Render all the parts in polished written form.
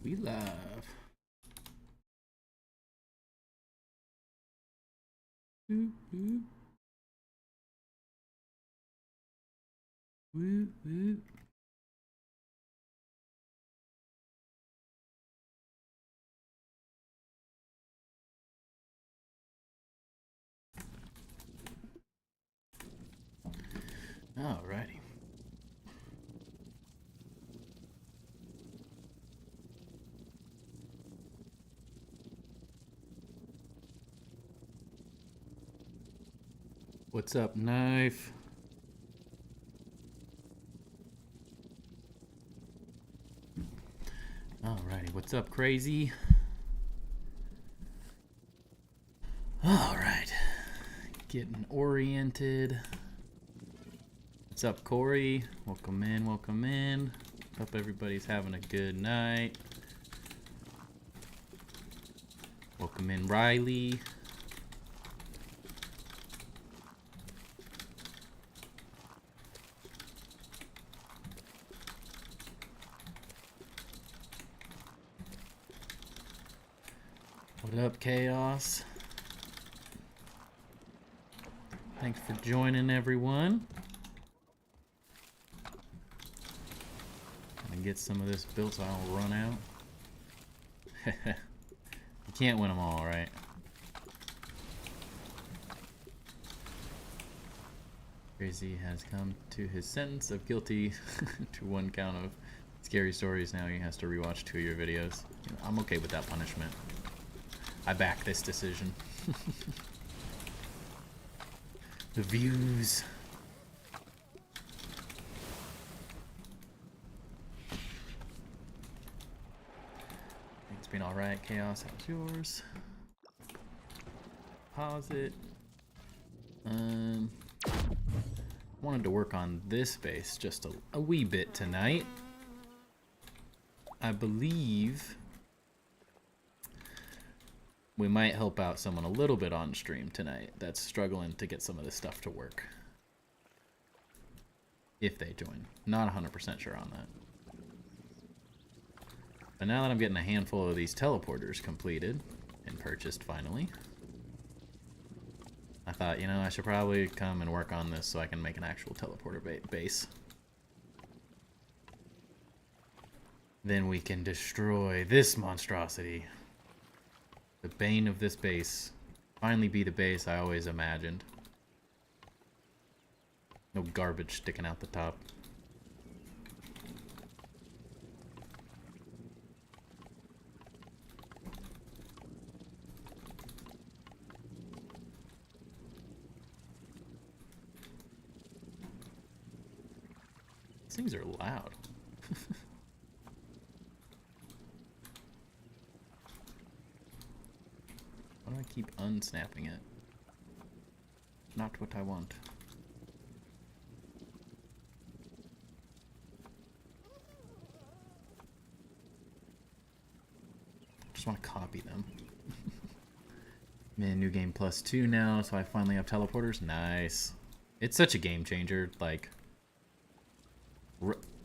We live. Woo, woo, woo, woo. Alrighty. What's up, Knife? Alrighty, what's up, Crazy? Alright. Getting oriented. What's up, Corey? Welcome in, welcome in. Hope everybody's having a good night. Welcome in, Riley. What up, Chaos? Thanks for joining, everyone. Gonna get some of this built so I don't run out. You can't win them all, right? Crazy has come to his sentence of guilty to 1 count of scary stories. Now he has to rewatch 2 of your videos. You know, I'm okay with that punishment. I back this decision. The views. It's been alright, Chaos. How's yours? Pause it. Wanted to work on this base just a wee bit tonight. I believe we might help out someone a little bit on stream tonight that's struggling to get some of this stuff to work. If they join. Not 100% sure on that. But now that I'm getting a handful of these teleporters completed and purchased finally, I thought, you know, I should probably come and work on this so I can make an actual teleporter base. Then we can destroy this monstrosity. The bane of this base. Finally be the base I always imagined. No garbage sticking out the top. These things are loud. Why do I keep unsnapping it? Not what I want. Just want to copy them. Man, new game +2 now, so I finally have teleporters. Nice. It's such a game changer. Like,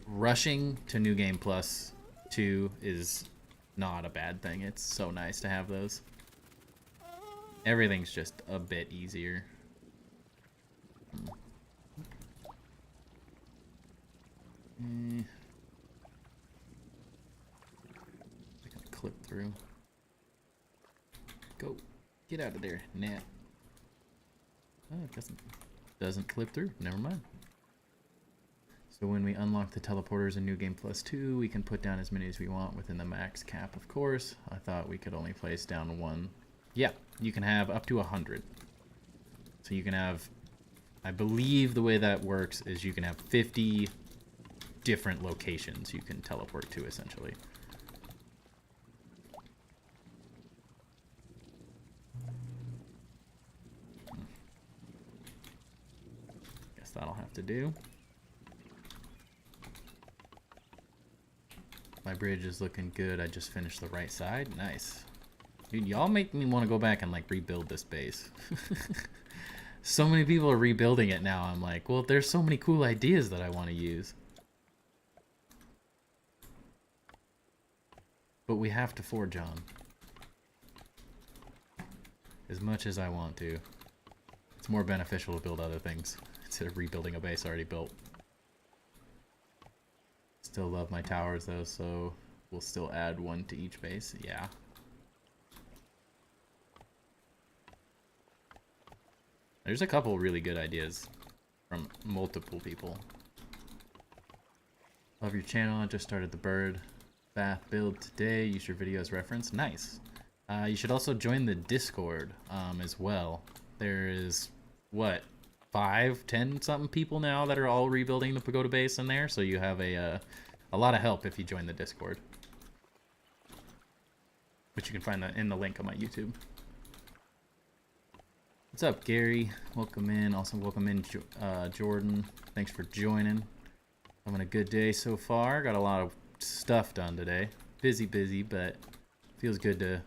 rushing to new game +2 is not a bad thing. It's so nice to have those. Everything's just a bit easier. I gotta clip through. Go. Get out of there, Nat. Oh, it doesn't clip through. Never mind. So when we unlock the teleporters in New Game +2, we can put down as many as we want within the max cap, of course. I thought we could only place down 1. Yeah, you can have up to 100. So you can have, I believe the way that works is you can have 50 different locations you can teleport to, essentially. Guess that'll have to do. My bridge is looking good. I just finished the right side. Nice. Dude, y'all make me want to go back and, like, rebuild this base. So many people are rebuilding it now. I'm like, well, there's so many cool ideas that I want to use. But we have to forge on. As much as I want to. It's more beneficial to build other things instead of rebuilding a base already built. Still love my towers though, so we'll still add one to each base. Yeah. There's a couple really good ideas from multiple people. Love your channel. I just started the bird bath build today. Use your video as reference. Nice. You should also join the Discord as well. There is, what, 5, 10 something people now that are all rebuilding the pagoda base in there. So you have a lot of help if you join the Discord. Which you can find in the link on my YouTube. What's up, Gary? Welcome in. Also, welcome in, Jordan. Thanks for joining. Having a good day so far. Got a lot of stuff done today. Busy, but feels good to...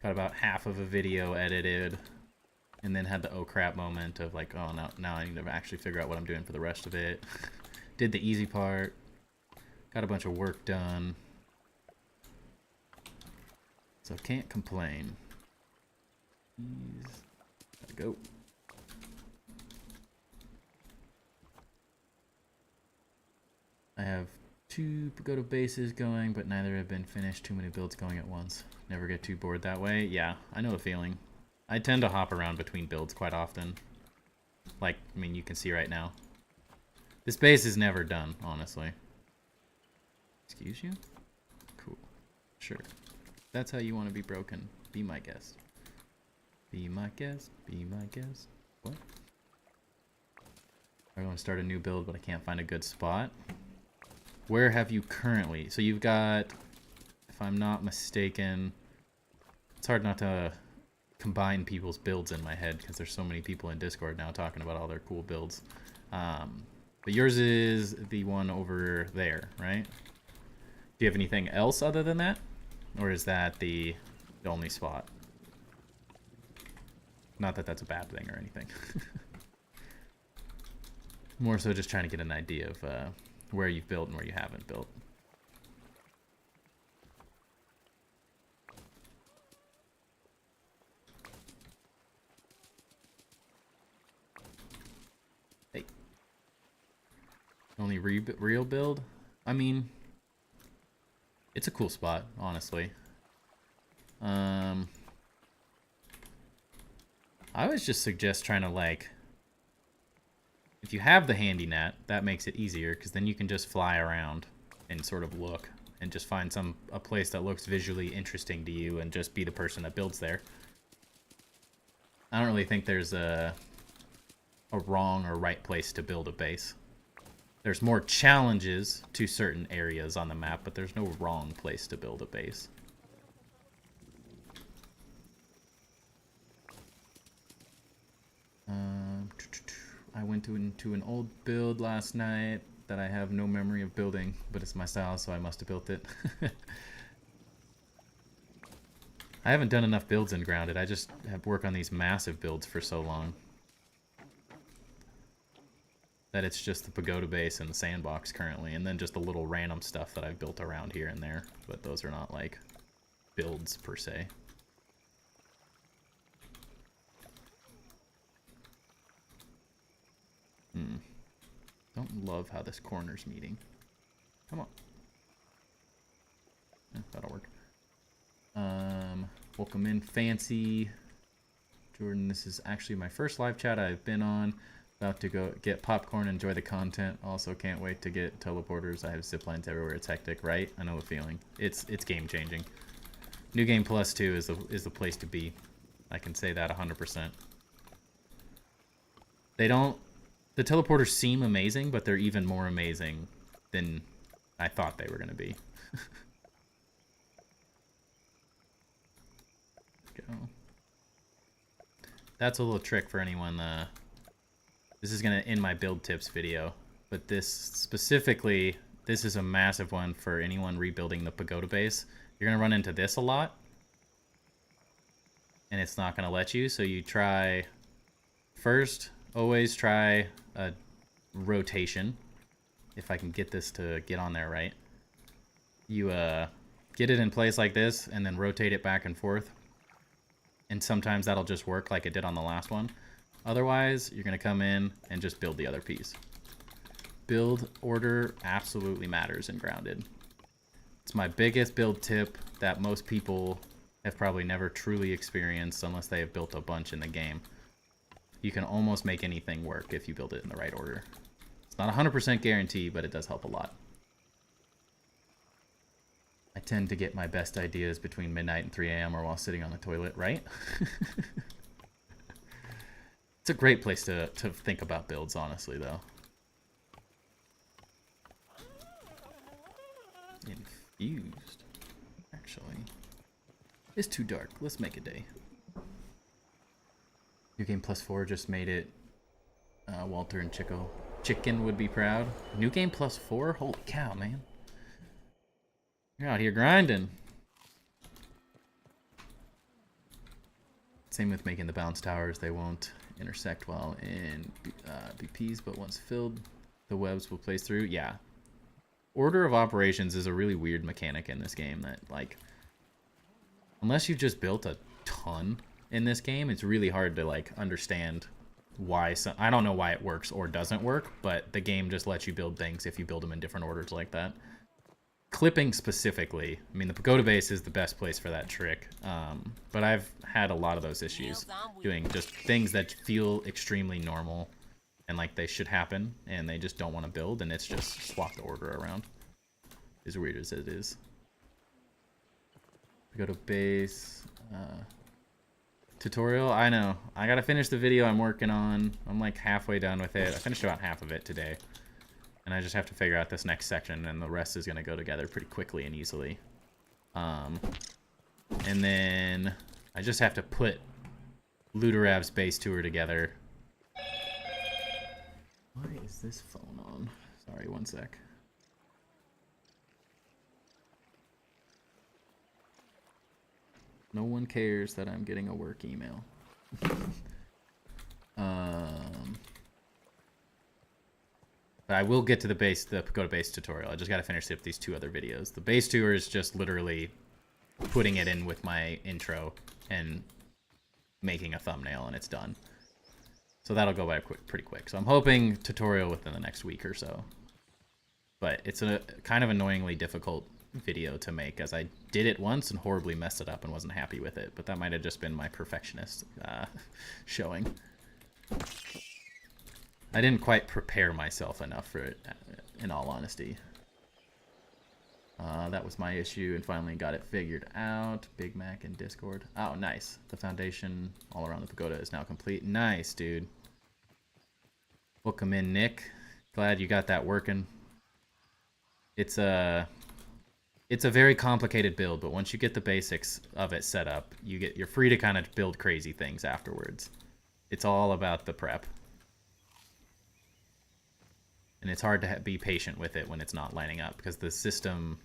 Got about half of a video edited. And then had the oh crap moment of like, oh, now I need to actually figure out what I'm doing for the rest of it. Did the easy part. Got a bunch of work done. So can't complain. Gotta go. I have 2 pagoda bases going, but neither have been finished. Too many builds going at once. Never get too bored that way. Yeah, I know the feeling. I tend to hop around between builds quite often. Like, I mean, you can see right now. This base is never done, honestly. Excuse you? Cool. Sure. That's how you want to be broken. Be my guest. Be my guest. Be my guest. What? I want to start a new build, but I can't find a good spot. Where have you currently? So you've got, if I'm not mistaken, it's hard not to combine people's builds in my head because there's so many people in Discord now talking about all their cool builds. But yours is the one over there, right? Do you have anything else other than that? Or is that the only spot? Not that that's a bad thing or anything. More so just trying to get an idea of where you've built and where you haven't built. Hey. Only real build? I mean, it's a cool spot, honestly. I always just suggest trying to, like, if you have the handy net, that makes it easier because then you can just fly around and sort of look and just find a place that looks visually interesting to you and just be the person that builds there. I don't really think there's a wrong or right place to build a base. There's more challenges to certain areas on the map, but there's no wrong place to build a base. I went into an old build last night that I have no memory of building, but it's my style, so I must have built it. I haven't done enough builds in Grounded. I just have worked on these massive builds for so long that it's just the pagoda base and the sandbox currently, and then just the little random stuff that I've built around here and there, but those are not like builds per se. Don't love how this corner's meeting. Come on. Yeah, that'll work. Welcome in, Fancy. Jordan, this is actually my first live chat I've been on. About to go get popcorn, enjoy the content. Also can't wait to get teleporters. I have ziplines everywhere. It's hectic, right? I know the feeling. It's game changing. New Game Plus 2 is the place to be. I can say that 100%. The teleporters seem amazing, but they're even more amazing than I thought they were going to be. Go. That's a little trick for anyone. This is going to end my build tips video, but this specifically, this is a massive one for anyone rebuilding the pagoda base. You're going to run into this a lot, and it's not going to let you, so you try first. Always try a rotation. If I can get this to get on there right. You get it in place like this and then rotate it back and forth. And sometimes that'll just work like it did on the last one. Otherwise, you're going to come in and just build the other piece. Build order absolutely matters in Grounded. It's my biggest build tip that most people have probably never truly experienced unless they have built a bunch in the game. You can almost make anything work if you build it in the right order. It's not 100% guarantee, but it does help a lot. I tend to get my best ideas between midnight and 3 a.m. or while sitting on the toilet, right? It's a great place to think about builds, honestly, though. Infused. Actually. It's too dark. Let's make a day. New Game Plus 4 just made it. Walter and Chicken would be proud. New Game Plus 4? Holy cow, man. You're out here grinding. Same with making the bounce towers. They won't intersect while in BPs, but once filled, the webs will place through. Yeah. Order of operations is a really weird mechanic in this game that, like, unless you've just built a ton in this game, it's really hard to, like, understand why some... I don't know why it works or doesn't work, but the game just lets you build things if you build them in different orders like that. Clipping specifically, I mean, the pagoda base is the best place for that trick, but I've had a lot of those issues doing just things that feel extremely normal and like they should happen, and they just don't want to build, and it's just swap the order around. As weird as it is. Pagoda base, tutorial, I know. I gotta finish the video I'm working on. I'm like halfway done with it. I finished about half of it today. And I just have to figure out this next section, and the rest is going to go together pretty quickly and easily. And then I just have to put Ludorav's base tour together. Why is this phone on? Sorry, one sec. No one cares that I'm getting a work email. But I will get to the pagoda base tutorial. I just got to finish up these 2 other videos. The base tour is just literally putting it in with my intro and making a thumbnail, and it's done. So that'll go by pretty quick. So I'm hoping tutorial within the next week or so. But it's a kind of annoyingly difficult video to make, as I did it once and horribly messed it up and wasn't happy with it. But that might have just been my perfectionist showing. I didn't quite prepare myself enough for it, in all honesty. That was my issue, and finally got it figured out. Big Mac and Discord. Oh, nice. The foundation all around the pagoda is now complete. Nice, dude. Welcome in, Nick. Glad you got that working. It's a very complicated build, but once you get the basics of it set up, you're free to kind of build crazy things afterwards. It's all about the prep. And it's hard to be patient with it when it's not lining up, because the system,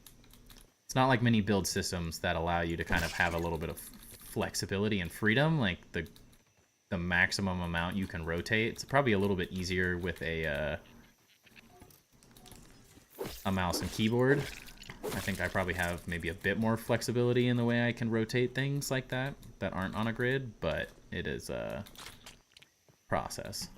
it's not like many build systems that allow you to kind of have a little bit of flexibility and freedom, like the maximum amount you can rotate. It's probably a little bit easier with a mouse and keyboard. I think I probably have maybe a bit more flexibility in the way I can rotate things like that aren't on a grid, but it is a process.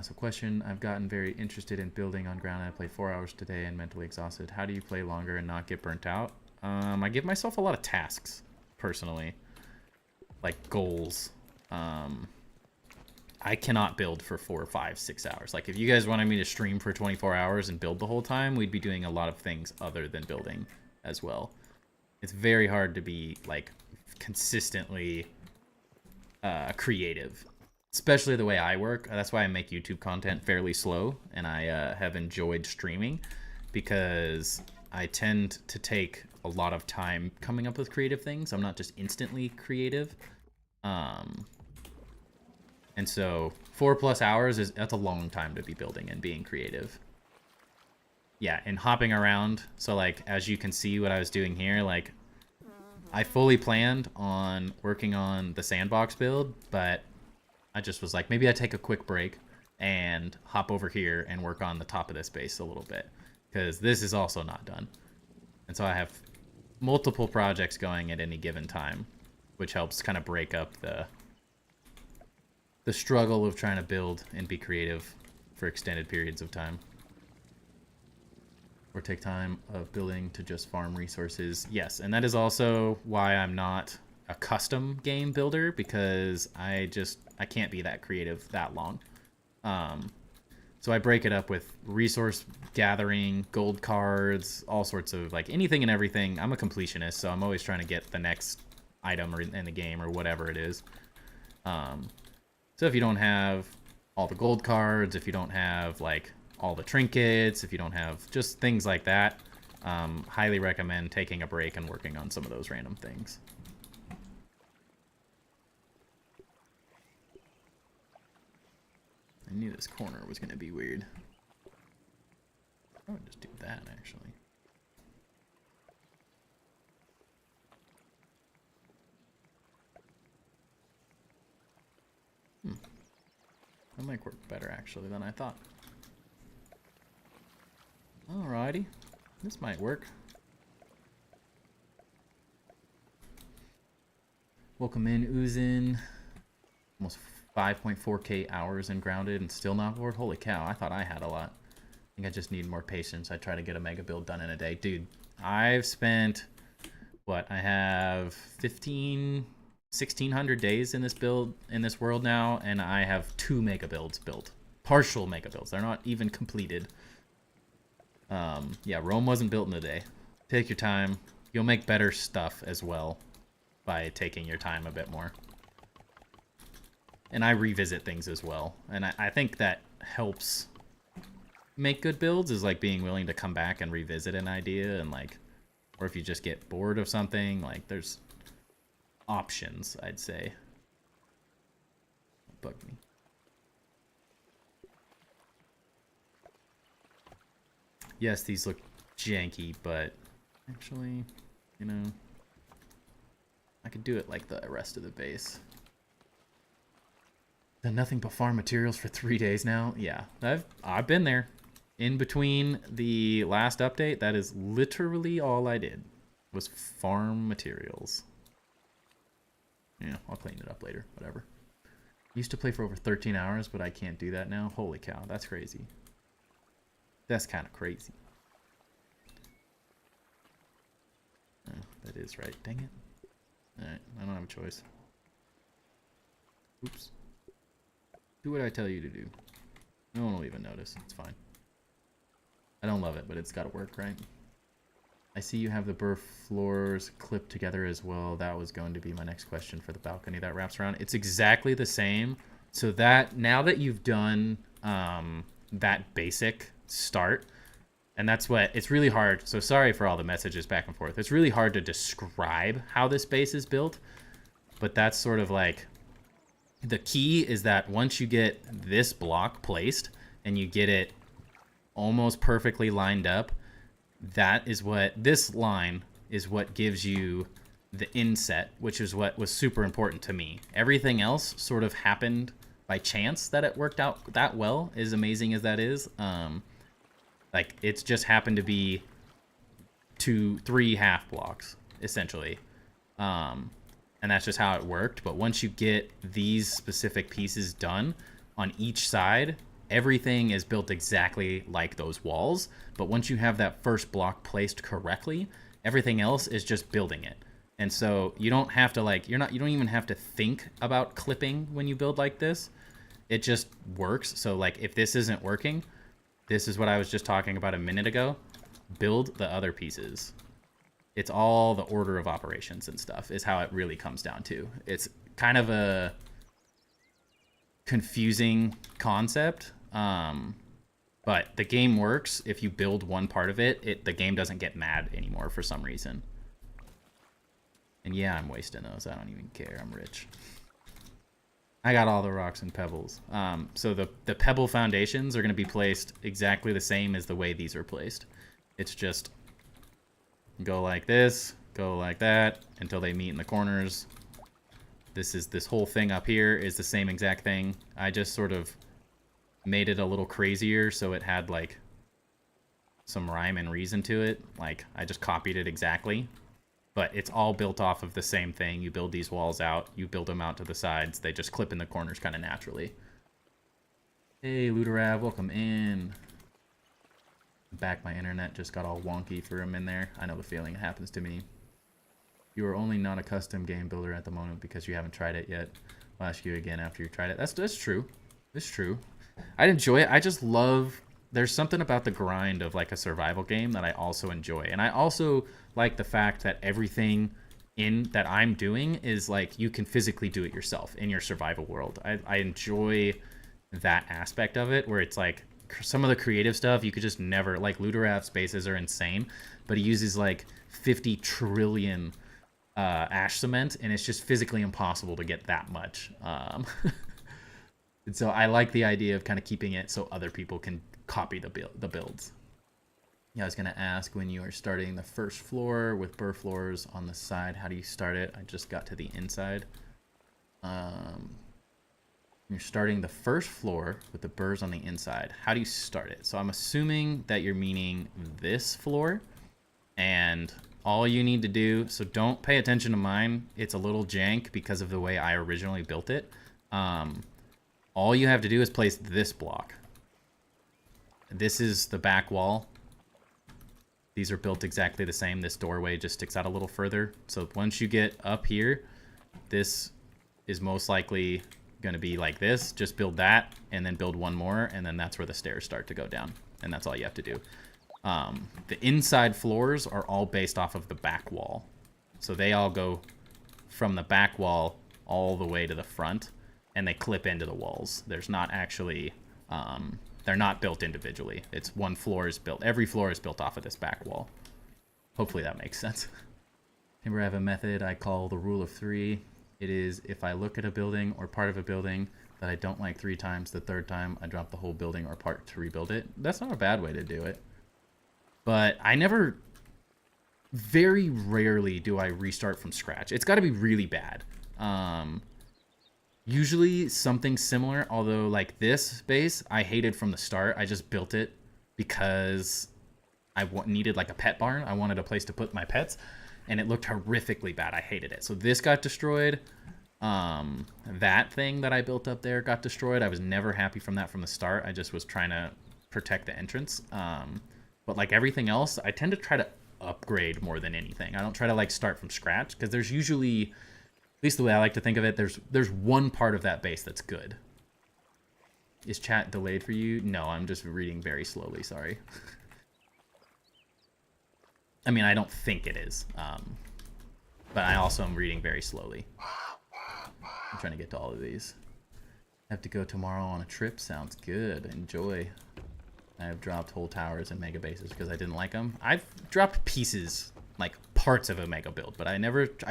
So question, I've gotten very interested in building on ground. I played 4 hours today and mentally exhausted. How do you play longer and not get burnt out? I give myself a lot of tasks, personally. Like goals. I cannot build for 4, 5, 6 hours. Like if you guys wanted me to stream for 24 hours and build the whole time, we'd be doing a lot of things other than building as well. It's very hard to be like consistently creative. Especially the way I work. That's why I make YouTube content fairly slow, and I have enjoyed streaming, because I tend to take a lot of time coming up with creative things. I'm not just instantly creative. And so 4+ hours that's a long time to be building and being creative. Yeah, and hopping around. So like, as you can see what I was doing here, like I fully planned on working on the sandbox build, but I just was like, maybe I take a quick break and hop over here and work on the top of this base a little bit. because this is also not done. And so I have multiple projects going at any given time, which helps kind of break up the struggle of trying to build and be creative for extended periods of time. Or take time of building to just farm resources. Yes, and that is also why I'm not a custom game builder, because I can't be that creative that long. So I break it up with resource gathering, gold cards, all sorts of, like, anything and everything. I'm a completionist, so I'm always trying to get the next item or in the game or whatever it is. So if you don't have all the gold cards, if you don't have, like, all the trinkets, if you don't have just things like that, highly recommend taking a break and working on some of those random things. I knew this corner was going to be weird. I would just do that, actually. That might work better, actually, than I thought. Alrighty. This might work. Welcome in, Uzin. Almost 5.4k hours in Grounded and still not bored? Holy cow, I thought I had a lot. I think I just need more patience. I try to get a mega build done in a day. Dude, I've spent, what, I have 1,600 days in this build, in this world now, and I have 2 mega builds built. Partial mega builds. They're not even completed. Yeah, Rome wasn't built in a day. Take your time. You'll make better stuff as well by taking your time a bit more. And I revisit things as well. And I think that helps make good builds, is like being willing to come back and revisit an idea, and like, or if you just get bored of something, like there's options, I'd say. Bug me. Yes, these look janky, but actually, you know, I could do it like the rest of the base. Done nothing but farm materials for 3 days now. Yeah, I've been there. In between the last update, that is literally all I did, was farm materials. Yeah, I'll clean it up later, whatever. Used to play for over 13 hours, but I can't do that now. Holy cow, that's crazy. That's kind of crazy. Oh, that is right. Dang it. Alright, I don't have a choice. Oops. Do what I tell you to do. No one will even notice. It's fine. I don't love it, but it's got to work, right? I see you have the burr floors clipped together as well. That was going to be my next question for the balcony that wraps around. It's exactly the same. So that, now that you've done that basic start, and that's what, it's really hard. So sorry for all the messages back and forth. It's really hard to describe how this base is built, but that's sort of like, the key is that once you get this block placed and you get it almost perfectly lined up, that is what, this line is what gives you the inset, which is what was super important to me. Everything else sort of happened by chance that it worked out that well, as amazing as that is. Like, it's just happened to be 3 half blocks, essentially. And that's just how it worked. But once you get these specific pieces done on each side, everything is built exactly like those walls. But once you have that first block placed correctly, everything else is just building it. And so you don't have to, like, you don't even have to think about clipping when you build like this. It just works. So like, if this isn't working, this is what I was just talking about a minute ago. Build the other pieces. It's all the order of operations and stuff is how it really comes down to. It's kind of a confusing concept, but the game works. If you build one part of it, the game doesn't get mad anymore for some reason. And yeah, I'm wasting those. I don't even care. I'm rich. I got all the rocks and pebbles. So the pebble foundations are going to be placed exactly the same as the way these are placed. It's just go like this, go like that, until they meet in the corners. This whole thing up here is the same exact thing. I just sort of made it a little crazier so it had like some rhyme and reason to it. Like, I just copied it exactly. But it's all built off of the same thing. You build these walls out. You build them out to the sides. They just clip in the corners kind of naturally. Hey, Luderav, welcome in. Back, my internet just got all wonky for a minute there. I know the feeling. It happens to me. You are only not a custom game builder at the moment because you haven't tried it yet. I'll ask you again after you've tried it. That's true. It's true. I'd enjoy it. I just love... There's something about the grind of like a survival game that I also enjoy. And I also like the fact that everything that I'm doing is like you can physically do it yourself in your survival world. I enjoy that aspect of it where it's like some of the creative stuff you could just never... Like Ludorav's bases are insane, but he uses like 50 trillion ash cement and it's just physically impossible to get that much. And so I like the idea of kind of keeping it so other people can copy the builds. Yeah, I was gonna ask, when you are starting the first floor with burr floors on the side, how do you start it? I just got to the inside. You're starting the first floor with the burrs on the inside. How do you start it? So I'm assuming that you're meaning this floor, and all you need to do, so don't pay attention to mine. It's a little jank because of the way I originally built it. All you have to do is place this block. This is the back wall. These are built exactly the same. This doorway just sticks out a little further. So once you get up here, this is most likely going to be like this. Just build that and then build one more, and then that's where the stairs start to go down. And that's all you have to do. The inside floors are all based off of the back wall. So they all go from the back wall all the way to the front, and they clip into the walls. There's not actually... they're not built individually. It's one floor is built. Every floor is built off of this back wall. Hopefully that makes sense. Remember, I have a method I call the rule of 3. It is, if I look at a building or part of a building that I don't like 3 times, the third time I drop the whole building or part to rebuild it. That's not a bad way to do it. But I never... Very rarely do I restart from scratch. It's got to be really bad. Usually something similar, although like this base, I hated from the start. I just built it because I needed like a pet barn. I wanted a place to put my pets, and it looked horrifically bad. I hated it. So this got destroyed. That thing that I built up there got destroyed. I was never happy from that from the start. I just was trying to protect the entrance. But like everything else, I tend to try to upgrade more than anything. I don't try to like start from scratch because there's usually... At least the way I like to think of it, there's one part of that base that's good. Is chat delayed for you? No, I'm just reading very slowly, sorry. I mean, I don't think it is. But I also am reading very slowly. I'm trying to get to all of these. I have to go tomorrow on a trip. Sounds good. Enjoy. I have dropped whole towers and mega bases because I didn't like them. I've dropped pieces, like parts of a mega build, but I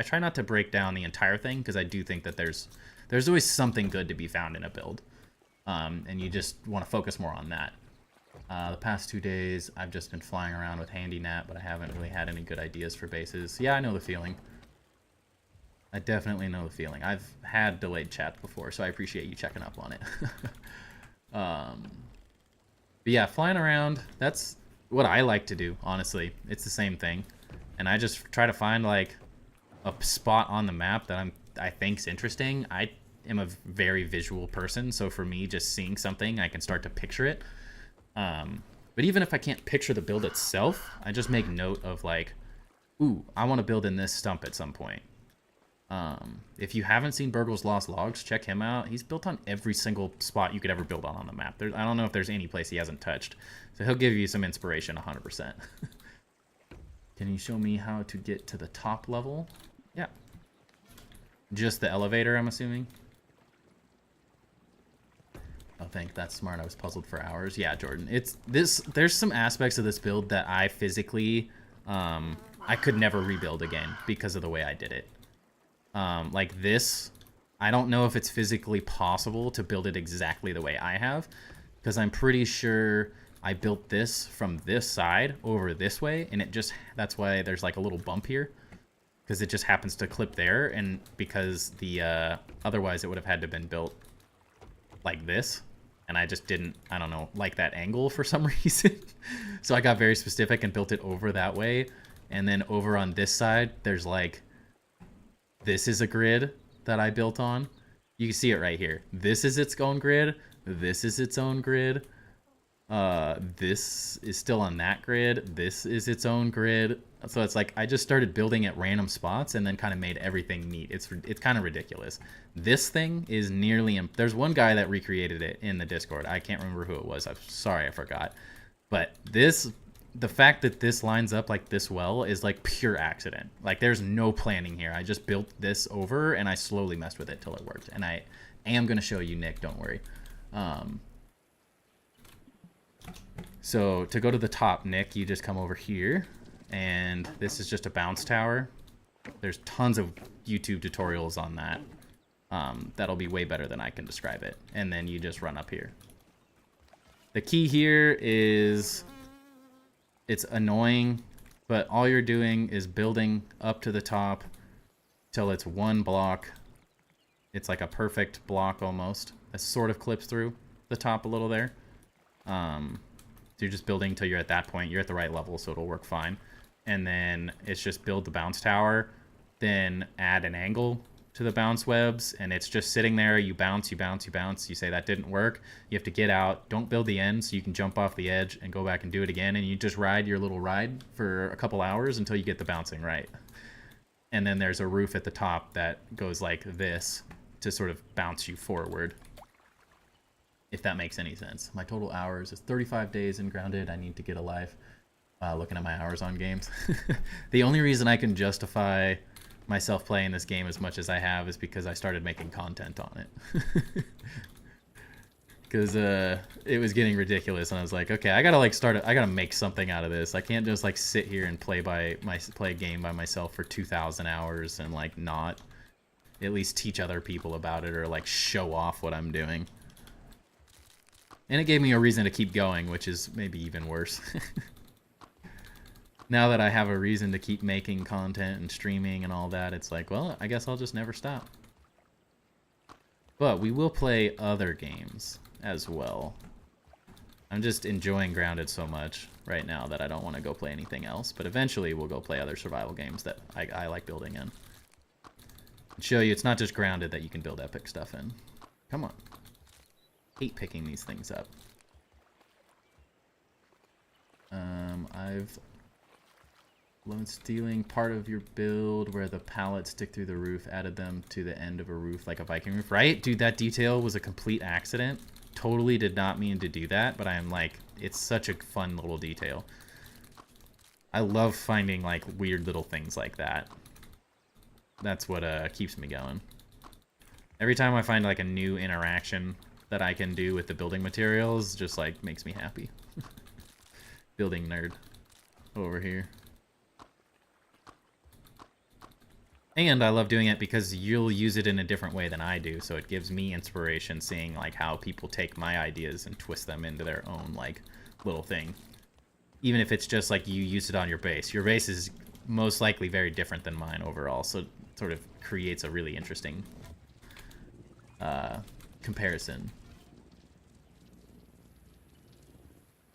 try not to break down the entire thing because I do think that there's always something good to be found in a build, and you just want to focus more on that. The past 2 days I've just been flying around with HandyNat, but I haven't really had any good ideas for bases. Yeah, I know the feeling. I definitely know the feeling. I've had delayed chat before, so I appreciate you checking up on it. But yeah, flying around, that's what I like to do, honestly. It's the same thing. And I just try to find like a spot on the map that I think's interesting. I am a very visual person, so for me, just seeing something, I can start to picture it. But even if I can't picture the build itself, I just make note of like, ooh, I want to build in this stump at some point. If you haven't seen Burgle's Lost Logs, check him out. He's built on every single spot you could ever build on the map. I don't know if there's any place he hasn't touched. So he'll give you some inspiration 100%. Can you show me how to get to the top level? Yeah. Just the elevator, I'm assuming? Oh, that's smart. I was puzzled for hours. Yeah, Jordan. There's some aspects of this build that I physically, I could never rebuild again because of the way I did it. Like this, I don't know if it's physically possible to build it exactly the way I have, because I'm pretty sure I built this from this side over this way, and that's why there's like a little bump here, because it just happens to clip there, and because the otherwise it would have had to been built like this, and I just didn't, I don't know, like that angle for some reason. So I got very specific and built it over that way. And then over on this side, there's like, this is a grid that I built on. You can see it right here. This is its own grid. This is its own grid. This is still on that grid. This is its own grid. So it's like I just started building at random spots and then kind of made everything neat. It's kind of ridiculous. This thing is nearly... There's one guy that recreated it in the Discord. I can't remember who it was. I'm sorry, I forgot. But this... The fact that this lines up like this well is like pure accident. Like there's no planning here. I just built this over and I slowly messed with it till it worked. And I am going to show you, Nick, don't worry. So to go to the top, Nick, you just come over here, and this is just a bounce tower. There's tons of YouTube tutorials on that. That'll be way better than I can describe it. And then you just run up here. The key here is, it's annoying, but all you're doing is building up to the top till it's one block. It's like a perfect block almost. It sort of clips through the top a little there. So you're just building till you're at that point. You're at the right level, so it'll work fine. And then it's just build the bounce tower, then add an angle to the bounce webs, and it's just sitting there. You bounce, you bounce, you bounce. You say that didn't work. You have to get out. Don't build the end, so you can jump off the edge and go back and do it again. And you just ride your little ride for a couple hours until you get the bouncing right. And then there's a roof at the top that goes like this to sort of bounce you forward, if that makes any sense. My total hours is 35 days in Grounded. I need to get a life. Looking at my hours on games. The only reason I can justify myself playing this game as much as I have is because I started making content on it. Because it was getting ridiculous, and I was like, okay, I gotta like I gotta make something out of this. I can't just like sit here and play a game by myself for 2,000 hours and like not at least teach other people about it or like show off what I'm doing. And it gave me a reason to keep going, which is maybe even worse. Now that I have a reason to keep making content and streaming and all that, it's like, well, I guess I'll just never stop. But we will play other games as well. I'm just enjoying Grounded so much right now that I don't want to go play anything else. But eventually we'll go play other survival games that I like building in. And show you it's not just Grounded that you can build epic stuff in. Come on. Hate picking these things up. I've loan stealing part of your build where the pallets stick through the roof, added them to the end of a roof like a Viking roof, right? Dude, that detail was a complete accident. Totally did not mean to do that, but I'm like, it's such a fun little detail. I love finding like weird little things like that. That's what keeps me going. Every time I find like a new interaction that I can do with the building materials, just like makes me happy. Building nerd over here. And I love doing it because you'll use it in a different way than I do, so it gives me inspiration seeing like how people take my ideas and twist them into their own like little thing. Even if it's just like you use it on your base. Your base is most likely very different than mine overall, so it sort of creates a really interesting comparison.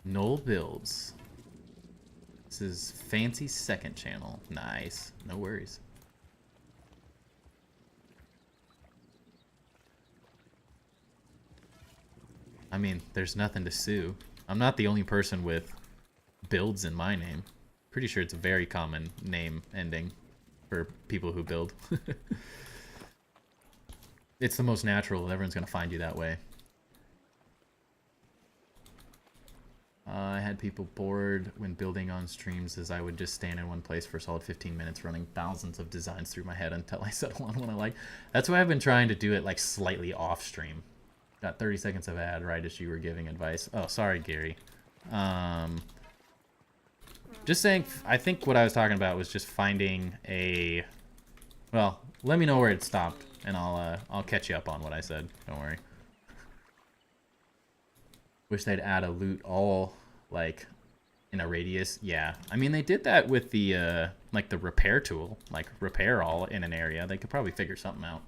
Null builds. This is fancy second channel. Nice. No worries. I mean, there's nothing to sue. I'm not the only person with builds in my name. Pretty sure it's a very common name ending for people who build. It's the most natural. Everyone's going to find you that way. I had people bored when building on streams as I would just stand in one place for a solid 15 minutes running thousands of designs through my head until I settle on one I like. That's why I've been trying to do it like slightly off stream. Got 30 seconds of ad right as you were giving advice. Oh, sorry, Gary. Just saying, I think what I was talking about was just finding a... Well, let me know where it stopped, and I'll catch you up on what I said. Don't worry. Wish they'd add a loot all, like, in a radius. Yeah. I mean, they did that with the, like, the repair tool. Like, repair all in an area. They could probably figure something out.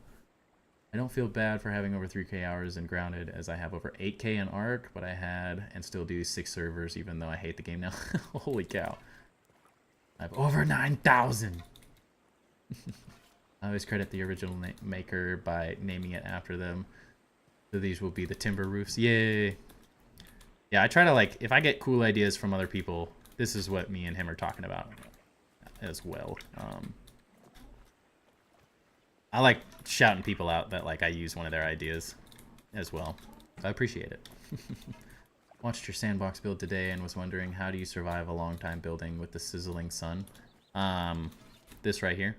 I don't feel bad for having over 3K hours in Grounded, as I have over 8K in Ark, but I had and still do 6 servers, even though I hate the game now. Holy cow. I have over 9,000! I always credit the original maker by naming it after them. So these will be the timber roofs. Yay! Yeah, I try to, like, if I get cool ideas from other people, this is what me and him are talking about as well. I like shouting people out that, like, I use one of their ideas as well. I appreciate it. Watched your sandbox build today and was wondering, how do you survive a long time building with the sizzling sun? This right here.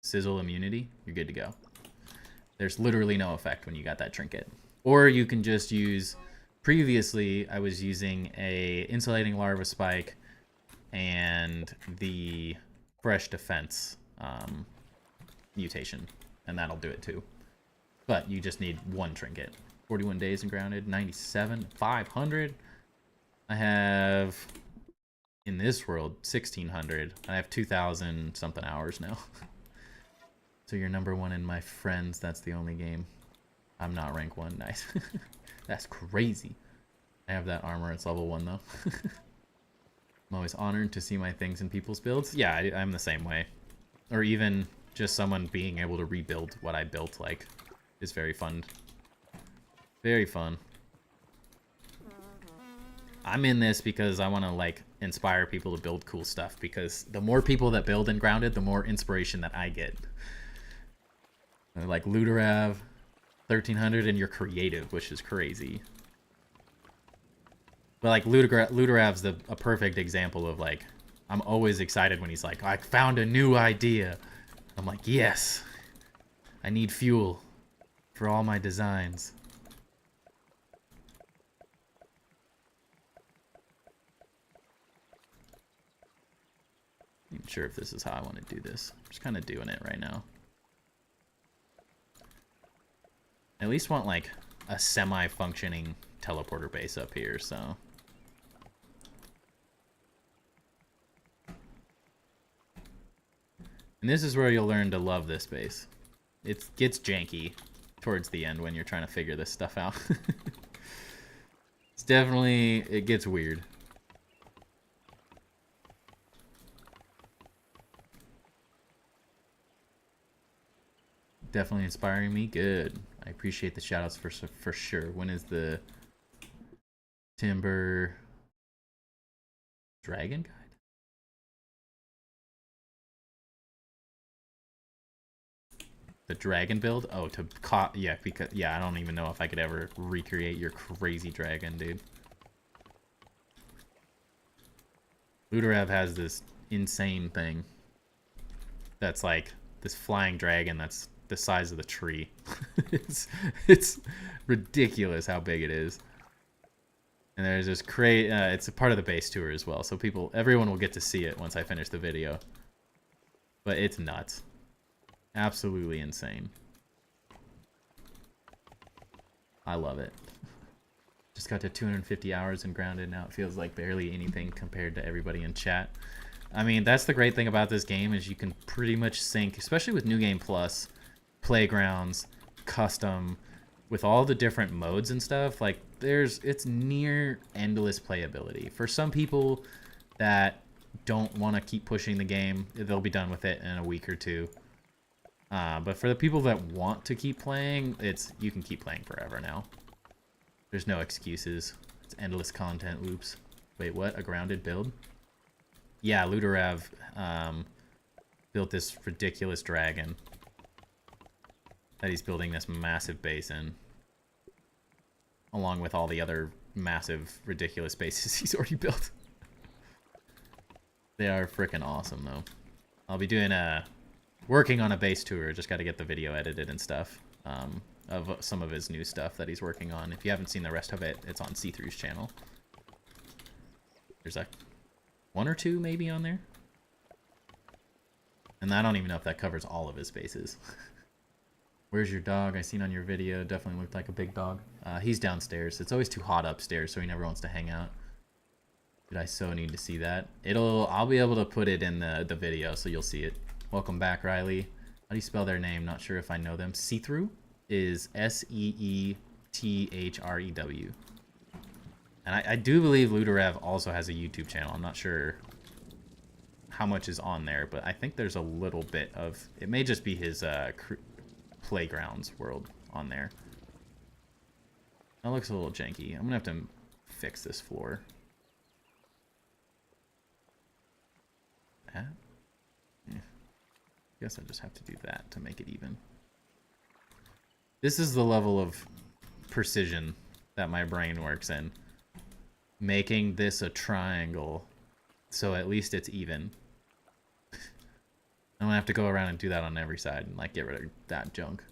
Sizzle immunity, you're good to go. There's literally no effect when you got that trinket. Or you can just use... Previously, I was using a insulating larva spike and the fresh defense mutation, and that'll do it too. But you just need one trinket. 41 days in Grounded, 97, 500. I have, in this world, 1,600. I have 2,000 something hours now. So you're number 1 in my friends. That's the only game. I'm not rank 1. Nice. That's crazy. I have that armor. It's level 1 though. I'm always honored to see my things in people's builds. Yeah, I'm the same way. Or even just someone being able to rebuild what I built, like, is very fun. Very fun. I'm in this because I want to, like, inspire people to build cool stuff, because the more people that build in Grounded, the more inspiration that I get. Like Luderav, 1,300, and you're creative, which is crazy. But, like, Luderav's a perfect example of, like, I'm always excited when he's like, I found a new idea. I'm like, yes. I need fuel for all my designs. I'm not sure if this is how I want to do this. I'm just kind of doing it right now. I at least want, like, a semi-functioning teleporter base up here, so... And this is where you'll learn to love this base. It gets janky towards the end when you're trying to figure this stuff out. It's definitely... it gets weird. Definitely inspiring me. Good. I appreciate the shoutouts for sure. When is the Timber Dragon Guide? The dragon build? Oh, yeah, because I don't even know if I could ever recreate your crazy dragon, dude. Luderav has this insane thing that's like this flying dragon that's the size of the tree. it's ridiculous how big it is. And there's this it's a part of the base tour as well, so everyone will get to see it once I finish the video. But it's nuts. Absolutely insane. I love it. Just got to 250 hours in Grounded. Now it feels like barely anything compared to everybody in chat. I mean, that's the great thing about this game, is you can pretty much sync, especially with New Game Plus, Playgrounds, Custom, with all the different modes and stuff. Like, it's near endless playability. For some people that don't want to keep pushing the game, they'll be done with it in a week or two. But for the people that want to keep playing, you can keep playing forever now. There's no excuses. It's endless content loops. Wait, what? A Grounded build? Yeah, Luderav built this ridiculous dragon that he's building this massive base in, along with all the other massive, ridiculous bases he's already built. They are freaking awesome, though. I'll be doing working on a base tour. Just got to get the video edited and stuff of some of his new stuff that he's working on. If you haven't seen the rest of it, it's on See-Through's channel. There's like 1 or 2 maybe on there. And I don't even know if that covers all of his bases. Where's your dog? I seen on your video. Definitely looked like a big dog. He's downstairs. It's always too hot upstairs, so he never wants to hang out. Dude, I so need to see that. I'll be able to put it in the video, so you'll see it. Welcome back, Riley. How do you spell their name? Not sure if I know them. See-Through is Seetrew. And I do believe Ludorev also has a YouTube channel. I'm not sure how much is on there, but I think there's a little bit of... It may just be his Playgrounds world on there. That looks a little janky. I'm going to have to fix this floor. That? Yeah. Guess I just have to do that to make it even. This is the level of precision that my brain works in. Making this a triangle so at least it's even. I'm gonna have to go around and do that on every side and like get rid of that junk.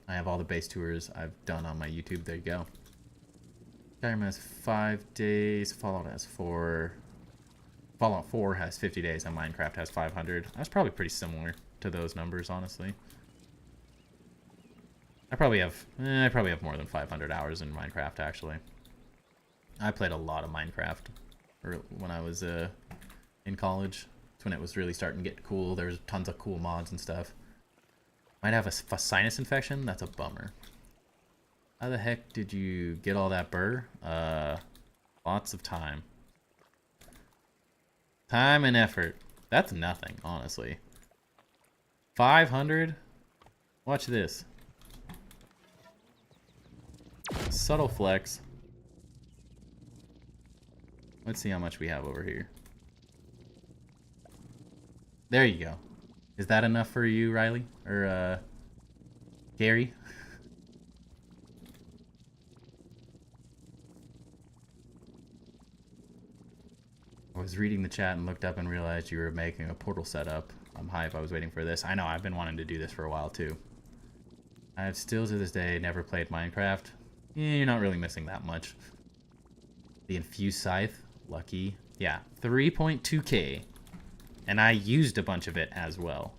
I have all the base tours I've done on my YouTube. There you go. Skyrim has 5 days. Fallout has 4. Fallout 4 has 50 days and Minecraft has 500. That's probably pretty similar to those numbers, honestly. I probably have more than 500 hours in Minecraft, actually. I played a lot of Minecraft when I was in college. That's when it was really starting to get cool. There was tons of cool mods and stuff. Might have a sinus infection? That's a bummer. How the heck did you get all that burr? Lots of time. Time and effort. That's nothing, honestly. 500? Watch this. Subtle flex. Let's see how much we have over here. There you go. Is that enough for you, Riley? Or, Gary? I was reading the chat and looked up and realized you were making a portal setup. I'm hype. I was waiting for this. I know, I've been wanting to do this for a while, too. I have still, to this day, never played Minecraft. Yeah, you're not really missing that much. The infused scythe. Lucky. Yeah, 3.2k. And I used a bunch of it as well.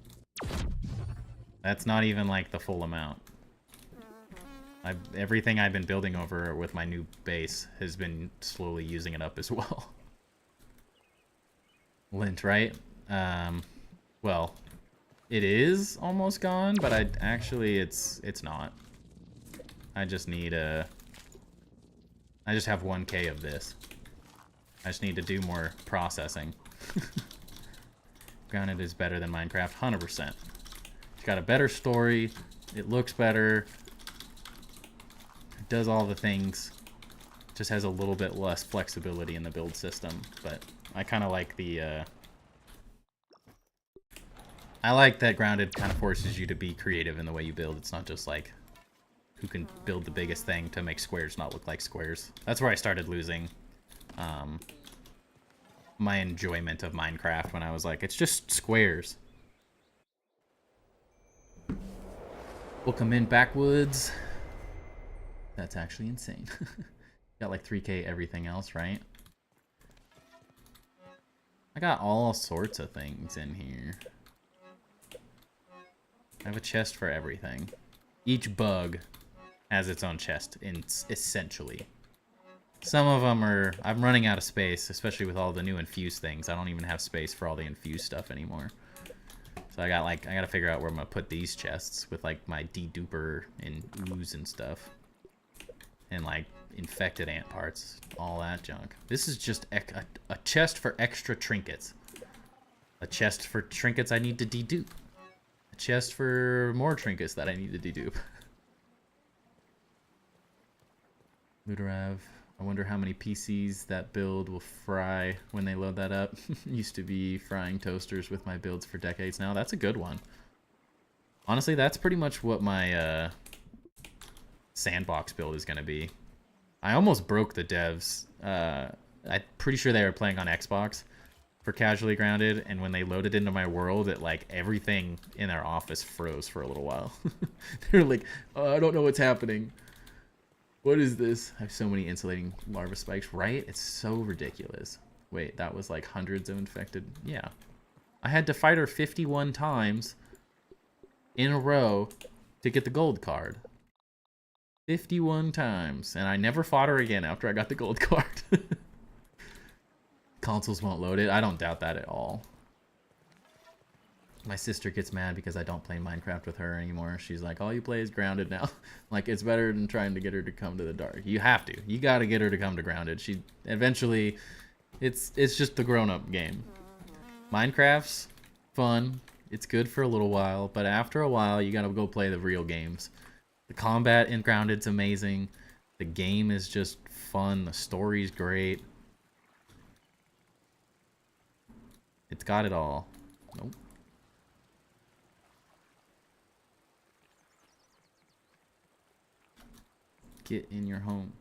That's not even like the full amount. Everything I've been building over with my new base has been slowly using it up as well. Lint, right? Well, it is almost gone, but it's not. I just need I just have 1k of this. I just need to do more processing. Grounded is better than Minecraft, 100%. It's got a better story. It looks better. It does all the things. Just has a little bit less flexibility in the build system, but I kind of like the I like that Grounded kind of forces you to be creative in the way you build. It's not just like who can build the biggest thing to make squares not look like squares. That's where I started losing my enjoyment of Minecraft, when I was like, it's just squares. We'll come in backwoods. That's actually insane. Got like 3k everything else, right? I got all sorts of things in here. I have a chest for everything. Each bug has its own chest, essentially. Some of them are... I'm running out of space, especially with all the new infused things. I don't even have space for all the infused stuff anymore. So I gotta figure out where I'm gonna put these chests with like my deduper and ooze and stuff. And like infected ant parts, all that junk. This is just a chest for extra trinkets. A chest for trinkets I need to dedupe. A chest for more trinkets that I need to dedupe. Ludorev. I wonder how many PCs that build will fry when they load that up. Used to be frying toasters with my builds for decades now. That's a good one. Honestly, that's pretty much what my sandbox build is going to be. I almost broke the devs. I'm pretty sure they were playing on Xbox for Casually Grounded, and when they loaded into my world, it like everything in their office froze for a little while. They were like, oh, I don't know what's happening. What is this? I have so many insulating larva spikes, right? It's so ridiculous. Wait, that was like hundreds of infected. Yeah. I had to fight her 51 times in a row to get the gold card. 51 times. And I never fought her again after I got the gold card. Consoles won't load it. I don't doubt that at all. My sister gets mad because I don't play Minecraft with her anymore. She's like, all you play is Grounded now. Like, it's better than trying to get her to come to the dark. You have to. You gotta get her to come to Grounded. She eventually, it's just the grown-up game. Minecraft's fun. It's good for a little while, but after a while, you gotta go play the real games. The combat in Grounded's amazing. The game is just fun. The story's great. It's got it all. Nope. Get in your home.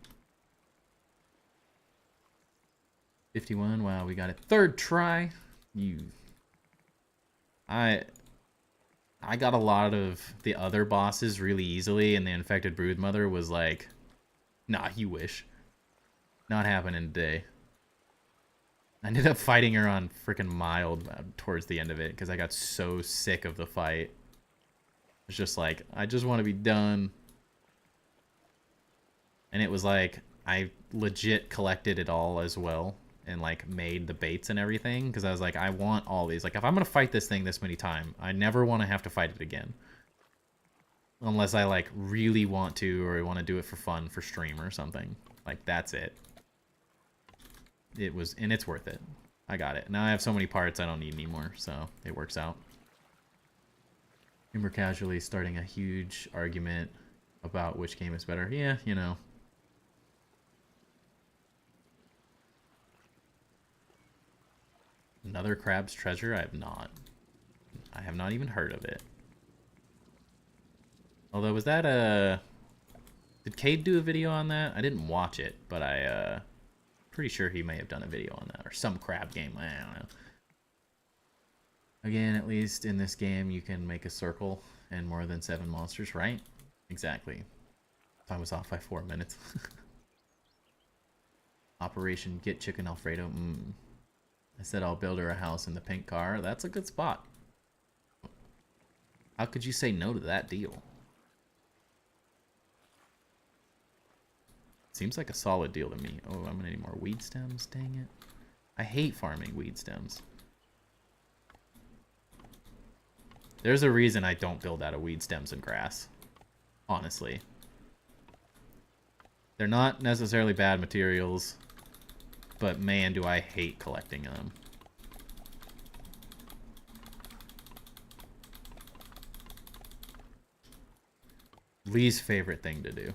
51. Wow, we got it. Third try. I got a lot of the other bosses really easily, and the infected broodmother was like, nah, you wish. Not happening today. I ended up fighting her on freaking mild towards the end of it because I got so sick of the fight. It's just like, I just want to be done. And it was like, I legit collected it all as well and like made the baits and everything because I was like, I want all these. Like, if I'm going to fight this thing this many times, I never want to have to fight it again. Unless I like really want to, or I want to do it for fun for stream or something. Like, that's it. It was, and it's worth it. I got it. Now I have so many parts I don't need anymore, so it works out. And we're casually starting a huge argument about which game is better. Yeah, you know. Another Crab's Treasure? I have not even heard of it. Although, was that a... Did Cade do a video on that? I didn't watch it, but pretty sure he may have done a video on that. Or some crab game, I don't know. Again, at least in this game, you can make a circle and more than 7 monsters, right? Exactly. Time was off by 4 minutes. Operation Get Chicken Alfredo. I said I'll build her a house in the pink car. That's a good spot. How could you say no to that deal? Seems like a solid deal to me. Oh, I'm gonna need more weed stems. Dang it. I hate farming weed stems. There's a reason I don't build out of weed stems and grass. Honestly. They're not necessarily bad materials. But man, do I hate collecting them. Least favorite thing to do.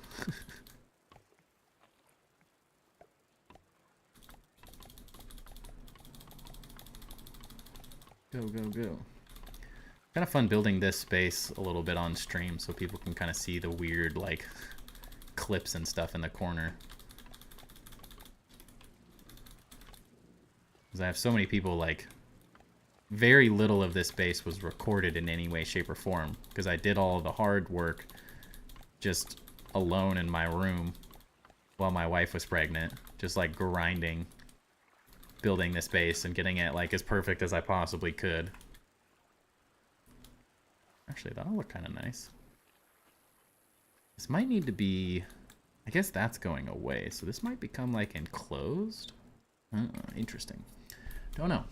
Go, go, go. Kind of fun building this space a little bit on stream so people can kind of see the weird, like, clips and stuff in the corner. Because I have so many people, like, very little of this base was recorded in any way, shape, or form. Because I did all of the hard work just alone in my room while my wife was pregnant. Just, like, grinding, building this base and getting it, like, as perfect as I possibly could. Actually, that'll look kind of nice. This might need to be... I guess that's going away, so this might become, like, enclosed? Interesting. Don't know.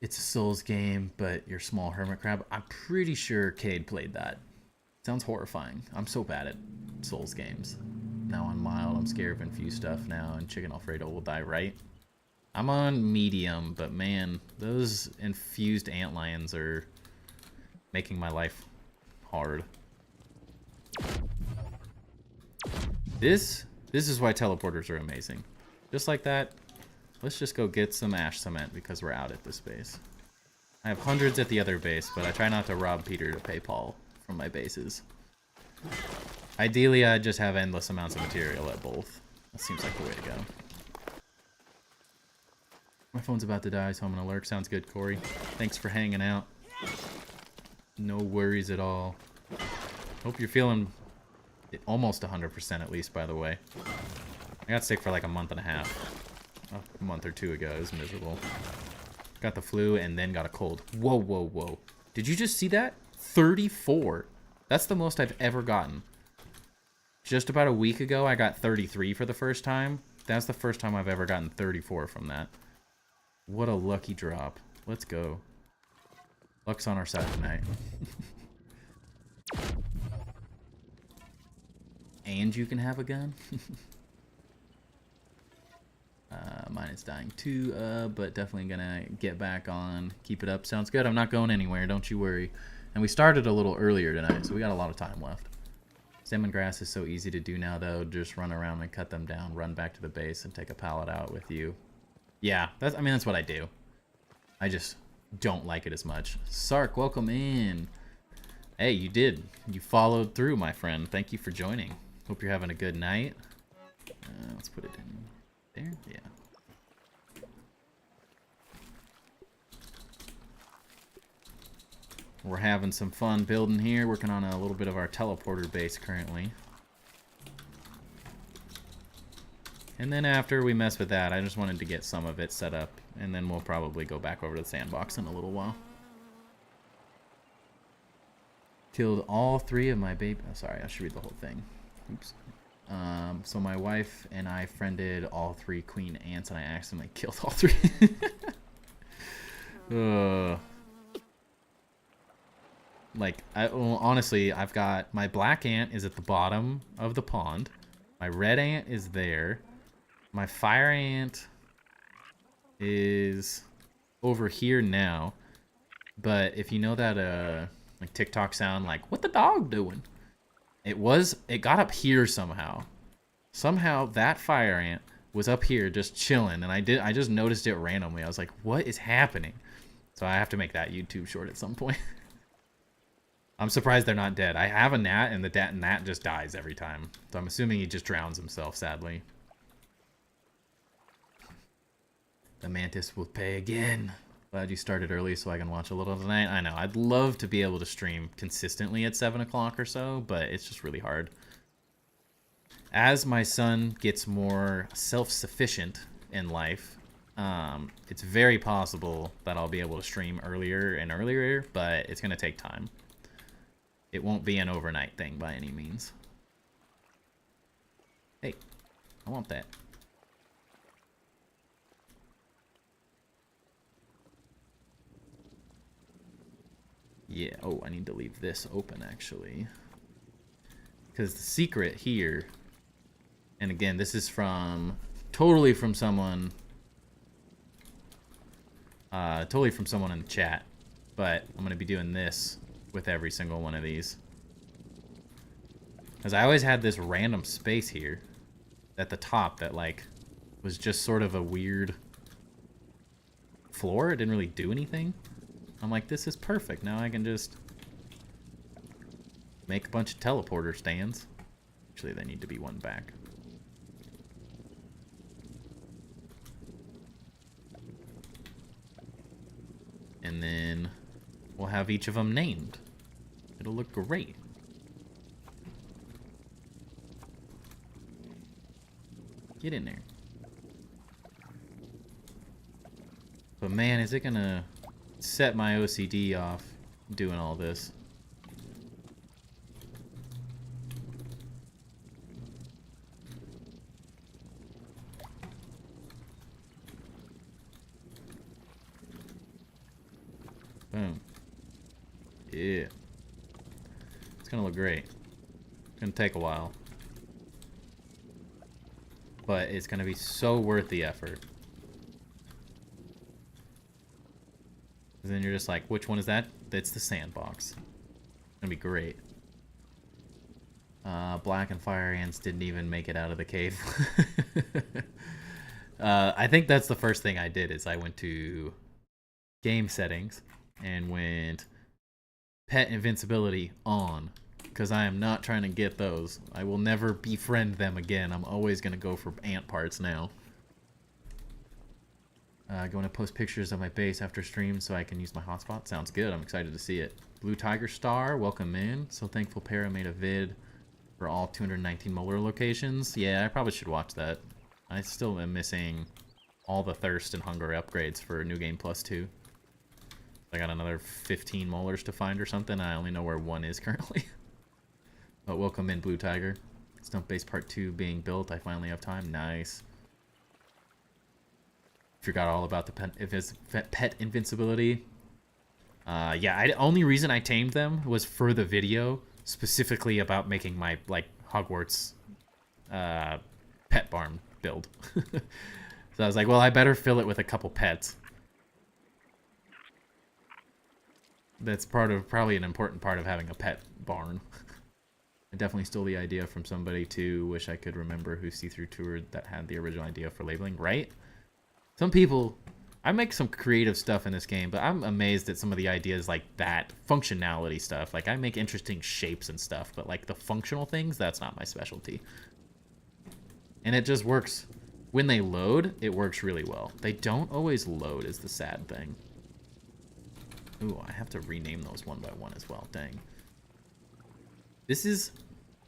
It's a Souls game, but you're small hermit crab. I'm pretty sure Cade played that. Sounds horrifying. I'm so bad at Souls games. Now on mild, I'm scared of infused stuff now, and Chicken Alfredo will die, right? I'm on medium, but man, those infused antlions are making my life hard. This is why teleporters are amazing. Just like that, let's just go get some ash cement because we're out at this base. I have hundreds at the other base, but I try not to rob Peter to pay Paul from my bases. Ideally, I just have endless amounts of material at both. That seems like the way to go. My phone's about to die, so I'm gonna lurk. Sounds good, Corey. Thanks for hanging out. No worries at all. Hope you're feeling almost 100% at least, by the way. I got sick for like a month and a half. A month or two ago. It was miserable. Got the flu and then got a cold. Whoa, whoa, whoa. Did you just see that? 34. That's the most I've ever gotten. Just about a week ago, I got 33 for the first time. That's the first time I've ever gotten 34 from that. What a lucky drop. Let's go. Luck's on our side tonight. And you can have a gun? Mine is dying too, but definitely gonna get back on. Keep it up. Sounds good. I'm not going anywhere. Don't you worry. And we started a little earlier tonight, so we got a lot of time left. Salmon grass is so easy to do now, though. Just run around and cut them down. Run back to the base and take a pallet out with you. Yeah, I mean, that's what I do. I just don't like it as much. Sark, welcome in. Hey, you did. You followed through, my friend. Thank you for joining. Hope you're having a good night. Let's put it in there. Yeah. We're having some fun building here. Working on a little bit of our teleporter base currently. And then after we mess with that, I just wanted to get some of it set up. And then we'll probably go back over to the sandbox in a little while. Killed all 3 of my baby... Oh, sorry, I should read the whole thing. Oops. So my wife and I friended all 3 queen ants, and I accidentally killed all 3. Honestly, I've got... My black ant is at the bottom of the pond. My red ant is there. My fire ant is over here now. But if you know that like TikTok sound, like, what the dog doing? It got up here somehow. Somehow that fire ant was up here just chilling, and I just noticed it randomly. I was like, what is happening? So I have to make that YouTube short at some point. I'm surprised they're not dead. I have a gnat, and the gnat just dies every time. So I'm assuming he just drowns himself, sadly. The mantis will pay again. Glad you started early so I can watch a little tonight. I know, I'd love to be able to stream consistently at 7 o'clock or so, but it's just really hard. As my son gets more self-sufficient in life, it's very possible that I'll be able to stream earlier and earlier, but it's going to take time. It won't be an overnight thing by any means. Hey, I want that. Yeah, oh, I need to leave this open, actually. Because the secret here, and again, this is totally from someone in the chat, but I'm going to be doing this with every single one of these. Because I always had this random space here at the top that, like, was just sort of a weird floor. It didn't really do anything. I'm like, this is perfect. Now I can just make a bunch of teleporter stands. Actually, they need to be one back. And then we'll have each of them named. It'll look great. Get in there. But man, is it gonna set my OCD off doing all this. Boom. Yeah. It's gonna look great. It's gonna take a while. But it's gonna be so worth the effort. Then you're just like, which one is that? It's the sandbox. It's gonna be great. Black and fire ants didn't even make it out of the cave. I think that's the first thing I did is I went to game settings and went pet invincibility on, because I am not trying to get those. I will never befriend them again. I'm always gonna go for ant parts now. Going to post pictures of my base after stream so I can use my hotspot. Sounds good. I'm excited to see it. Blue Tiger Star, welcome in. So thankful Para made a vid for all 219 molar locations. Yeah, I probably should watch that. I still am missing all the thirst and hunger upgrades for New Game Plus 2. I got another 15 molars to find or something. I only know where one is currently. But welcome in, Blue Tiger. Stump Base Part 2 being built. I finally have time. Nice. Forgot all about the pet invincibility. Yeah, only reason I tamed them was for the video, specifically about making my like Hogwarts pet barn build. So I was like, well, I better fill it with a couple pets. That's probably an important part of having a pet barn. I definitely stole the idea from somebody too. Wish I could remember who See-Through toured that had the original idea for labeling, right? Some people, I make some creative stuff in this game, but I'm amazed at some of the ideas like that, functionality stuff. Like I make interesting shapes and stuff, but like the functional things, that's not my specialty. And it just works. When they load, it works really well. They don't always load is the sad thing. Ooh, I have to rename those one by one as well, dang. This is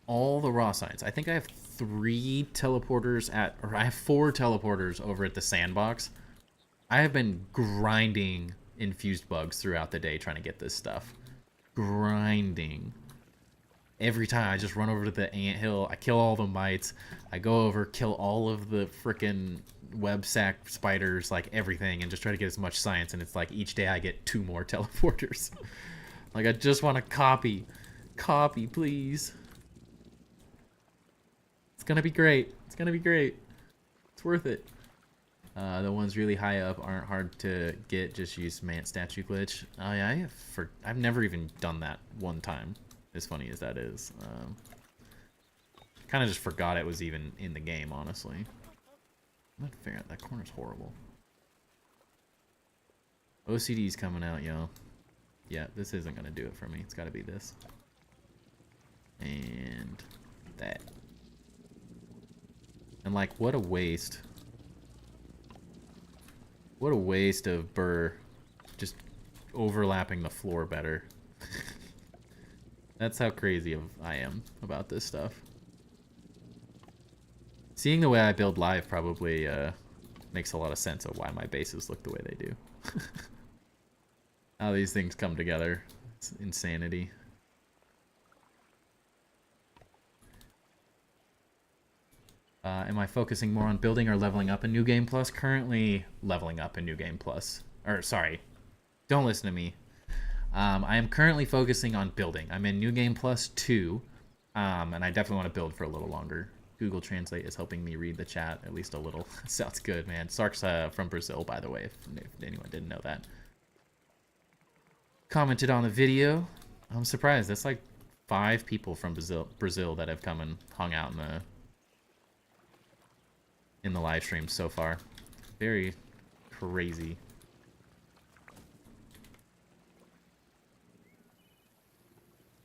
all the raw science. I think I have 3 teleporters or I have 4 teleporters over at the sandbox. I have been grinding infused bugs throughout the day trying to get this stuff. Grinding. Every time I just run over to the anthill, I kill all the mites, I go over, kill all of the frickin' web sack spiders, like everything, and just try to get as much science, and it's like each day I get 2 more teleporters. Like I just want to copy, please. It's gonna be great. It's gonna be great. It's worth it. The ones really high up aren't hard to get, just use Mant statue glitch. Oh yeah, I've never even done that one time. As funny as that is. Kind of just forgot it was even in the game, honestly. I'm not figuring out, that corner's horrible. OCD's coming out, yo. Yeah, this isn't gonna do it for me. It's gotta be this. And that. And like, what a waste. What a waste of Burr just overlapping the floor better. That's how crazy I am about this stuff. Seeing the way I build live probably makes a lot of sense of why my bases look the way they do. How these things come together. It's insanity. Am I focusing more on building or leveling up in New Game Plus? Currently leveling up in New Game Plus. Or, sorry. Don't listen to me. I am currently focusing on building. I'm in New Game Plus 2, and I definitely want to build for a little longer. Google Translate is helping me read the chat at least a little. Sounds good, man. Sark's from Brazil, by the way, if anyone didn't know that. Commented on the video. I'm surprised. That's like 5 people from Brazil that have come and hung out in the live stream so far. Very crazy.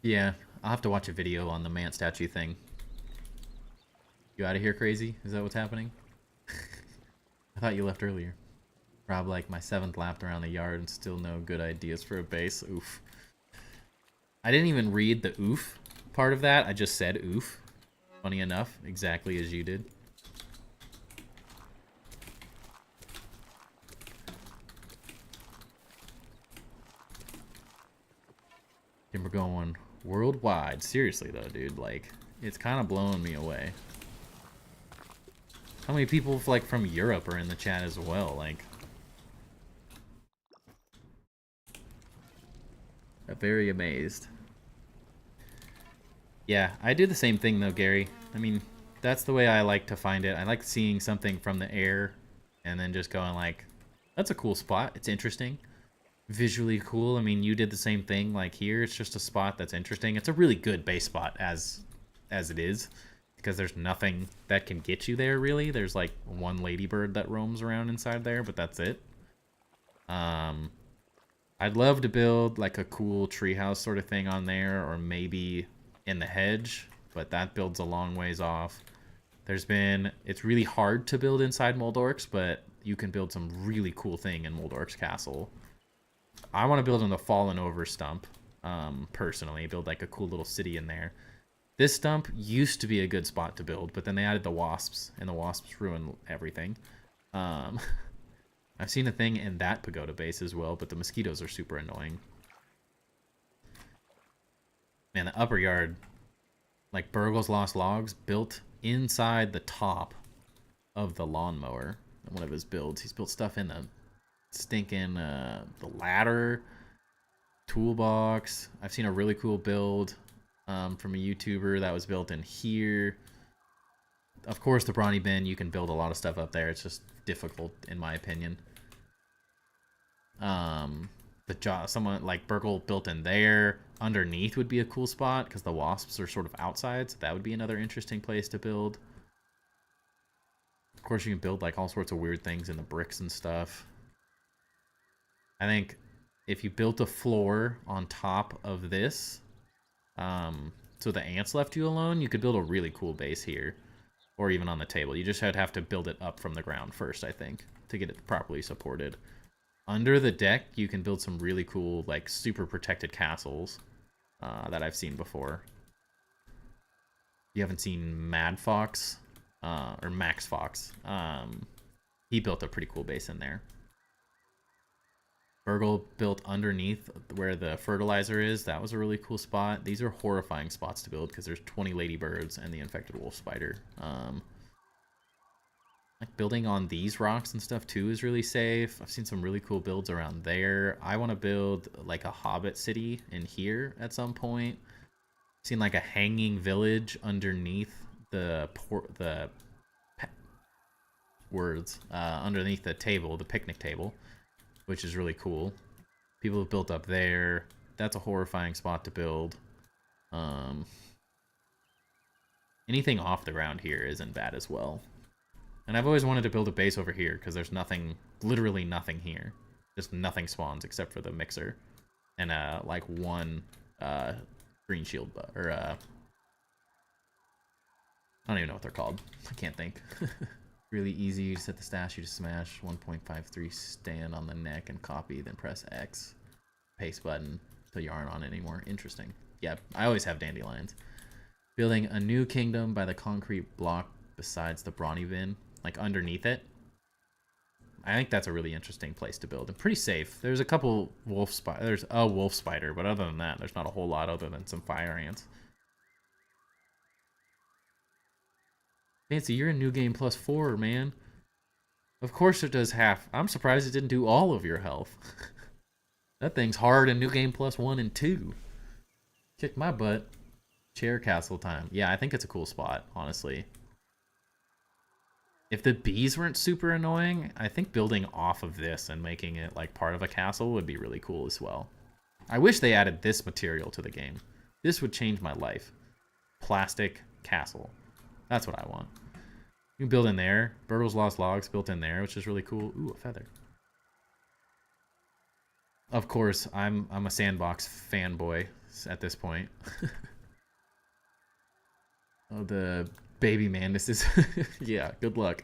Yeah, I'll have to watch a video on the Mant statue thing. You out of here, crazy? Is that what's happening? I thought you left earlier. Rob, like my 7th lap around the yard and still no good ideas for a base. Oof. I didn't even read the oof part of that. I just said oof. Funny enough, exactly as you did. And we're going worldwide. Seriously though, dude, like it's kind of blowing me away. How many people like from Europe are in the chat as well? Like, I'm very amazed. Yeah, I do the same thing though, Gary. I mean, that's the way I like to find it. I like seeing something from the air and then just going like, that's a cool spot. It's interesting. Visually cool. I mean, you did the same thing. Like here, it's just a spot that's interesting. It's a really good base spot as it is, because there's nothing that can get you there really. There's like one ladybird that roams around inside there, but that's it. I'd love to build like a cool treehouse sort of thing on there, or maybe in the hedge, but that builds a long ways off. It's really hard to build inside Moldorks, but you can build some really cool thing in Moldorks Castle. I want to build on the fallen over stump, personally, build like a cool little city in there. This stump used to be a good spot to build, but then they added the wasps, and the wasps ruined everything. I've seen a thing in that pagoda base as well, but the mosquitoes are super annoying. Man, the upper yard, like Burgle's Lost Logs, built inside the top of the lawnmower. one of his builds. He's built stuff in the stinking the ladder, toolbox. I've seen a really cool build from a YouTuber that was built in here. Of course, the brawny bin, you can build a lot of stuff up there. It's just difficult, in my opinion. Someone like Burgle built in there. Underneath would be a cool spot because the wasps are sort of outside, so that would be another interesting place to build. Of course, you can build like all sorts of weird things in the bricks and stuff. I think if you built a floor on top of this, so the ants left you alone, you could build a really cool base here, or even on the table. You just have to build it up from the ground first, I think, to get it properly supported. Under the deck, you can build some really cool, like, super protected castles that I've seen before. You haven't seen Mad Fox, or Max Fox. He built a pretty cool base in there. Burgle built underneath where the fertilizer is. That was a really cool spot. These are horrifying spots to build because there's 20 ladybirds and the infected wolf spider. Like building on these rocks and stuff too is really safe. I've seen some really cool builds around there. I want to build like a hobbit city in here at some point. I've seen like a hanging village underneath underneath the table, the picnic table, which is really cool. People have built up there. That's a horrifying spot to build. Anything off the ground here isn't bad as well. And I've always wanted to build a base over here because there's nothing, literally nothing here. Just nothing spawns except for the mixer and like one green shield or I don't even know what they're called. I can't think. Really easy. You set the stash, you just smash 1.53 stand on the neck and copy, then press X, paste button till you aren't on anymore. Interesting. Yeah, I always have dandelions. Building a new kingdom by the concrete block besides the brawny bin, like underneath it. I think that's a really interesting place to build and pretty safe. There's a couple there's a wolf spider, but other than that, there's not a whole lot other than some fire ants. Fancy, you're in New Game +4, man. Of course it does half. I'm surprised it didn't do all of your health. That thing's hard in New Game +1 and 2. Kick my butt. Chair castle time. Yeah, I think it's a cool spot, honestly. If the bees weren't super annoying, I think building off of this and making it like part of a castle would be really cool as well. I wish they added this material to the game. This would change my life. Plastic castle. That's what I want. You can build in there. Burtle's Lost Logs built in there, which is really cool. Ooh, a feather. Of course, I'm a sandbox fanboy at this point. Oh, the baby mantises. Yeah, good luck.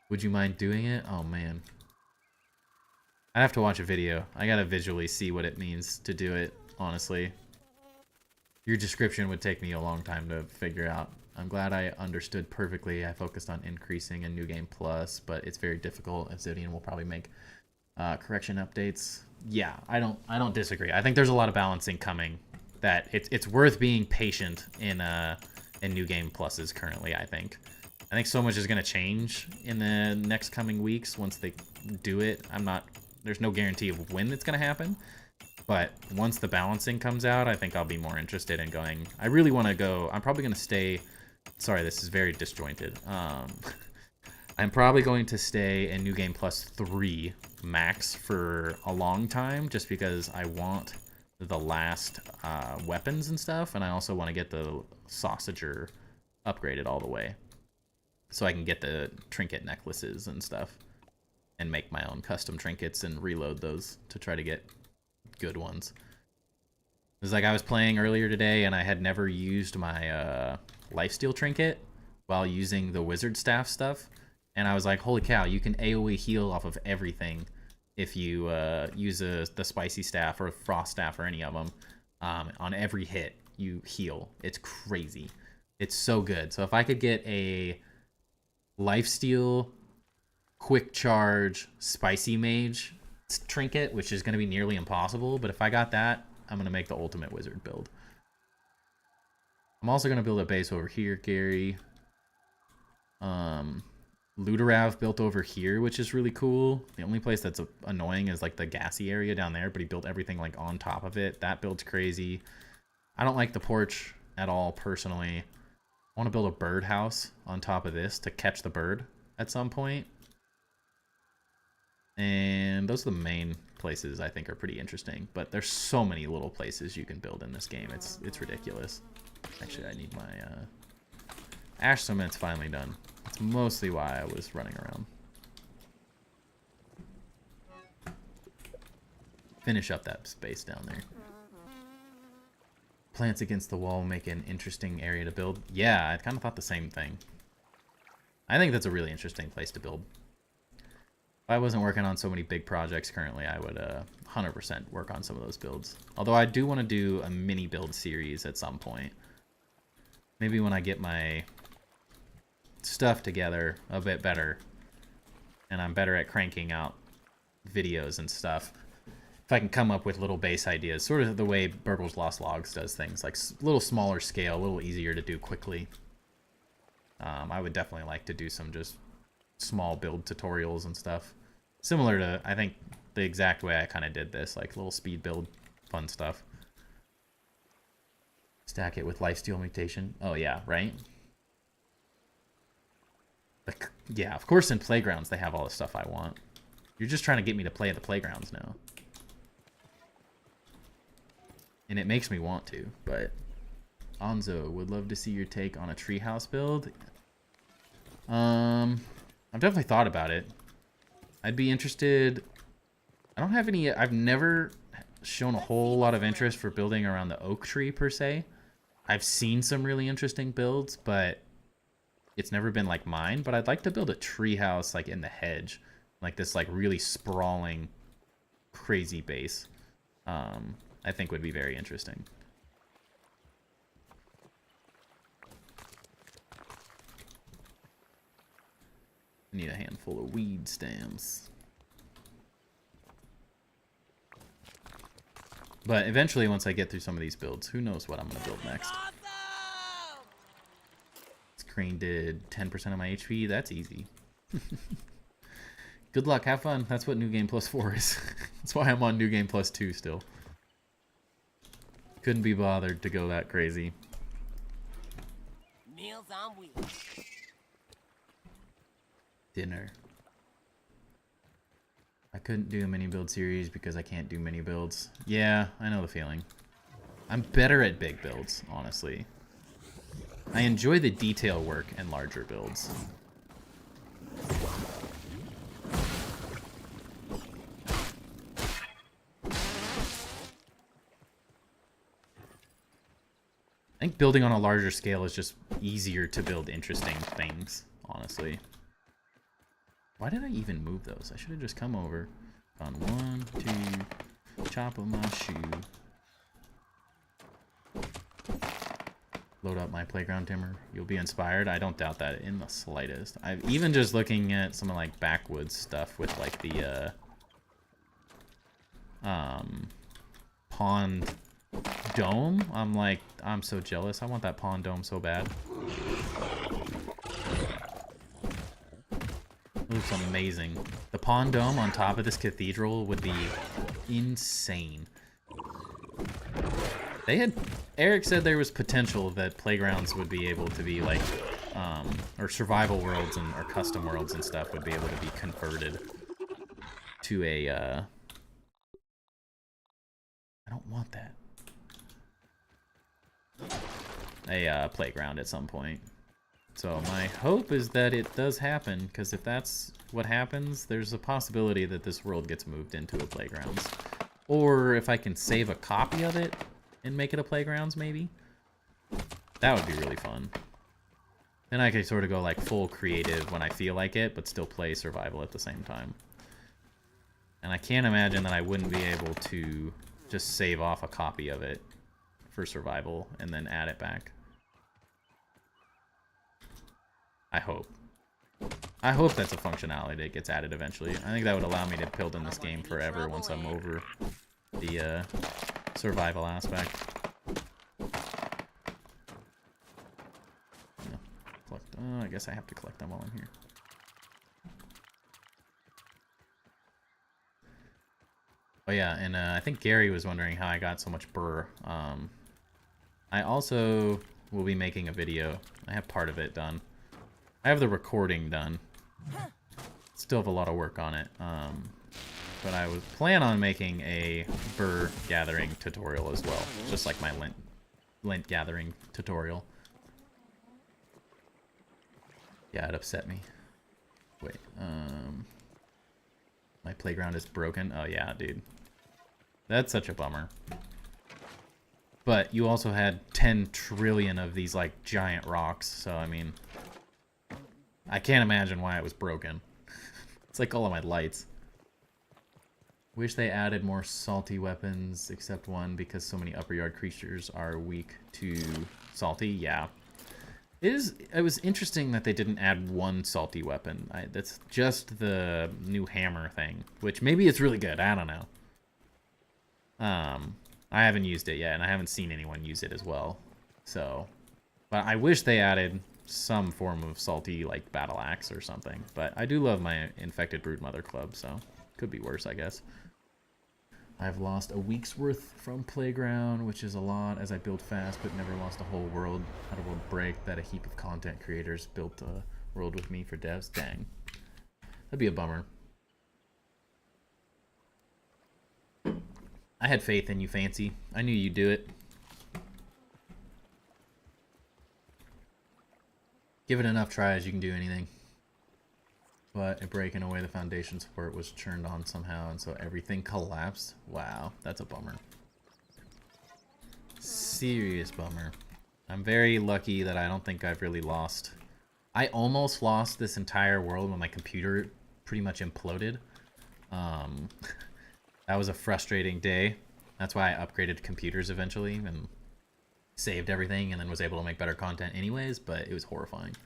Would you mind doing it? Oh, man. I have to watch a video. I gotta visually see what it means to do it, honestly. Your description would take me a long time to figure out. I'm glad I understood perfectly. I focused on increasing in New Game Plus, but it's very difficult. Obsidian will probably make correction updates. Yeah, I don't disagree. I think there's a lot of balancing coming. That it's worth being patient in New Game Pluses currently. I think so much is going to change in the next coming weeks once they do it. There's no guarantee of when it's going to happen, but once the balancing comes out, I think I'll be more interested in going. I really want to go. I'm probably going to stay. Sorry, this is very disjointed. I'm probably going to stay in New Game Plus 3 max for a long time, just because I want the last weapons and stuff, and I also want to get the sausager upgraded all the way so I can get the trinket necklaces and stuff and make my own custom trinkets and reload those to try to get good ones. It was like I was playing earlier today and I had never used my lifesteal trinket while using the wizard staff stuff, and I was like, holy cow, you can AoE heal off of everything if you use the spicy staff or frost staff or any of them. On every hit, you heal. It's crazy. It's so good. So if I could get a lifesteal, quick charge, spicy mage trinket, which is going to be nearly impossible, but if I got that, I'm going to make the ultimate wizard build. I'm also going to build a base over here, Gary. Luderav built over here, which is really cool. The only place that's annoying is like the gassy area down there, but he built everything like on top of it. That build's crazy. I don't like the porch at all personally. I want to build a birdhouse on top of this to catch the bird at some point. And those are the main places I think are pretty interesting. But there's so many little places you can build in this game. It's ridiculous. Actually, I need my ash cement's finally done. That's mostly why I was running around. Finish up that space down there. Plants against the wall make an interesting area to build. Yeah, I kind of thought the same thing. I think that's a really interesting place to build. If I wasn't working on so many big projects currently, I would 100% work on some of those builds. Although I do want to do a mini build series at some point. Maybe when I get my stuff together a bit better and I'm better at cranking out videos and stuff. If I can come up with little base ideas, sort of the way Burgle's Lost Logs does things, like a little smaller scale, a little easier to do quickly. I would definitely like to do some just small build tutorials and stuff. Similar to, I think, the exact way I kind of did this, like little speed build, fun stuff. Stack it with lifesteal mutation. Oh yeah, right? Like, yeah, of course in Playgrounds they have all the stuff I want. You're just trying to get me to play at the Playgrounds now. And it makes me want to, but... Anzo, would love to see your take on a treehouse build. I've definitely thought about it. I'd be interested... I don't have any... I've never shown a whole lot of interest for building around the oak tree, per se. I've seen some really interesting builds, but it's never been like mine. But I'd like to build a treehouse like in the hedge. Like this like really sprawling, crazy base. I think would be very interesting. I need a handful of weed stems. But eventually, once I get through some of these builds, who knows what I'm going to build next. This crane did 10% of my HP. That's easy. Good luck. Have fun. That's what New Game Plus 4 is. That's why I'm on New Game Plus 2 still. Couldn't be bothered to go that crazy. Meals on wheels. Dinner. I couldn't do a mini build series because I can't do mini builds. Yeah, I know the feeling. I'm better at big builds, honestly. I enjoy the detail work in larger builds. I think building on a larger scale is just easier to build interesting things, honestly. Why did I even move those? I should have just come over. On 1, 2, chop of my shoe. Load up my playground timber. You'll be inspired. I don't doubt that in the slightest. I've even just looking at some of like backwoods stuff with like the pond dome. I'm like, I'm so jealous. I want that pond dome so bad. It looks amazing. The pond dome on top of this cathedral would be insane. They had... Eric said there was potential that playgrounds would be able to be like... or survival worlds and or custom worlds and stuff would be able to be converted to a... I don't want that. A playground at some point. So my hope is that it does happen, because if that's what happens, there's a possibility that this world gets moved into a playgrounds. Or if I can save a copy of it and make it a playgrounds, maybe. That would be really fun. Then I could sort of go like full creative when I feel like it, but still play survival at the same time. And I can't imagine that I wouldn't be able to just save off a copy of it for survival and then add it back. I hope. I hope that's a functionality that gets added eventually. I think that would allow me to build in this game forever once I'm over the survival aspect. I guess I have to collect them while I'm here. Oh yeah, and I think Gary was wondering how I got so much burr. I also will be making a video. I have part of it done. I have the recording done. Still have a lot of work on it. But I was plan on making a burr gathering tutorial as well, just like my lint gathering tutorial. Yeah, it upset me. Wait, my playground is broken. Oh yeah, dude. That's such a bummer. But you also had 10 trillion of these, like, giant rocks, so, I mean... I can't imagine why it was broken. It's like all of my lights. Wish they added more salty weapons, except one, because so many upper yard creatures are weak to salty. Yeah. It was interesting that they didn't add one salty weapon. That's just the new hammer thing, which maybe it's really good. I don't know. I haven't used it yet, and I haven't seen anyone use it as well. So, but I wish they added some form of salty, like, battle axe or something. But I do love my infected broodmother club, so could be worse, I guess. I've lost a week's worth from Playground, which is a lot as I build fast, but never lost a whole world. Had a world break that a heap of content creators built a world with me for devs. Dang. That'd be a bummer. I had faith in you, Fancy. I knew you'd do it. Give it enough tries, you can do anything. But a breaking away the foundation support was turned on somehow, and so everything collapsed. Wow, that's a bummer. Serious bummer. I'm very lucky that I don't think I've really lost. I almost lost this entire world when my computer pretty much imploded. That was a frustrating day. That's why I upgraded computers eventually and saved everything and then was able to make better content anyways, but it was horrifying.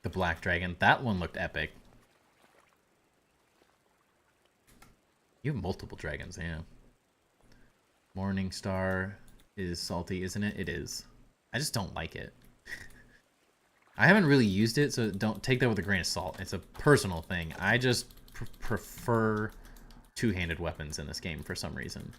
The Black Dragon. That one looked epic. You have multiple dragons, yeah. Morning Star is salty, isn't it? It is. I just don't like it. I haven't really used it, so don't take that with a grain of salt. It's a personal thing. I just prefer two-handed weapons in this game for some reason.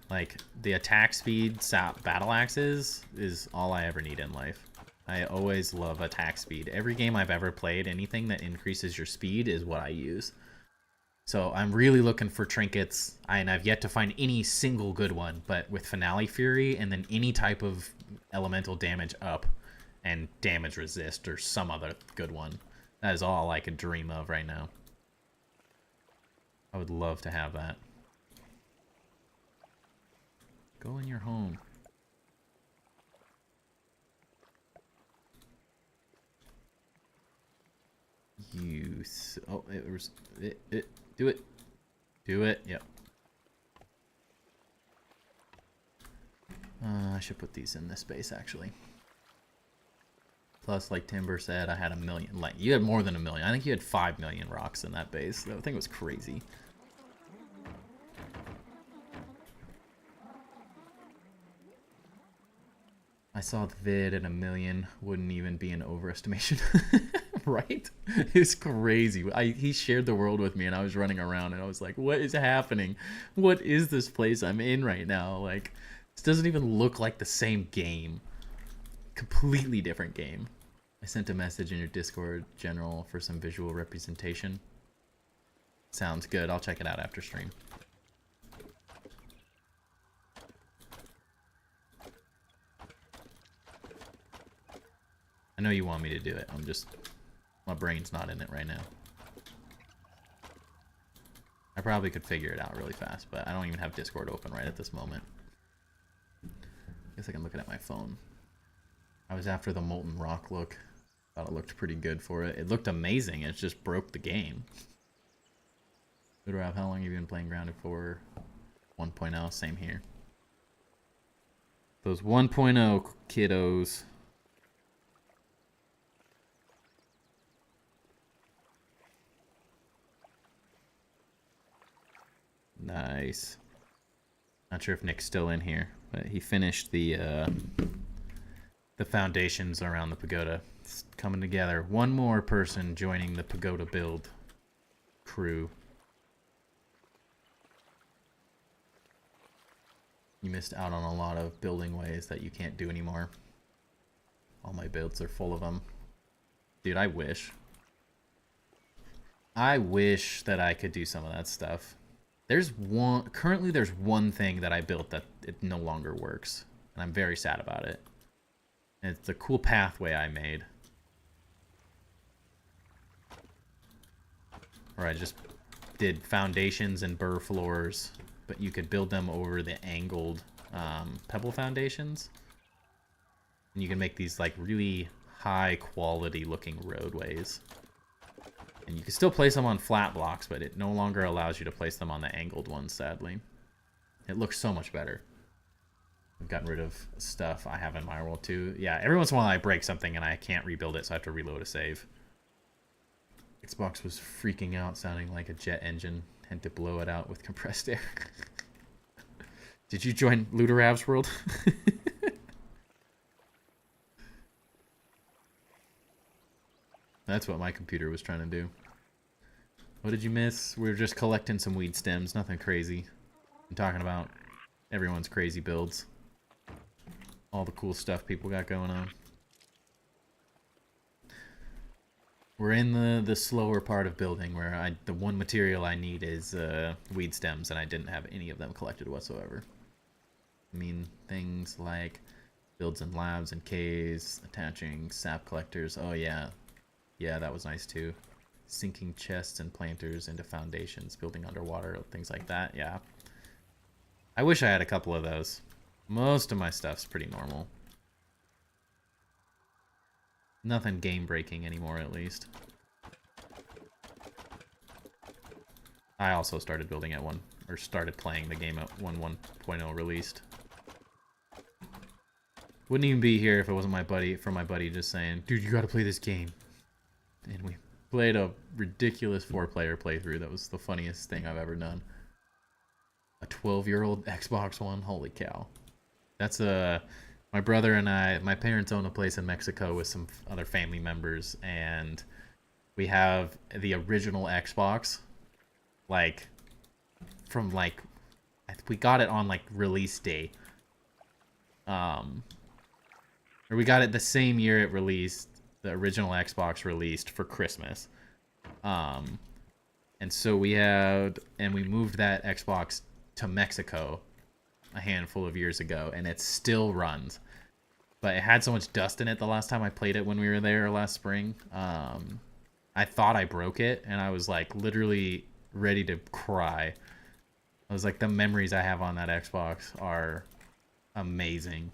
Like, the attack speed battle axes is all I ever need in life. I always love attack speed. Every game I've ever played, anything that increases your speed is what I use. So I'm really looking for trinkets, and I've yet to find any single good one, but with Finale Fury and then any type of elemental damage up and damage resist or some other good one. That is all I could dream of right now. I would love to have that. Go in your home. Oh, it was do it. Do it. Yep. I should put these in this space actually. Plus, like Timber said, I had 1 million. Like, you had more than 1 million. I think you had 5 million rocks in that base. That thing was crazy. I saw the vid and 1 million wouldn't even be an overestimation. Right? It's crazy. He shared the world with me and I was running around and I was like, what is happening? What is this place I'm in right now? Like, this doesn't even look like the same game. Completely different game. I sent a message in your Discord general for some visual representation. Sounds good. I'll check it out after stream. I know you want me to do it. I'm just... my brain's not in it right now. I probably could figure it out really fast, but I don't even have Discord open right at this moment. Guess I can look at my phone. I was after the Molten Rock look. Thought it looked pretty good for it. It looked amazing. It just broke the game. Good Rob, how long have you been playing Grounded for? 1.0, same here. Those 1.0 kiddos. Nice. Not sure if Nick's still in here, but he finished the the foundations around the pagoda. It's coming together. One more person joining the pagoda build crew. You missed out on a lot of building ways that you can't do anymore. All my builds are full of them. Dude, I wish. I wish that I could do some of that stuff. Currently there's one thing that I built that it no longer works. And I'm very sad about it. And it's a cool pathway I made. Where I just did foundations and burr floors, but you could build them over the angled pebble foundations. And you can make these like really high quality looking roadways. And you can still place them on flat blocks, but it no longer allows you to place them on the angled ones, sadly. It looks so much better. I've gotten rid of stuff I have in my world too. Yeah, every once in a while I break something and I can't rebuild it, so I have to reload a save. Xbox was freaking out, sounding like a jet engine. Had to blow it out with compressed air. Did you join Ludorav's world? That's what my computer was trying to do. What did you miss? We were just collecting some weed stems. Nothing crazy. I'm talking about everyone's crazy builds. All the cool stuff people got going on. We're in the slower part of building where the one material I need is weed stems, and I didn't have any of them collected whatsoever. I mean, things like builds and labs and caves, attaching sap collectors. Oh yeah. Yeah, that was nice too. Sinking chests and planters into foundations, building underwater, things like that. Yeah. I wish I had a couple of those. Most of my stuff's pretty normal. Nothing game breaking anymore, at least. I also started building at started playing the game at 1.0 released. Wouldn't even be here if it wasn't my buddy just saying, dude, you gotta play this game. And we played a ridiculous 4-player playthrough. That was the funniest thing I've ever done. A 12-year-old Xbox One? Holy cow. That's my brother and my parents own a place in Mexico with some other family members, and we have the original Xbox, like, from, like, we got it on, like, release day. Or we got it the same year it released. The original Xbox released for Christmas. And so we moved that Xbox to Mexico a handful of years ago, and it still runs. But it had so much dust in it the last time I played it when we were there last spring. I thought I broke it, and I was like literally ready to cry. I was like, the memories I have on that Xbox are amazing.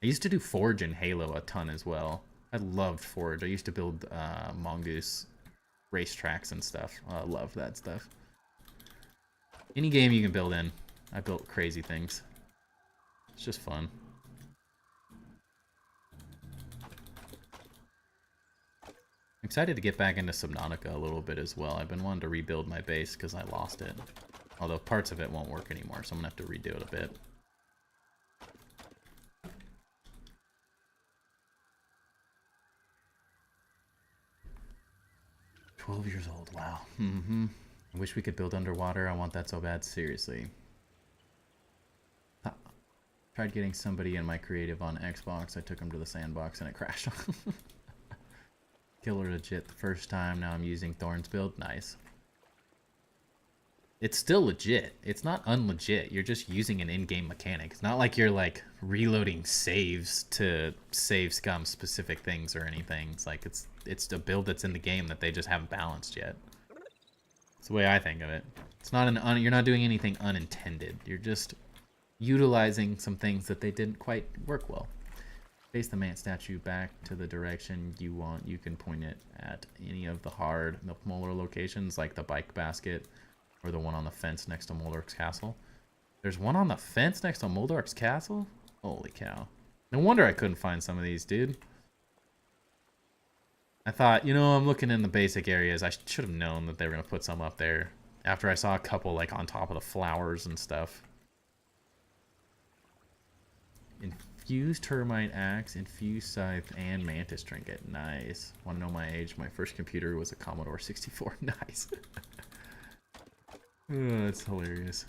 I used to do Forge and Halo a ton as well. I loved Forge. I used to build Mongoose racetracks and stuff. I love that stuff. Any game you can build in. I built crazy things. It's just fun. I'm excited to get back into Subnautica a little bit as well. I've been wanting to rebuild my base because I lost it. Although parts of it won't work anymore, so I'm going to have to redo it a bit. 12 years old, wow. I wish we could build underwater. I want that so bad, seriously. Tried getting somebody in my creative on Xbox. I took him to the sandbox and it crashed. Killer legit the first time. Now I'm using Thorn's build. Nice. It's still legit. It's not unlegit. You're just using an in-game mechanic. It's not like you're like reloading saves to save scum specific things or anything. It's like it's a build that's in the game that they just haven't balanced yet. It's the way I think of it. It's not you're not doing anything unintended. You're just utilizing some things that they didn't quite work well. Face the man statue back to the direction you want. You can point it at any of the hard molar locations, like the bike basket or the one on the fence next to Moldork's castle. There's one on the fence next to Moldork's castle? Holy cow. No wonder I couldn't find some of these, dude. I thought, you know, I'm looking in the basic areas. I should have known that they were going to put some up there after I saw a couple, like, on top of the flowers and stuff. Fused termite axe, infused scythe, and mantis trinket. Nice. Want to know my age? My first computer was a Commodore 64. Nice. Oh, that's hilarious.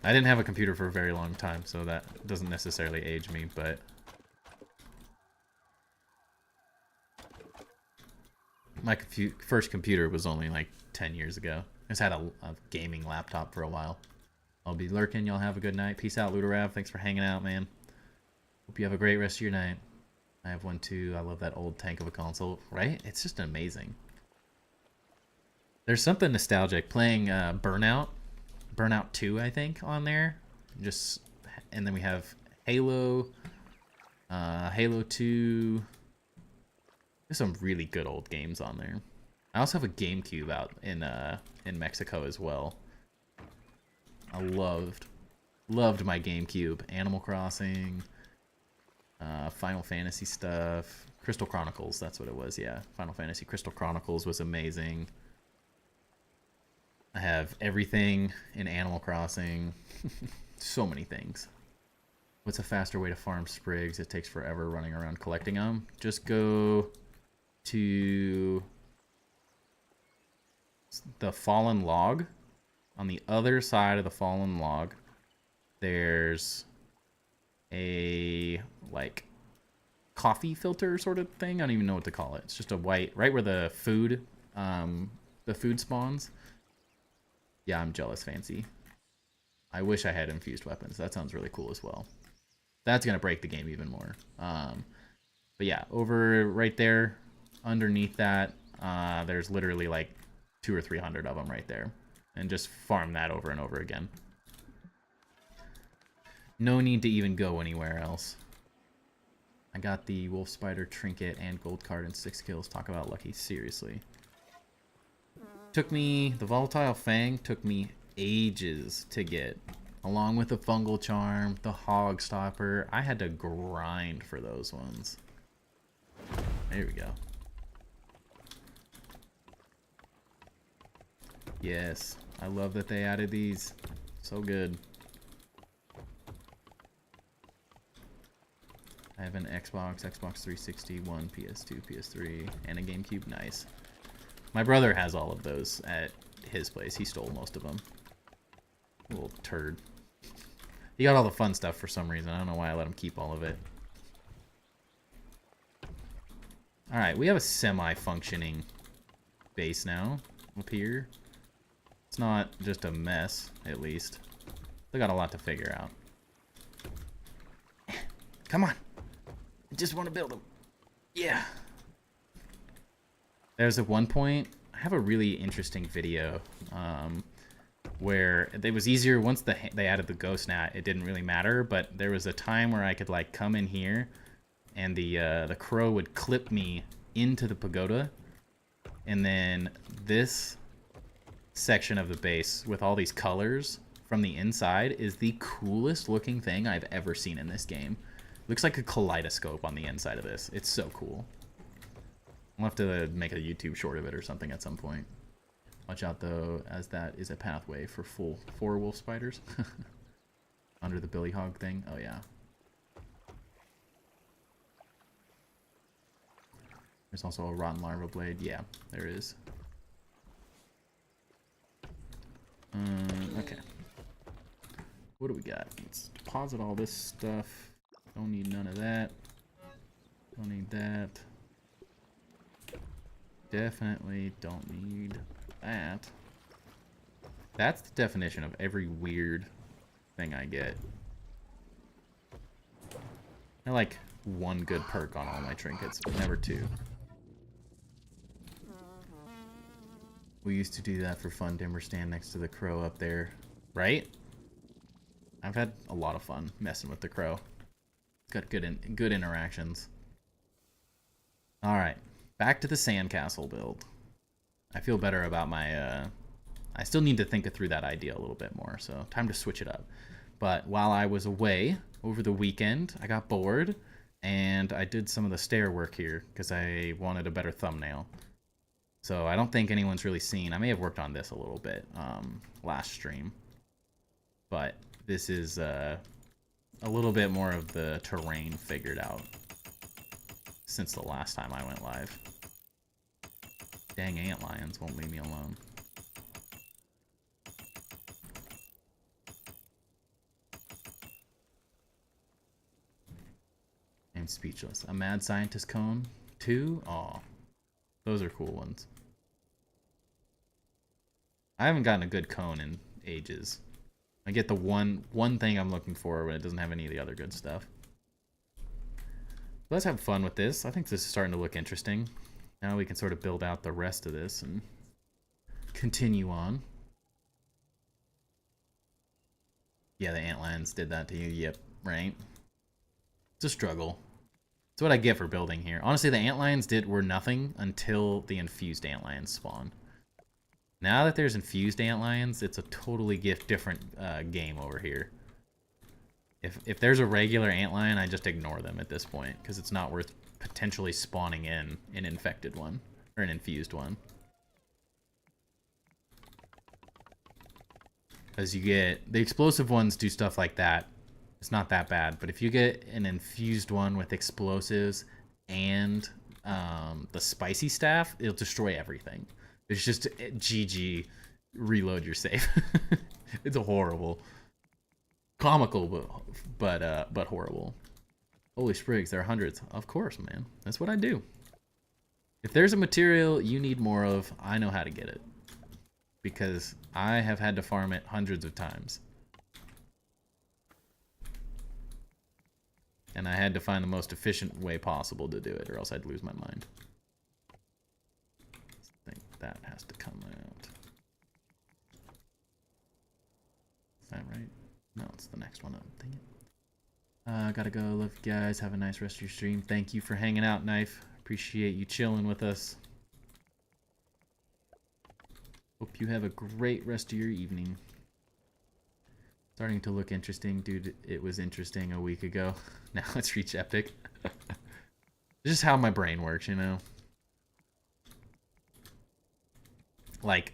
I didn't have a computer for a very long time, so that doesn't necessarily age me, but my first computer was only like 10 years ago. I just had a gaming laptop for a while. I'll be lurking. Y'all have a good night. Peace out, Luderav. Thanks for hanging out, man. Hope you have a great rest of your night. I have one too. I love that old tank of a console, right? It's just amazing. There's something nostalgic playing Burnout 2, I think, on there. And then we have Halo, Halo 2. There's some really good old games on there. I also have a GameCube out in Mexico as well. I loved my GameCube. Animal Crossing, Final Fantasy stuff, Crystal Chronicles. That's what it was. Yeah, Final Fantasy Crystal Chronicles was amazing. I have everything in Animal Crossing. So many things. What's a faster way to farm sprigs? It takes forever running around collecting them. Just go to the fallen log. On the other side of the fallen log, there's a like coffee filter sort of thing. I don't even know what to call it. It's just a white, right where the food spawns. Yeah, I'm jealous, Fancy. I wish I had infused weapons. That sounds really cool as well. That's gonna break the game even more. But yeah, over right there, underneath that, there's literally like 200 or 300 of them right there. And just farm that over and over again. No need to even go anywhere else. I got the wolf spider trinket and gold card and 6 kills. Talk about lucky, seriously. The volatile fang took me ages to get. Along with the fungal charm, the hog stopper. I had to grind for those ones. There we go. Yes, I love that they added these. So good. I have an Xbox 360, one PS2, PS3, and a GameCube. Nice. My brother has all of those at his place. He stole most of them. Little turd. He got all the fun stuff for some reason. I don't know why I let him keep all of it. Alright, we have a semi-functioning base now up here. It's not just a mess, at least. They got a lot to figure out. Come on. I just want to build them. Yeah. There's at one point, I have a really interesting video where it was easier once they added the ghost nat. It didn't really matter, but there was a time where I could like come in here and the crow would clip me into the pagoda, and then this section of the base with all these colors from the inside is the coolest looking thing I've ever seen in this game. Looks like a kaleidoscope on the inside of this. It's so cool. I'll have to make a YouTube short of it or something at some point. Watch out though, as that is a pathway for full 4 wolf spiders. Under the billy hog thing. Oh yeah. There's also a rotten larva blade. Yeah, there is. Okay. What do we got? Let's deposit all this stuff. Don't need none of that. Don't need that. Definitely don't need that. That's the definition of every weird thing I get. I like one good perk on all my trinkets, but never 2. We used to do that for fun, Dimmer. Stand next to the crow up there. Right? I've had a lot of fun messing with the crow. It's got good interactions. Alright. Back to the sandcastle build. I feel better about my... I still need to think through that idea a little bit more, so time to switch it up. But while I was away over the weekend, I got bored, and I did some of the stair work here, because I wanted a better thumbnail. So I don't think anyone's really seen... I may have worked on this a little bit last stream. But this is a little bit more of the terrain figured out since the last time I went live. Dang antlions won't leave me alone. I'm speechless. A mad scientist cone? 2? Aw. Those are cool ones. I haven't gotten a good cone in ages. I get the one thing I'm looking for when it doesn't have any of the other good stuff. Let's have fun with this. I think this is starting to look interesting. Now we can sort of build out the rest of this and continue on. Yeah, the antlions did that to you. Yep, right. It's a struggle. That's what I get for building here. Honestly, the antlions were nothing until the infused antlions spawned. Now that there's infused antlions, it's a totally different game over here. If there's a regular antlion, I just ignore them at this point, because it's not worth potentially spawning in an infected one, or an infused one. Because you get, the explosive ones do stuff like that. It's not that bad, but if you get an infused one with explosives and the spicy staff, it'll destroy everything. It's just GG, reload your save. It's horrible. Comical, but horrible. Holy sprigs, there are hundreds. Of course, man. That's what I do. If there's a material you need more of, I know how to get it. Because I have had to farm it hundreds of times. And I had to find the most efficient way possible to do it, or else I'd lose my mind. I think that has to come out. Is that right? No, it's the next one up. Dang it. Gotta go. Love you guys. Have a nice rest of your stream. Thank you for hanging out, Knife. Appreciate you chilling with us. Hope you have a great rest of your evening. Starting to look interesting. Dude, it was interesting a week ago. Now let's reach epic. Just how my brain works, you know? Like,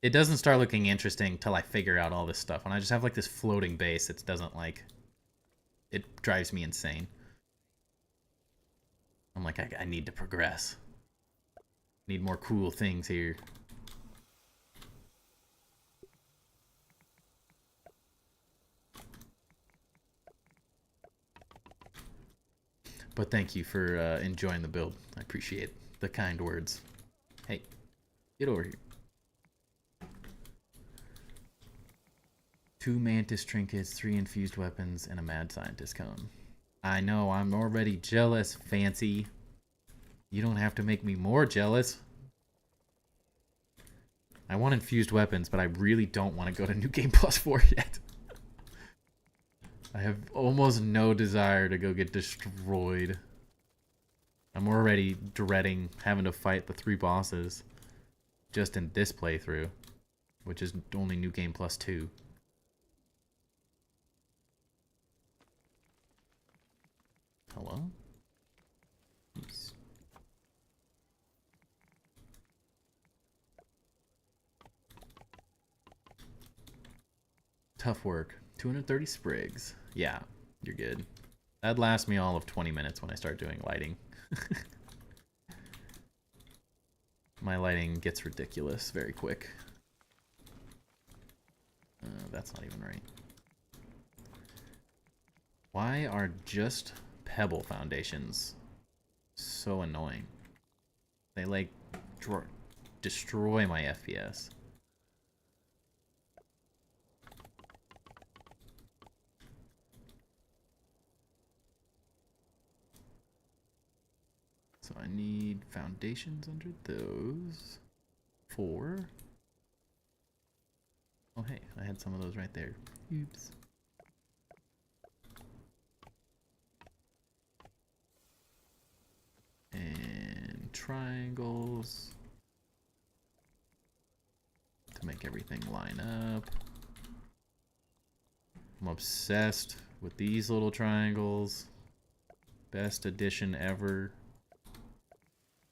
it doesn't start looking interesting till I figure out all this stuff. When I just have like this floating base, it doesn't like... It drives me insane. I'm like, I need to progress. Need more cool things here. But thank you for enjoying the build. I appreciate the kind words. Hey, get over here. 2 mantis trinkets, 3 infused weapons, and a mad scientist cone. I know, I'm already jealous, Fancy. You don't have to make me more jealous. I want infused weapons, but I really don't want to go to New Game Plus 4 yet. I have almost no desire to go get destroyed. I'm already dreading having to fight the 3 bosses just in this playthrough, which is only New Game Plus 2. Hello? Jeez. Tough work. 230 sprigs. Yeah, you're good. That'd last me all of 20 minutes when I start doing lighting. My lighting gets ridiculous very quick. That's not even right. Why are just pebble foundations so annoying? They like destroy my FPS. So I need foundations under those. 4. Oh hey, I had some of those right there. Oops. And triangles to make everything line up. I'm obsessed with these little triangles. Best addition ever.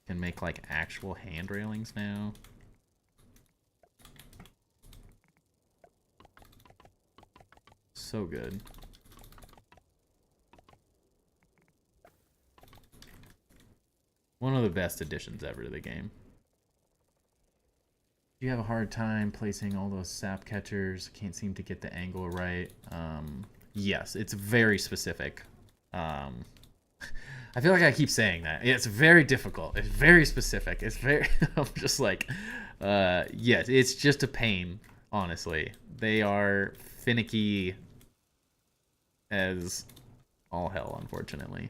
Can make like actual hand railings now. So good. One of the best additions ever to the game. You have a hard time placing all those sap catchers. Can't seem to get the angle right. Yes, it's very specific. I feel like I keep saying that. It's very difficult. It's very specific. It's very... I'm just like... yes, it's just a pain, honestly. They are finicky as all hell, unfortunately.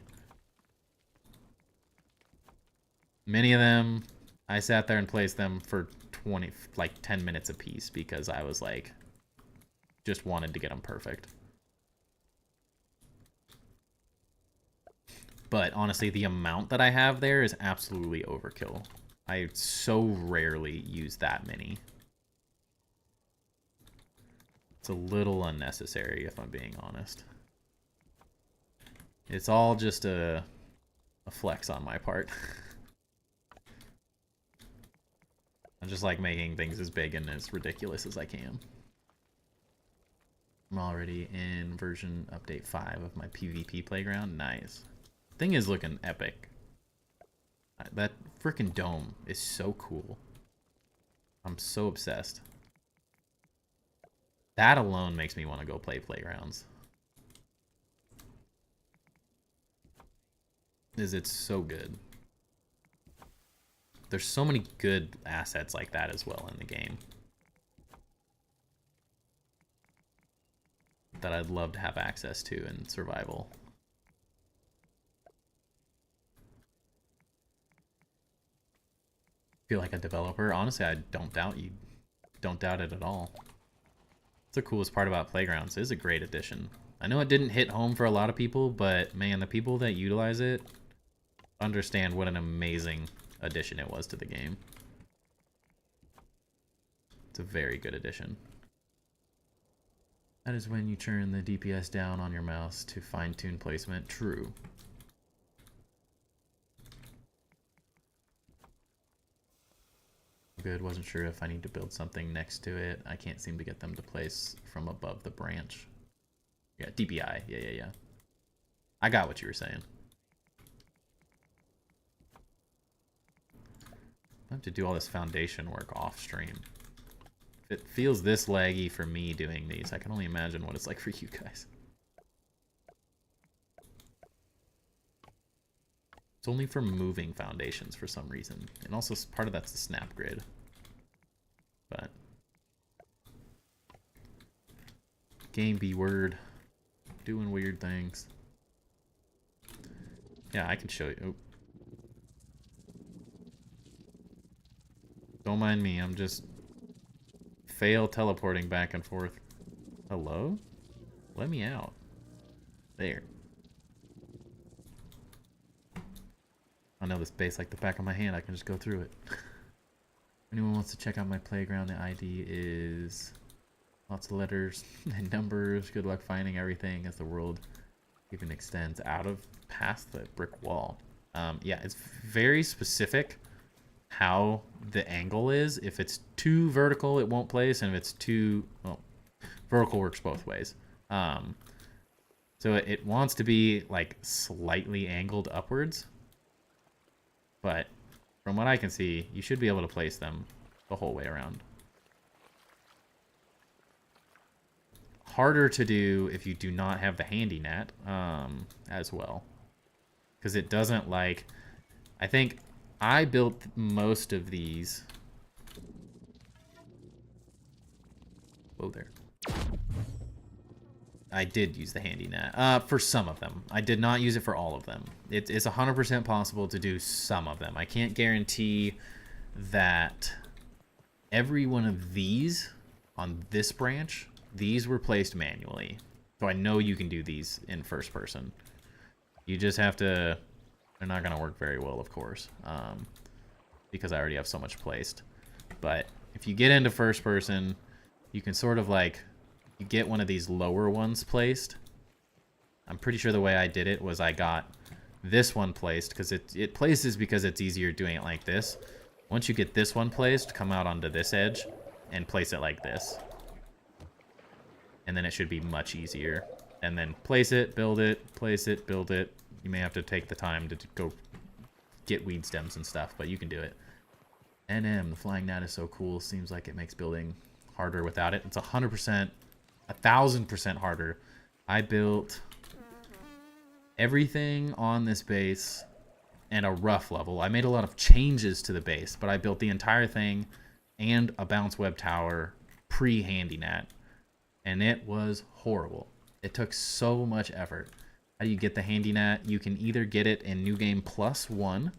Many of them, I sat there and placed them for 10 minutes a piece because I was like, just wanted to get them perfect. But honestly, the amount that I have there is absolutely overkill. I so rarely use that many. It's a little unnecessary, if I'm being honest. It's all just a flex on my part. I just like making things as big and as ridiculous as I can. I'm already in version update 5 of my PvP playground. Nice. Thing is looking epic. That freaking dome is so cool. I'm so obsessed. That alone makes me want to go play playgrounds. It's so good. There's so many good assets like that as well in the game that I'd love to have access to in survival. Feel like a developer. Honestly, I don't doubt you. Don't doubt it at all. It's the coolest part about Playgrounds. It is a great addition. I know it didn't hit home for a lot of people, but man, the people that utilize it understand what an amazing addition it was to the game. It's a very good addition. That is when you turn the DPS down on your mouse to fine-tune placement. True. Good. Wasn't sure if I need to build something next to it. I can't seem to get them to place from above the branch. Yeah, DPI. Yeah. I got what you were saying. I have to do all this foundation work off stream. If it feels this laggy for me doing these, I can only imagine what it's like for you guys. It's only for moving foundations for some reason. And also part of that's the snap grid. But game B word. Doing weird things. Yeah, I can show you. Oh. Don't mind me, I'm just fail teleporting back and forth. Hello? Let me out. There. I know this base like the back of my hand. I can just go through it. Anyone wants to check out my playground, the ID is lots of letters and numbers. Good luck finding everything as the world even extends out of past the brick wall. Yeah, it's very specific how the angle is. If it's too vertical, it won't place, and if it's too... well, vertical works both ways. So it wants to be like slightly angled upwards. But from what I can see, you should be able to place them the whole way around. Harder to do if you do not have the handy net as well. Because it doesn't like... I think I built most of these... Whoa there. I did use the handy net for some of them. I did not use it for all of them. It's 100% possible to do some of them. I can't guarantee that every one of these on this branch, these were placed manually. So I know you can do these in first person. You just have to... They're not going to work very well, of course, because I already have so much placed. But if you get into first person, you can sort of like... You get one of these lower ones placed. I'm pretty sure the way I did it was I got this one placed because it places because it's easier doing it like this. Once you get this one placed, come out onto this edge and place it like this. And then it should be much easier. And then place it, build it, place it, build it. You may have to take the time to go get weed stems and stuff, but you can do it. NM, the flying gnat is so cool. Seems like it makes building harder without it. It's 100%, 1,000% harder. I built everything on this base and a rough level. I made a lot of changes to the base, but I built the entire thing and a bounce web tower pre-handy gnat, and it was horrible. It took so much effort. How do you get the handy gnat? You can either get it in New Game +1.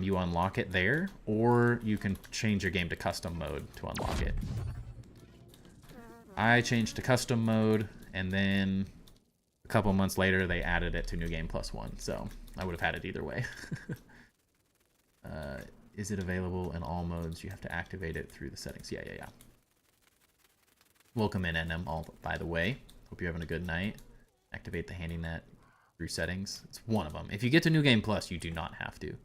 You unlock it there, or you can change your game to custom mode to unlock it. I changed to custom mode, and then a couple months later they added it to New Game +1, so I would have had it either way. Is it available in all modes? You have to activate it through the settings. Yeah. Welcome in, NM, all by the way. Hope you're having a good night. Activate the handy net through settings. It's one of them. If you get to New Game Plus, you do not have to.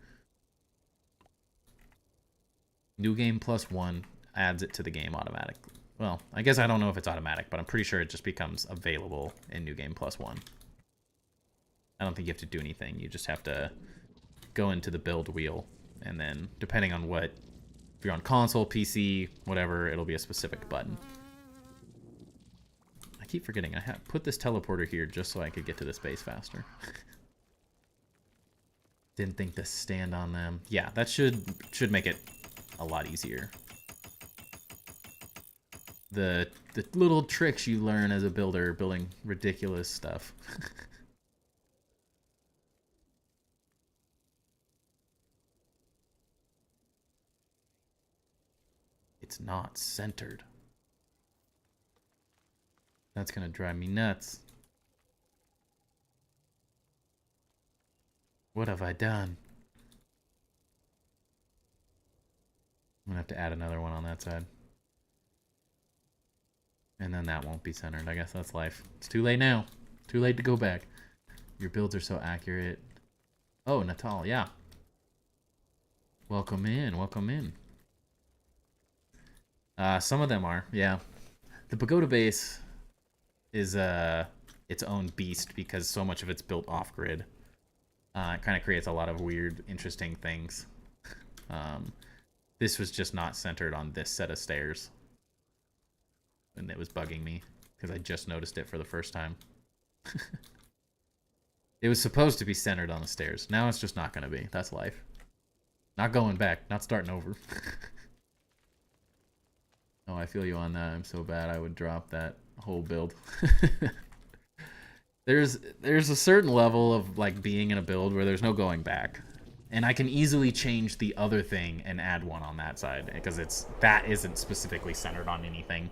New Game +1 adds it to the game automatically. Well, I guess I don't know if it's automatic, but I'm pretty sure it just becomes available in New Game +1. I don't think you have to do anything. You just have to go into the build wheel, and then depending on what, if you're on console, PC, whatever, it'll be a specific button. I keep forgetting I have put this teleporter here just so I could get to this base faster. Didn't think to stand on them. Yeah, that should make it a lot easier. The little tricks you learn as a builder, building ridiculous stuff. It's not centered. That's gonna drive me nuts. What have I done? I'm gonna have to add another one on that side. And then that won't be centered. I guess that's life. It's too late now. Too late to go back. Your builds are so accurate. Oh, Natal, yeah. Welcome in, welcome in. Some of them are, yeah. The Pagoda base is its own beast because so much of it's built off-grid. It kind of creates a lot of weird, interesting things. This was just not centered on this set of stairs. And it was bugging me because I just noticed it for the first time. It was supposed to be centered on the stairs. Now it's just not going to be. That's life. Not going back. Not starting over. Oh, I feel you on that. I'm so bad I would drop that whole build. There's a certain level of like being in a build where there's no going back. And I can easily change the other thing and add one on that side because that isn't specifically centered on anything.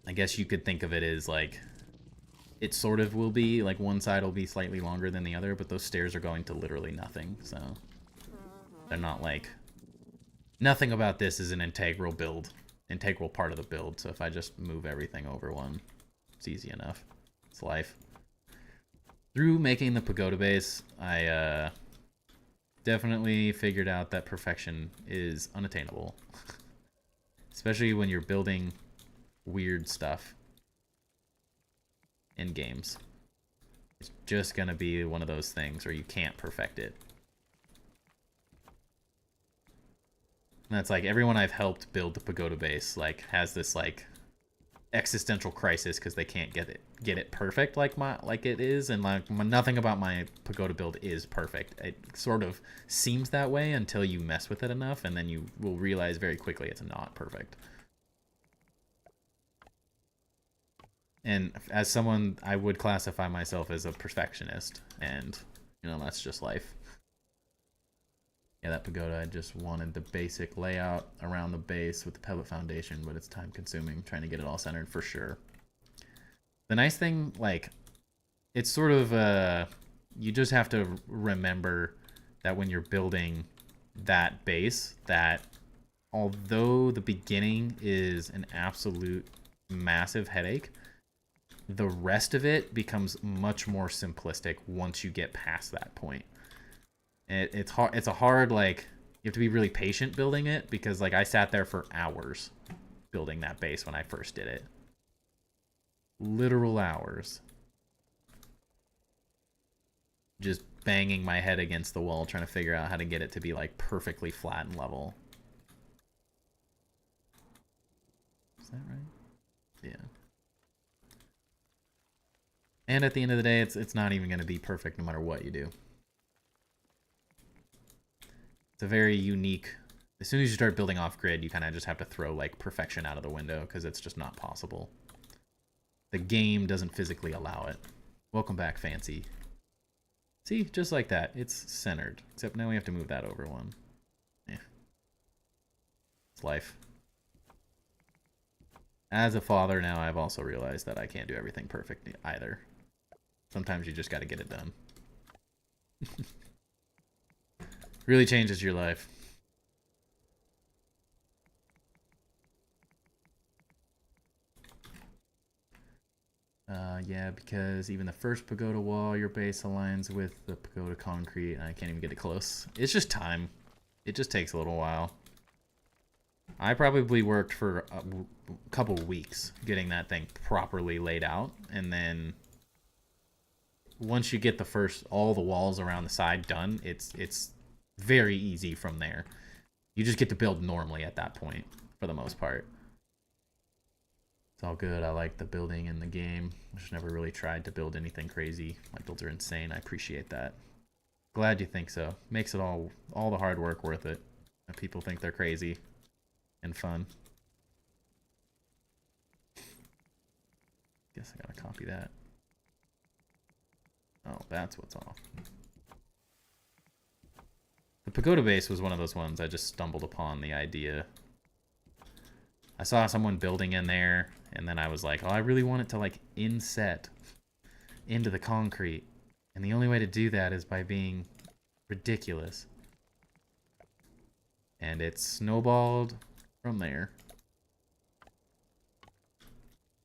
I guess you could think of it as like it sort of will be like one side will be slightly longer than the other, but those stairs are going to literally nothing, so they're not like nothing about this is an integral part of the build. So if I just move everything over one, it's easy enough. It's life. Through making the pagoda base, I definitely figured out that perfection is unattainable, especially when you're building weird stuff in games. It's just gonna be one of those things where you can't perfect it. And that's like everyone I've helped build the pagoda base like has this like existential crisis because they can't get it perfect like it is, and like nothing about my pagoda build is perfect. It sort of seems that way until you mess with it enough, and then you will realize very quickly it's not perfect. And as someone, I would classify myself as a perfectionist, and, you know, that's just life. Yeah, that pagoda, I just wanted the basic layout around the base with the pellet foundation, but it's time-consuming trying to get it all centered for sure. The nice thing, like, it's sort of, you just have to remember that when you're building that base, that although the beginning is an absolute massive headache, the rest of it becomes much more simplistic once you get past that point. It's hard. It's a hard, like, you have to be really patient building it because, like, I sat there for hours building that base when I first did it. Literal hours. Just banging my head against the wall trying to figure out how to get it to be like perfectly flat and level. Is that right? Yeah. And at the end of the day, it's not even going to be perfect no matter what you do. It's a very unique... As soon as you start building off grid, you kind of just have to throw like perfection out of the window because it's just not possible. The game doesn't physically allow it. Welcome back, Fancy. See, just like that, it's centered. Except now we have to move that over one. Yeah. It's life. As a father now, I've also realized that I can't do everything perfect either. Sometimes you just got to get it done. Really changes your life. Yeah, because even the first pagoda wall, your base aligns with the pagoda concrete, and I can't even get it close. It's just time. It just takes a little while. I probably worked for a couple weeks getting that thing properly laid out, and then once you get all the walls around the side done, it's very easy from there. You just get to build normally at that point, for the most part. It's all good. I like the building in the game. I just never really tried to build anything crazy. My builds are insane. I appreciate that. Glad you think so. Makes it all the hard work worth it. And people think they're crazy and fun. Guess I gotta copy that. Oh, that's what's off. The pagoda base was one of those ones I just stumbled upon the idea. I saw someone building in there, and then I was like, oh, I really want it to like inset into the concrete. And the only way to do that is by being ridiculous. And it snowballed from there. I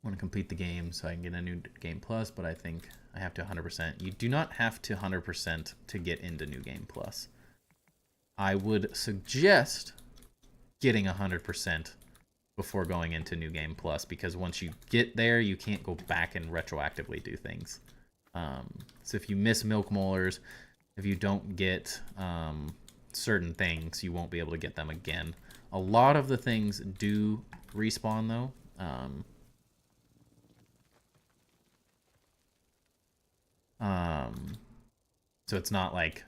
want to complete the game so I can get a new Game Plus, but I think I have to 100%. You do not have to 100% to get into New Game Plus. I would suggest getting 100% before going into New Game Plus, because once you get there, you can't go back and retroactively do things. So if you miss Milk Molars, if you don't get certain things, you won't be able to get them again. A lot of the things do respawn, though. So it's not like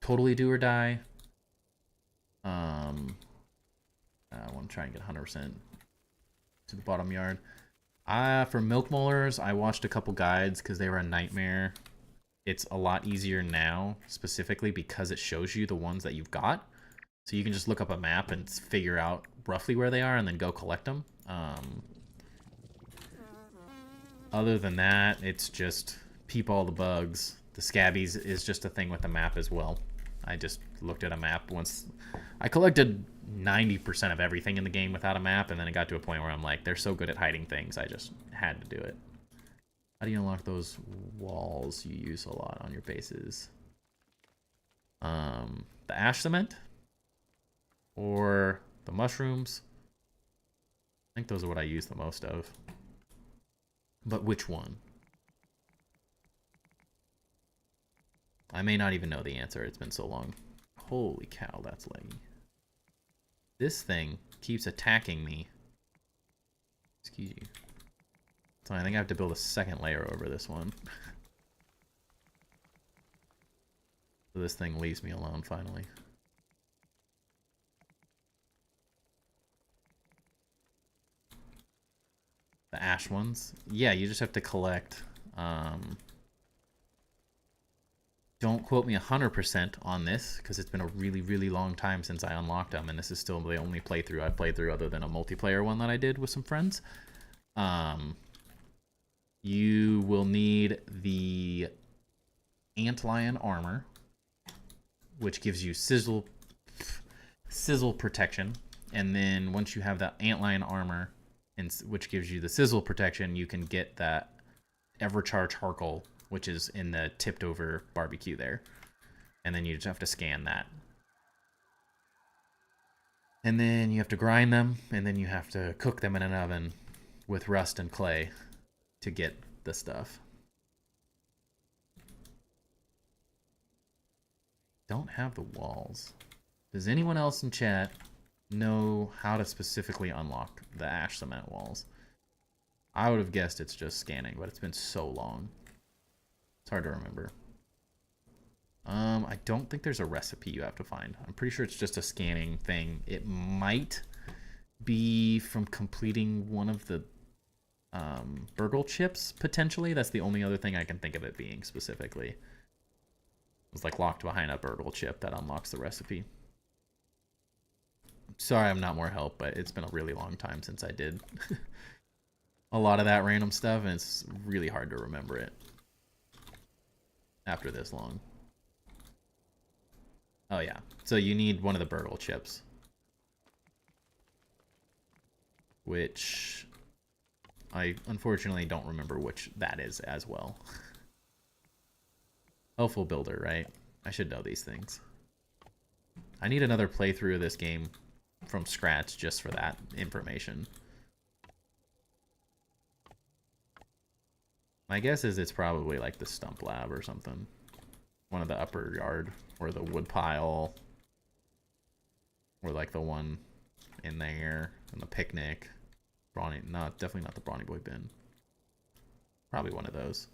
totally do or die. I want to try and get 100% to the bottom yard. For Milk Molars, I watched a couple guides because they were a nightmare. It's a lot easier now, specifically because it shows you the ones that you've got. So you can just look up a map and figure out roughly where they are and then go collect them. Other than that, it's just peep all the bugs. The scabbies is just a thing with the map as well. I just looked at a map once. I collected 90% of everything in the game without a map, and then it got to a point where I'm like, they're so good at hiding things, I just had to do it. How do you unlock those walls you use a lot on your bases? The ash cement? Or the mushrooms? I think those are what I use the most of. But which one? I may not even know the answer. It's been so long. Holy cow, that's laggy. This thing keeps attacking me. Excuse you. So I think I have to build a second layer over this one. So this thing leaves me alone finally. The ash ones? Yeah, you just have to collect. Don't quote me 100% on this, because it's been a really, really long time since I unlocked them, and this is still the only playthrough I've played through other than a multiplayer one that I did with some friends. You will need the antlion armor, which gives you sizzle protection, and then once you have the antlion armor, which gives you the sizzle protection, you can get that Evercharge charcoal, which is in the tipped over barbecue there. And then you just have to scan that. And then you have to grind them, and then you have to cook them in an oven with rust and clay to get the stuff. don't have the walls. Does anyone else in chat know how to specifically unlock the ash cement walls? I would have guessed it's just scanning, but it's been so long. It's hard to remember. I don't think there's a recipe you have to find. I'm pretty sure it's just a scanning thing. It might be from completing one of the burgle chips, potentially. That's the only other thing I can think of it being specifically. It's like locked behind a burgle chip that unlocks the recipe. Sorry I'm not more help, but it's been a really long time since I did a lot of that random stuff, and it's really hard to remember it after this long. Oh yeah, so you need one of the burgle chips, which I unfortunately don't remember which that is as well. Helpful builder, right? I should know these things. I need another playthrough of this game from scratch just for that information. My guess is it's probably like the stump lab or something. One of the upper yard, or the wood pile, or like the one in there, and the picnic. Brawny, not definitely not the Brawny Boy bin. Probably one of those.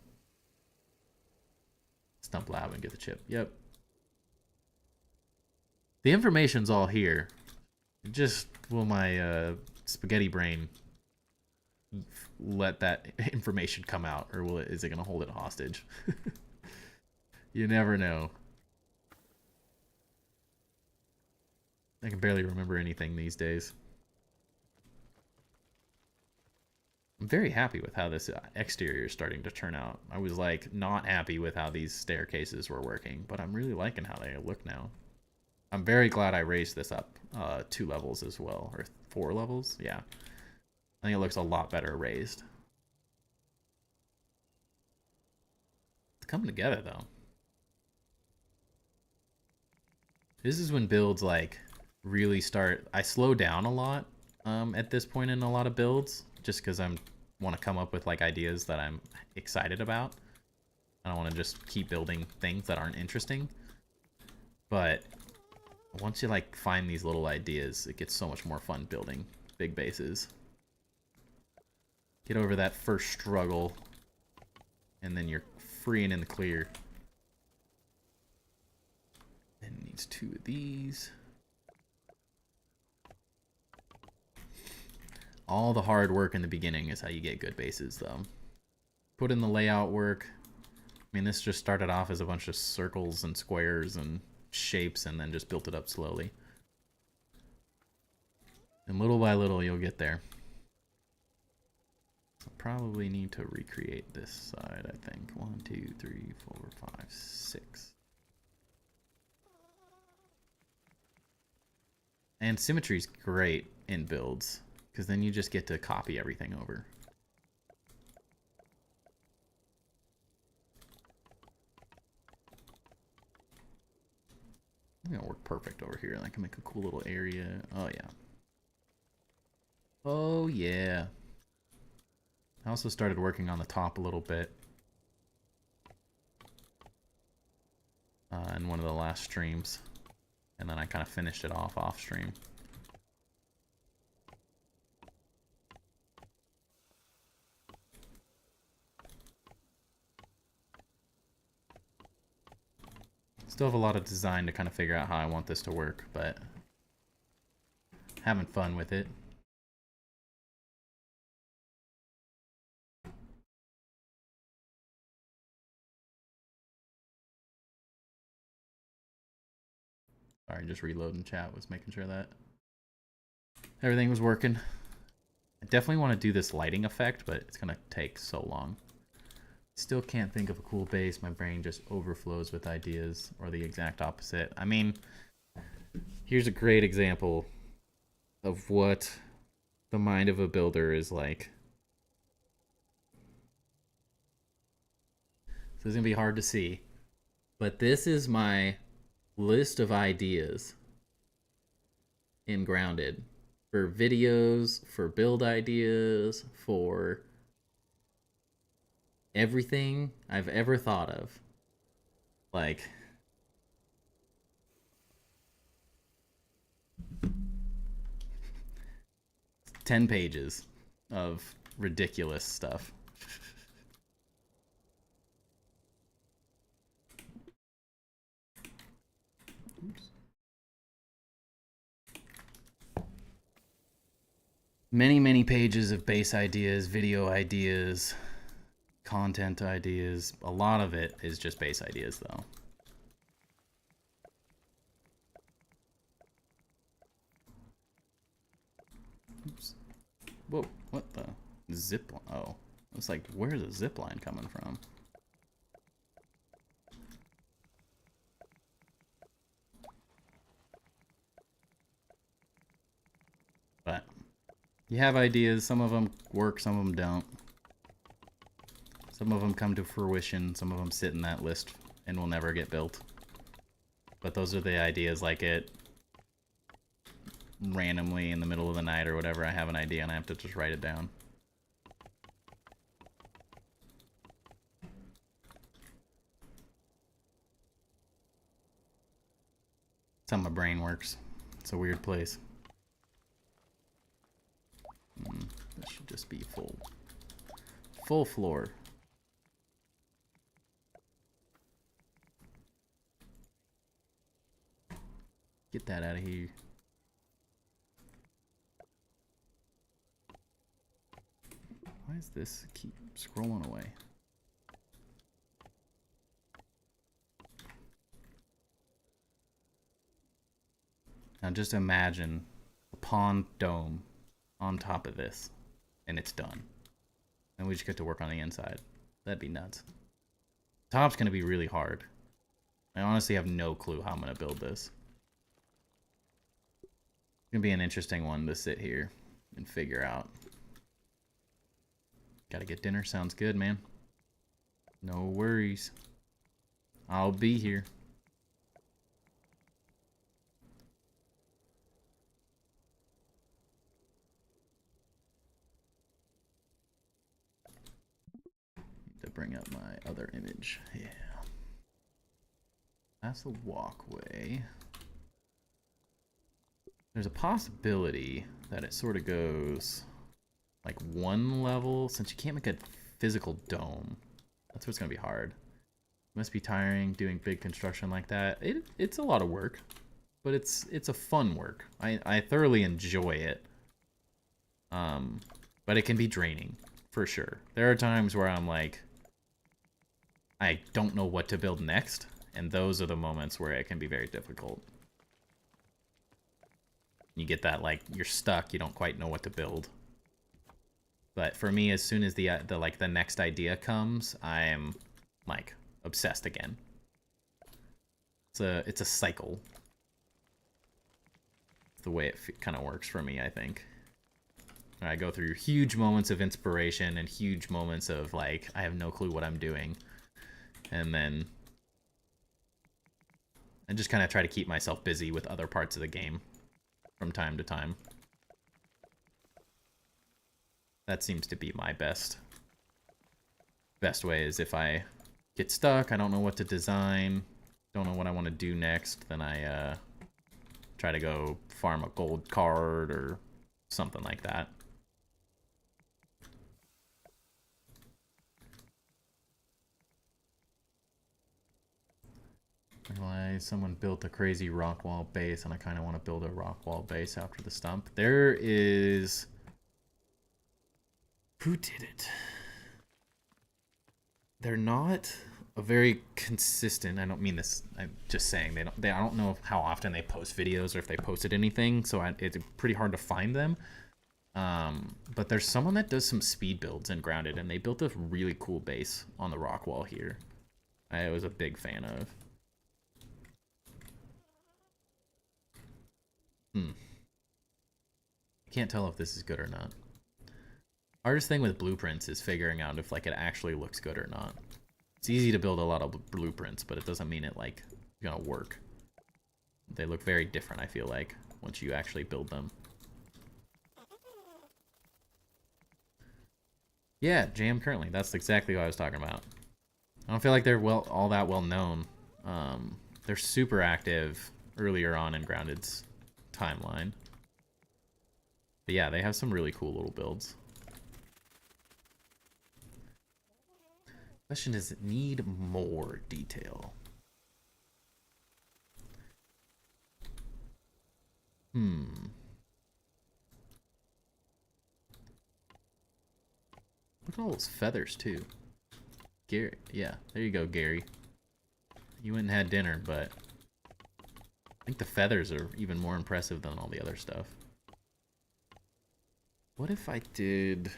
Stump lab and get the chip. Yep. The information's all here. Just will my spaghetti brain let that information come out, or is it gonna hold it hostage? You never know. I can barely remember anything these days. I'm very happy with how this exterior is starting to turn out. I was like not happy with how these staircases were working, but I'm really liking how they look now. I'm very glad I raised this up 2 levels as well, or 4 levels. Yeah, I think it looks a lot better raised. It's coming together though. This is when builds like really start. I slow down a lot at this point in a lot of builds, just because I want to come up with like ideas that I'm excited about. I don't want to just keep building things that aren't interesting. But once you like find these little ideas, it gets so much more fun building big bases. Get over that first struggle, and then you're free and in the clear. And it needs 2 of these. All the hard work in the beginning is how you get good bases, though. Put in the layout work. I mean, this just started off as a bunch of circles and squares and shapes, and then just built it up slowly. And little by little, you'll get there. I'll probably need to recreate this side, I think. 1, 2, 3, 4, 5, 6. And symmetry's great in builds, because then you just get to copy everything over. It's gonna work perfect over here. I can make a cool little area. Oh yeah. Oh yeah. I also started working on the top a little bit. In one of the last streams. And then I kind of finished it off stream. Still have a lot of design to kind of figure out how I want this to work, but having fun with it. Sorry, just reloading chat, was making sure that everything was working. I definitely want to do this lighting effect, but it's going to take so long. Still can't think of a cool base. My brain just overflows with ideas, or the exact opposite. I mean, here's a great example of what the mind of a builder is like. So it's going to be hard to see. But this is my list of ideas in Grounded. For videos, for build ideas, for everything I've ever thought of. Like, 10 pages of ridiculous stuff. Oops. Many pages of base ideas, video ideas, content ideas. A lot of it is just base ideas, though. Oops. Whoa, what the? Zip line? Oh. It's like, where's the zip line coming from? But you have ideas. Some of them work, some of them don't. Some of them come to fruition. Some of them sit in that list and will never get built. But those are the ideas, like it randomly in the middle of the night or whatever, I have an idea and I have to just write it down. That's how my brain works. It's a weird place. This should just be full floor. Get that out of here. Why does this keep scrolling away? Now just imagine a pond dome on top of this, and it's done. And we just get to work on the inside. That'd be nuts. Top's gonna be really hard. I honestly have no clue how I'm gonna build this. It's gonna be an interesting one to sit here and figure out. Gotta get dinner. Sounds good, man. No worries. I'll be here. Need to bring up my other image. Yeah. That's the walkway. There's a possibility that it sort of goes like one level, since you can't make a physical dome. That's what's gonna be hard. Must be tiring doing big construction like that. It's a lot of work, but it's a fun work. I thoroughly enjoy it. But it can be draining for sure. There are times where I'm like, I don't know what to build next, and those are the moments where it can be very difficult. You get that, like, you're stuck, you don't quite know what to build. But for me, as soon as the next idea comes, I'm like obsessed again. It's a cycle. It's the way it kind of works for me, I think. I go through huge moments of inspiration and huge moments of like, I have no clue what I'm doing. And then I just kind of try to keep myself busy with other parts of the game from time to time. That seems to be my best way, is if I get stuck, I don't know what to design, don't know what I want to do next, then I try to go farm a gold card or something like that. Someone built a crazy rock wall base, and I kind of want to build a rock wall base after the stump. There is... Who did it? They're not a very consistent... I don't mean this... I'm just saying. I don't know how often they post videos or if they posted anything, so it's pretty hard to find them. But there's someone that does some speed builds in Grounded, and they built a really cool base on the rock wall here. I was a big fan of. I can't tell if this is good or not. Hardest thing with blueprints is figuring out if like it actually looks good or not. It's easy to build a lot of blueprints, but it doesn't mean it like gonna work. They look very different, I feel like, once you actually build them. Yeah, Jam currently. That's exactly what I was talking about. I don't feel like they're all that well known. They're super active earlier on in Grounded's timeline. But yeah, they have some really cool little builds. Question is, it need more detail? Look at all those feathers, too. Gary, yeah, there you go, Gary. You went and had dinner, but I think the feathers are even more impressive than all the other stuff. What if I did...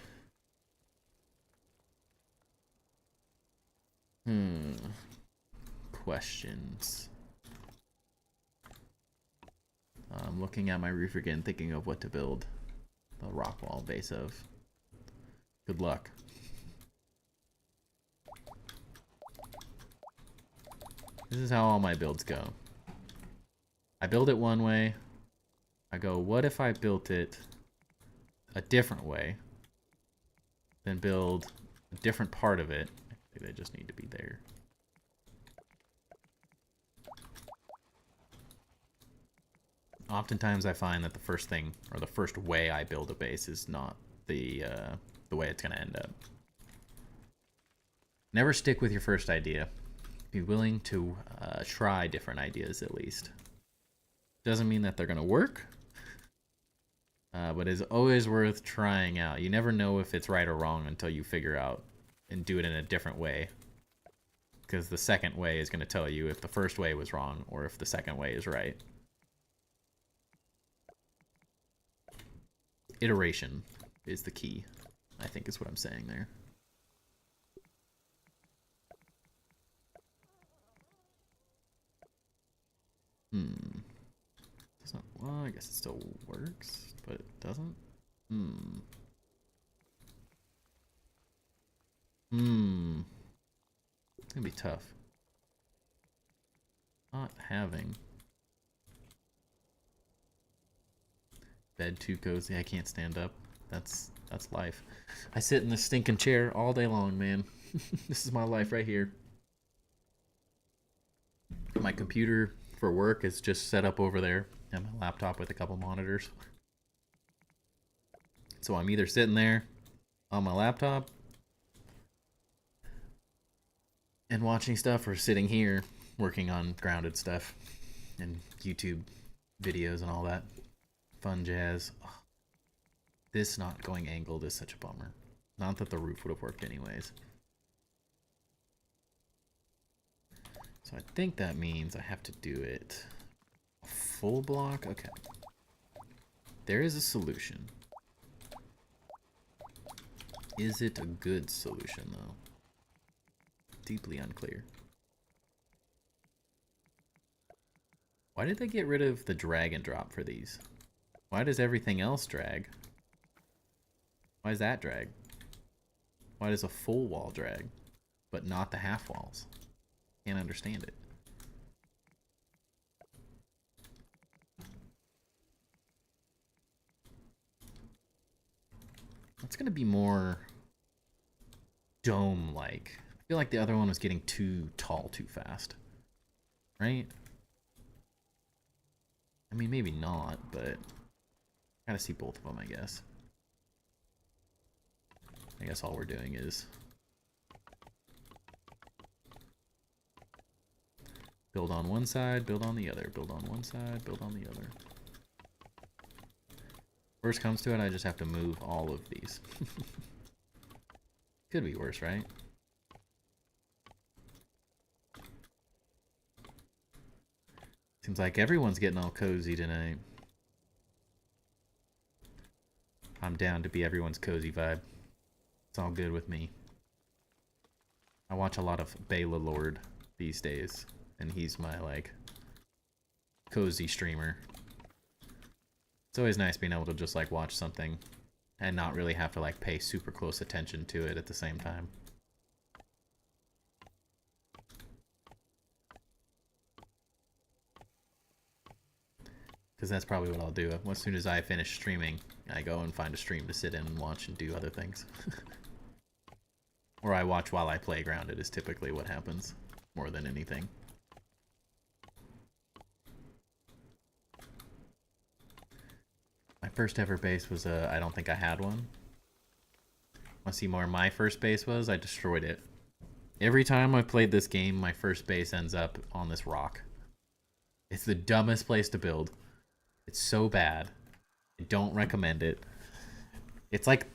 Questions. I'm looking at my roof again, thinking of what to build the rock wall base of. Good luck. This is how all my builds go. I build it one way. I go, what if I built it a different way? Then build a different part of it. Maybe they just need to be there. Oftentimes I find that the first thing, or the first way I build a base is not the way it's going to end up. Never stick with your first idea. Be willing to try different ideas at least. Doesn't mean that they're going to work, but it's always worth trying out. You never know if it's right or wrong until you figure out and do it in a different way. Because the second way is going to tell you if the first way was wrong or if the second way is right. Iteration is the key, I think is what I'm saying there. Doesn't, well, I guess it still works, but it doesn't. It's gonna be tough. Not having bed too cozy. I can't stand up. That's life. I sit in this stinking chair all day long, man. This is my life right here. My computer for work is just set up over there, and my laptop with a couple monitors. So I'm either sitting there on my laptop and watching stuff, or sitting here working on grounded stuff and YouTube videos and all that fun jazz. Oh, this not going angled is such a bummer. Not that the roof would have worked anyways. So I think that means I have to do it a full block. Okay. There is a solution. Is it a good solution though? Deeply unclear. Why did they get rid of the drag and drop for these? Why does everything else drag? Why is that drag? Why does a full wall drag, but not the half walls? Can't understand it. It's gonna be more dome-like. I feel like the other one was getting too tall too fast. Right? I mean, maybe not, but gotta see both of them, I guess. I guess all we're doing is build on one side, build on the other, build on one side, build on the other. Worst comes to it, I just have to move all of these. Could be worse, right? Seems like everyone's getting all cozy tonight. I'm down to be everyone's cozy vibe. It's all good with me. I watch a lot of Bela Lord these days, and he's my, like, cozy streamer. It's always nice being able to just, like, watch something and not really have to, like, pay super close attention to it at the same time. Because that's probably what I'll do. As soon as I finish streaming, I go and find a stream to sit in and watch and do other things. Or I watch while I play Grounded is typically what happens, more than anything. My first ever base was I don't think I had one. Want to see more? My first base was I destroyed it. Every time I've played this game, my first base ends up on this rock. It's the dumbest place to build. It's so bad. I don't recommend it. It's like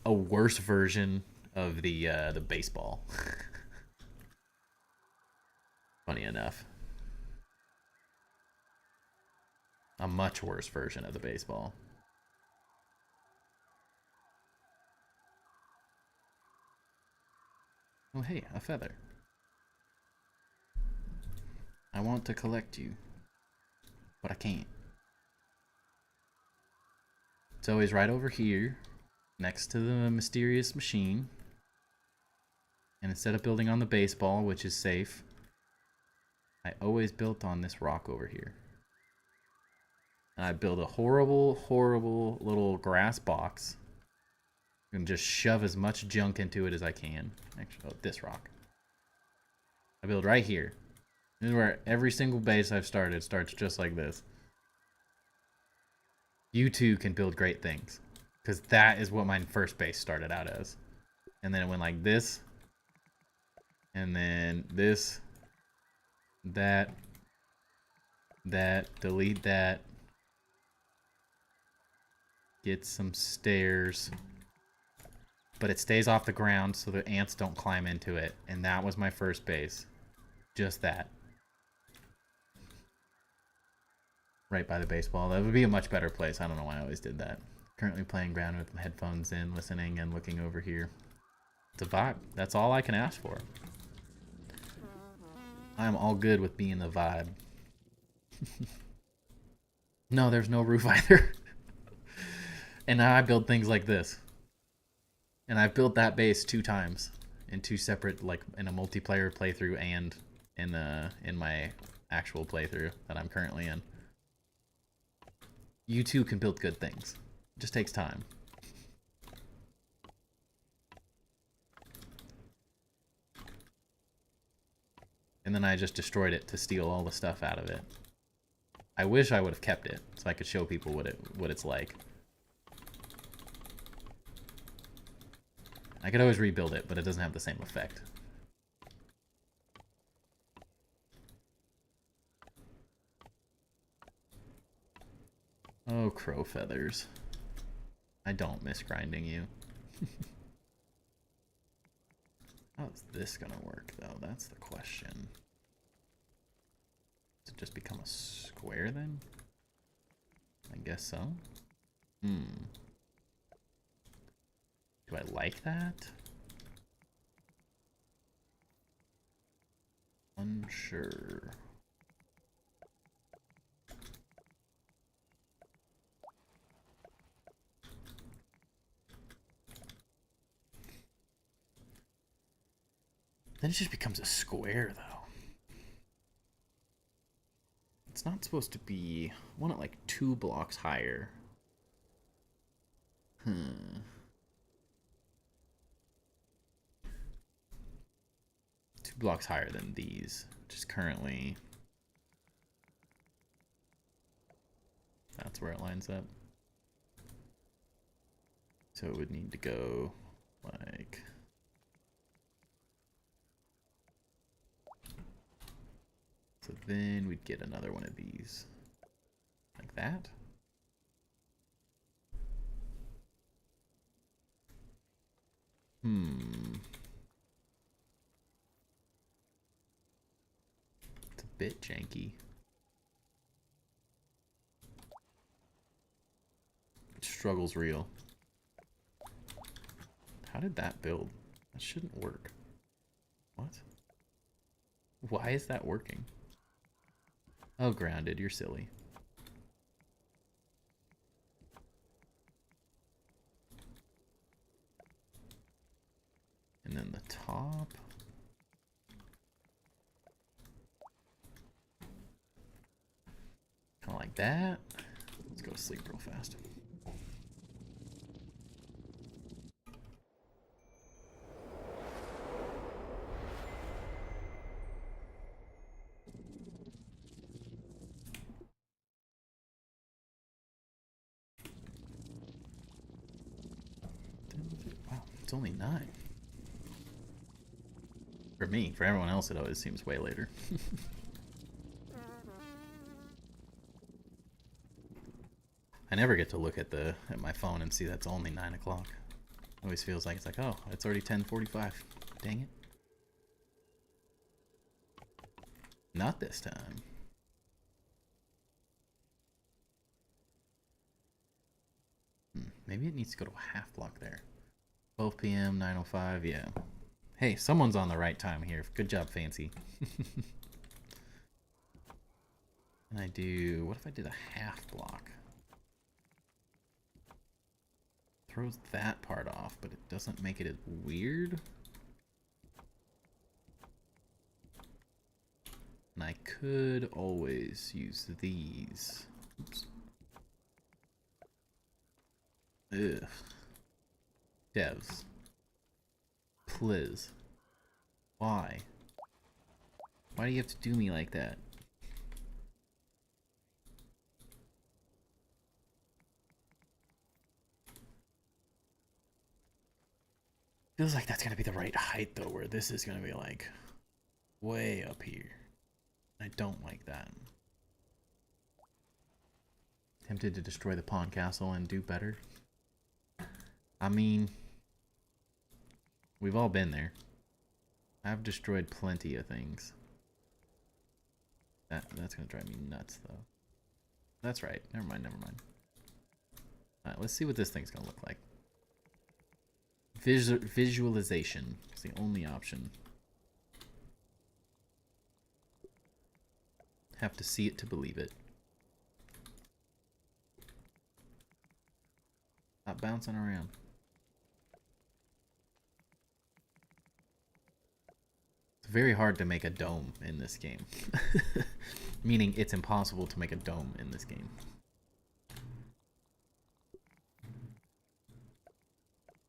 a worse version of the baseball. Funny enough. A much worse version of the baseball. Oh hey, a feather. I want to collect you, but I can't. It's always right over here, next to the mysterious machine. And instead of building on the baseball, which is safe, I always built on this rock over here. And I build a horrible, horrible little grass box. And just shove as much junk into it as I can. Actually, oh, this rock. I build right here. This is where every single base I've started starts just like this. You too can build great things. Because that is what my first base started out as. And then it went like this. And then this. That. Delete that. Get some stairs. But it stays off the ground so the ants don't climb into it. And that was my first base. Just that. Right by the baseball. That would be a much better place. I don't know why I always did that. Currently playing ground with headphones in, listening and looking over here. It's a vibe. That's all I can ask for. I'm all good with being the vibe. No, there's no roof either. And now I build things like this. And I've built that base 2 times in 2 separate, like in a multiplayer playthrough and in my actual playthrough that I'm currently in. You too can build good things. It just takes time. And then I just destroyed it to steal all the stuff out of it. I wish I would have kept it so I could show people what it's like. I could always rebuild it, but it doesn't have the same effect. Oh, crow feathers. I don't miss grinding you. How's this gonna work, though? That's the question. Does it just become a square, then? I guess so. Do I like that? Unsure. Then it just becomes a square, though. It's not supposed to be... I want it like 2 blocks higher. 2 blocks higher than these, which is currently... That's where it lines up. So it would need to go like... So then we'd get another one of these. Like that. It's a bit janky. Struggle's real. How did that build? That shouldn't work. What? Why is that working? Oh, grounded, you're silly. And then the top. Kind of like that. Let's go to sleep real fast. it's only 9. For me. For everyone else, it always seems way later. I never get to look at my phone and see that's only 9 o'clock. It always feels like it's like, oh, it's already 10:45. Dang it. Not this time. Maybe it needs to go to a half block there. 12 p.m., 9:05, yeah. Hey, someone's on the right time here. Good job, Fancy. And I do... What if I did a half block? Throws that part off, but it doesn't make it as weird. And I could always use these. Oops. Ugh. Devs. Please. Why? Why do you have to do me like that? Feels like that's gonna be the right height though, where this is gonna be like way up here. I don't like that. Tempted to destroy the pawn castle and do better. I mean, we've all been there. I've destroyed plenty of things. That's gonna drive me nuts though. That's right. Never mind, never mind. Alright, let's see what this thing's gonna look like. Visualization is the only option. Have to see it to believe it. Stop bouncing around. It's very hard to make a dome in this game. Meaning it's impossible to make a dome in this game.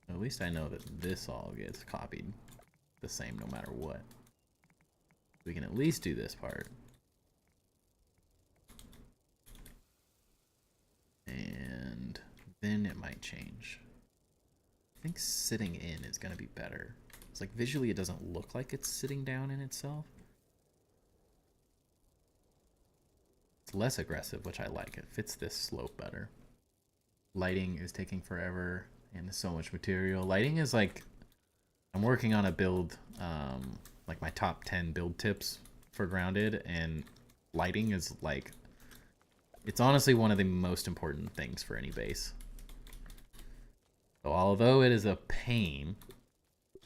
At least I know that this all gets copied the same no matter what. We can at least do this part. And then it might change. I think sitting in is going to be better. It's like visually it doesn't look like it's sitting down in itself. It's less aggressive, which I like. It fits this slope better. Lighting is taking forever and so much material. Lighting is like, I'm working on a build, like my top 10 build tips for Grounded, and lighting is like, it's honestly one of the most important things for any base. So although it is a pain,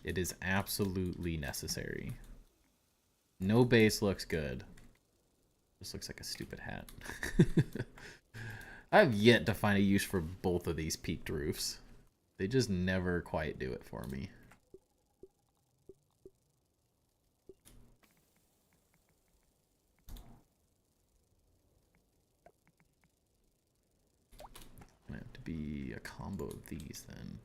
it is absolutely necessary. No base looks good. This looks like a stupid hat. I have yet to find a use for both of these peaked roofs. They just never quite do it for me. It's gonna have to be a combo of these then.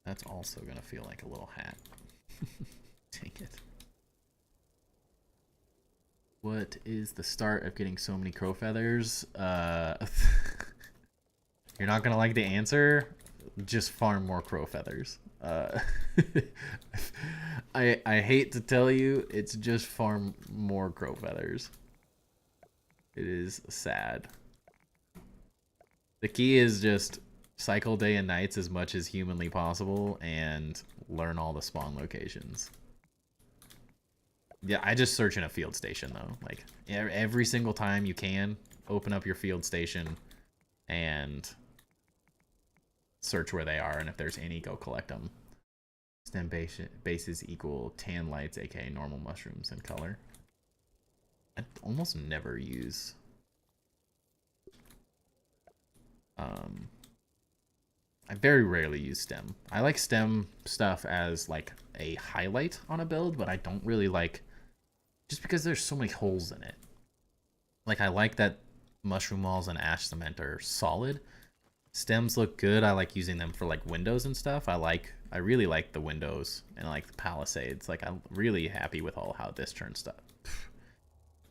That's also gonna feel like a little hat. Dang it. What is the start of getting so many crow feathers? You're not gonna like the answer. Just farm more crow feathers. I hate to tell you, it's just farm more crow feathers. It is sad. The key is just cycle day and nights as much as humanly possible and learn all the spawn locations. Yeah, I just search in a field station though. Like every single time you can, open up your field station and search where they are, and if there's any, go collect them. Stem bases equal tan lights, aka normal mushrooms in color. I almost never use I very rarely use stem. I like stem stuff as like a highlight on a build, but I don't really like, just because there's so many holes in it. Like I like that mushroom walls and ash cement are solid. Stems look good. I like using them for like windows and stuff. I really like the windows and I like the palisades. Like I'm really happy with how this turned stuff.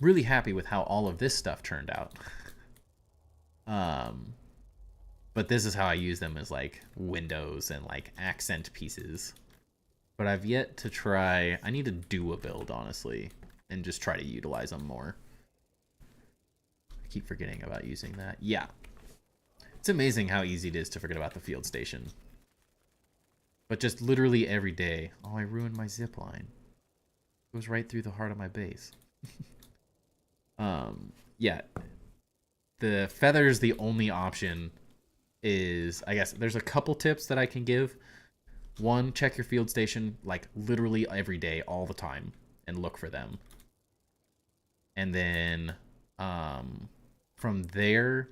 Really happy with how all of this stuff turned out. But this is how I use them as like windows and like accent pieces. But I've yet to try, I need to do a build, honestly, and just try to utilize them more. I keep forgetting about using that. Yeah. It's amazing how easy it is to forget about the field station. But just literally every day. Oh, I ruined my zip line. It goes right through the heart of my base. Yeah. The feather's the only option is, I guess, there's a couple tips that I can give. One, check your field station like literally every day, all the time, and look for them. And then from there,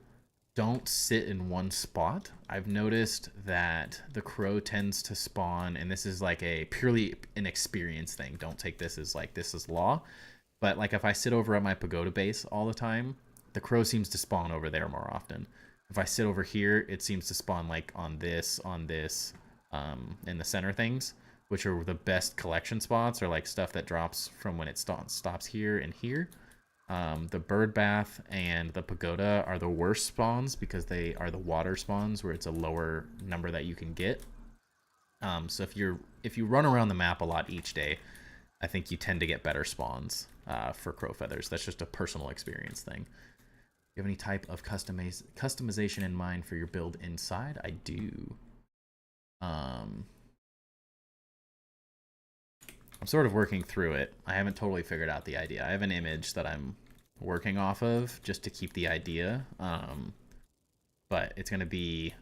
don't sit in one spot. I've noticed that the crow tends to spawn, and this is like a purely an experience thing. Don't take this as like this is law. But like if I sit over at my pagoda base all the time, the crow seems to spawn over there more often. If I sit over here, it seems to spawn like on this, in the center things, which are the best collection spots, or like stuff that drops from when it stops here and here. The bird bath and the pagoda are the worst spawns because they are the water spawns where it's a lower number that you can get. So if you run around the map a lot each day, I think you tend to get better spawns for crow feathers. That's just a personal experience thing. You have any type of customization in mind for your build inside? I do. I'm sort of working through it. I haven't totally figured out the idea. I have an image that I'm working off of just to keep the idea. But it's going to be...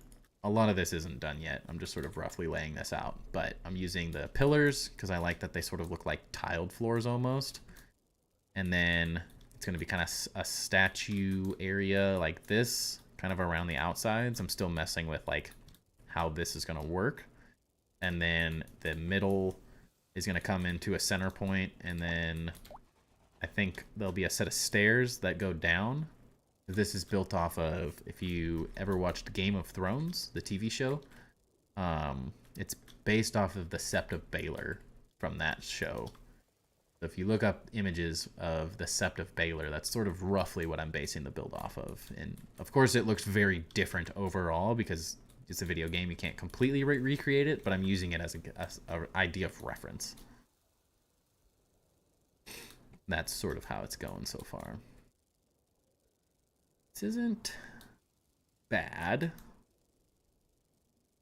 A lot of this isn't done yet. I'm just sort of roughly laying this out. But I'm using the pillars because I like that they sort of look like tiled floors almost. And then it's going to be kind of a statue area like this, kind of around the outsides. I'm still messing with like how this is going to work. And then the middle is going to come into a center point, and then I think there'll be a set of stairs that go down. This is built off of, if you ever watched Game of Thrones, the TV show, it's based off of the Sept of Baelor from that show. So if you look up images of the Sept of Baelor, that's sort of roughly what I'm basing the build off of. And of course it looks very different overall because it's a video game. You can't completely recreate it, but I'm using it as an idea of reference. That's sort of how it's going so far. This isn't bad.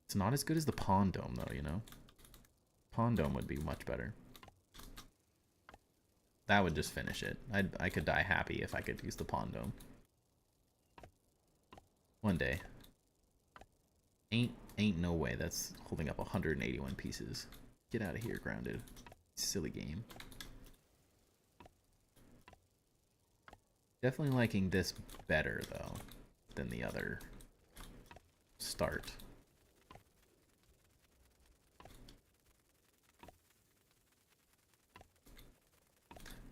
It's not as good as the Pond Dome, though, you know? Pond Dome would be much better. That would just finish it. I could die happy if I could use the Pond Dome. One day. Ain't no way that's holding up 181 pieces. Get out of here, Grounded. Silly game. Definitely liking this better, though, than the other start.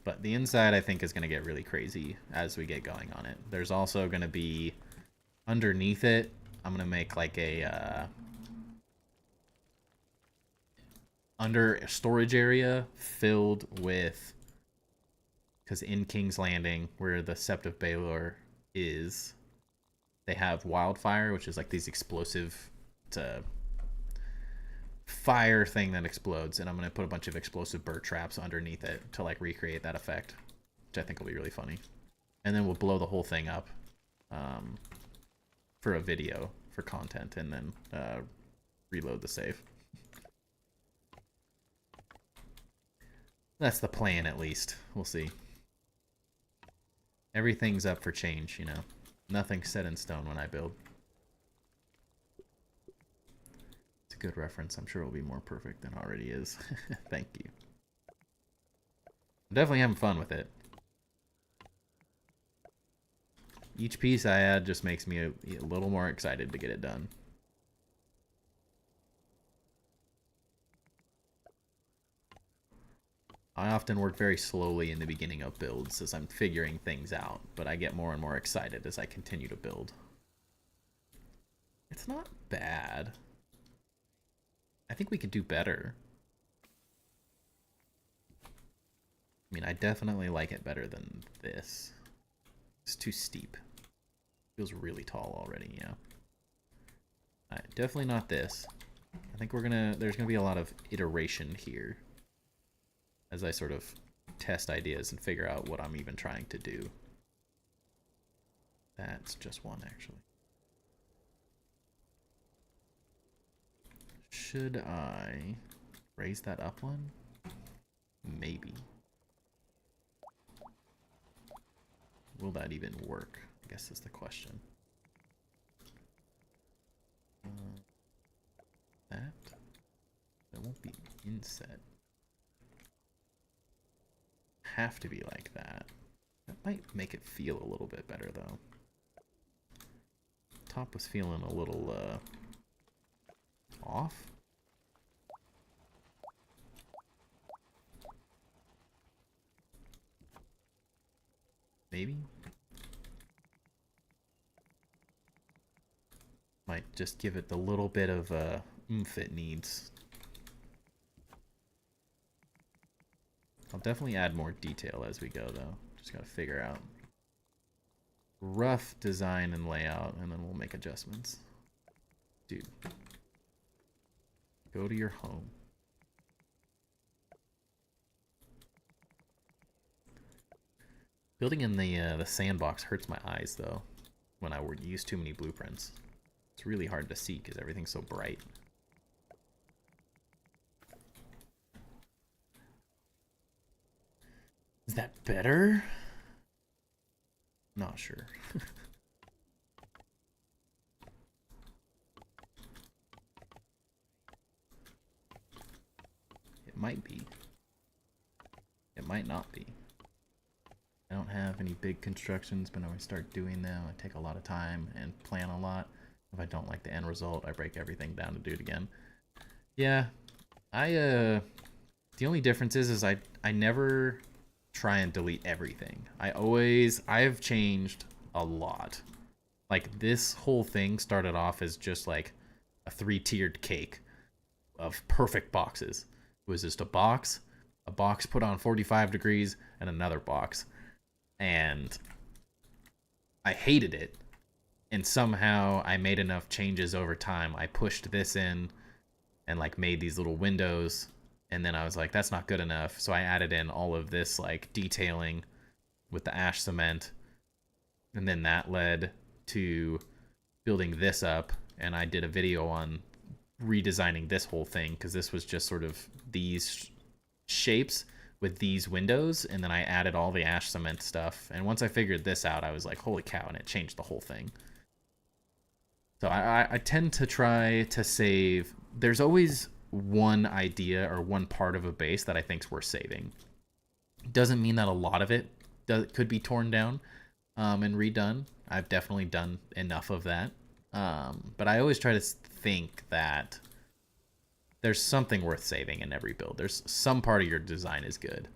But the inside, I think, is going to get really crazy as we get going on it. There's also going to be, underneath it, I'm going to make like a under storage area filled with, because in King's Landing, where the Sept of Baelor is, they have wildfire, which is like these explosive, it's a fire thing that explodes, and I'm going to put a bunch of explosive bird traps underneath it to like recreate that effect, which I think will be really funny. And then we'll blow the whole thing up for a video, for content, and then reload the save. That's the plan, at least. We'll see. Everything's up for change, you know. Nothing's set in stone when I build. It's a good reference. I'm sure it'll be more perfect than it already is. Thank you. I'm definitely having fun with it. Each piece I add just makes me a little more excited to get it done. I often work very slowly in the beginning of builds as I'm figuring things out, but I get more and more excited as I continue to build. It's not bad. I think we could do better. I mean, I definitely like it better than this. It's too steep. Feels really tall already, yeah. Definitely not this. I think there's gonna be a lot of iteration here as I sort of test ideas and figure out what I'm even trying to do. That's just one, actually. Should I raise that up one? Maybe. Will that even work? I guess is the question. That won't be inset. Have to be like that. That might make it feel a little bit better though. Top was feeling a little off. Maybe. Might just give it the little bit of oomph it needs. I'll definitely add more detail as we go though. Just gotta figure out rough design and layout, and then we'll make adjustments. Dude, go to your home. Building in the sandbox hurts my eyes though when I would use too many blueprints. It's really hard to see because everything's so bright. Is that better? Not sure. It might be. It might not be. I don't have any big constructions, but when I start doing them, I take a lot of time and plan a lot. If I don't like the end result, I break everything down to do it again. Yeah, the only difference is I never try and delete everything. I've changed a lot. Like this whole thing started off as just like a 3-tiered cake of perfect boxes. It was just a box put on 45 degrees, and another box. And I hated it. And somehow I made enough changes over time. I pushed this in and like made these little windows. And then I was like, that's not good enough. So I added in all of this like detailing with the ash cement. And then that led to building this up. And I did a video on redesigning this whole thing because this was just sort of these shapes with these windows. And then I added all the ash cement stuff. And once I figured this out, I was like, holy cow, and it changed the whole thing. So I tend to try to save. There's always one idea or one part of a base that I think is worth saving. Doesn't mean that a lot of it could be torn down and redone. I've definitely done enough of that. But I always try to think that there's something worth saving in every build. There's some part of your design is good.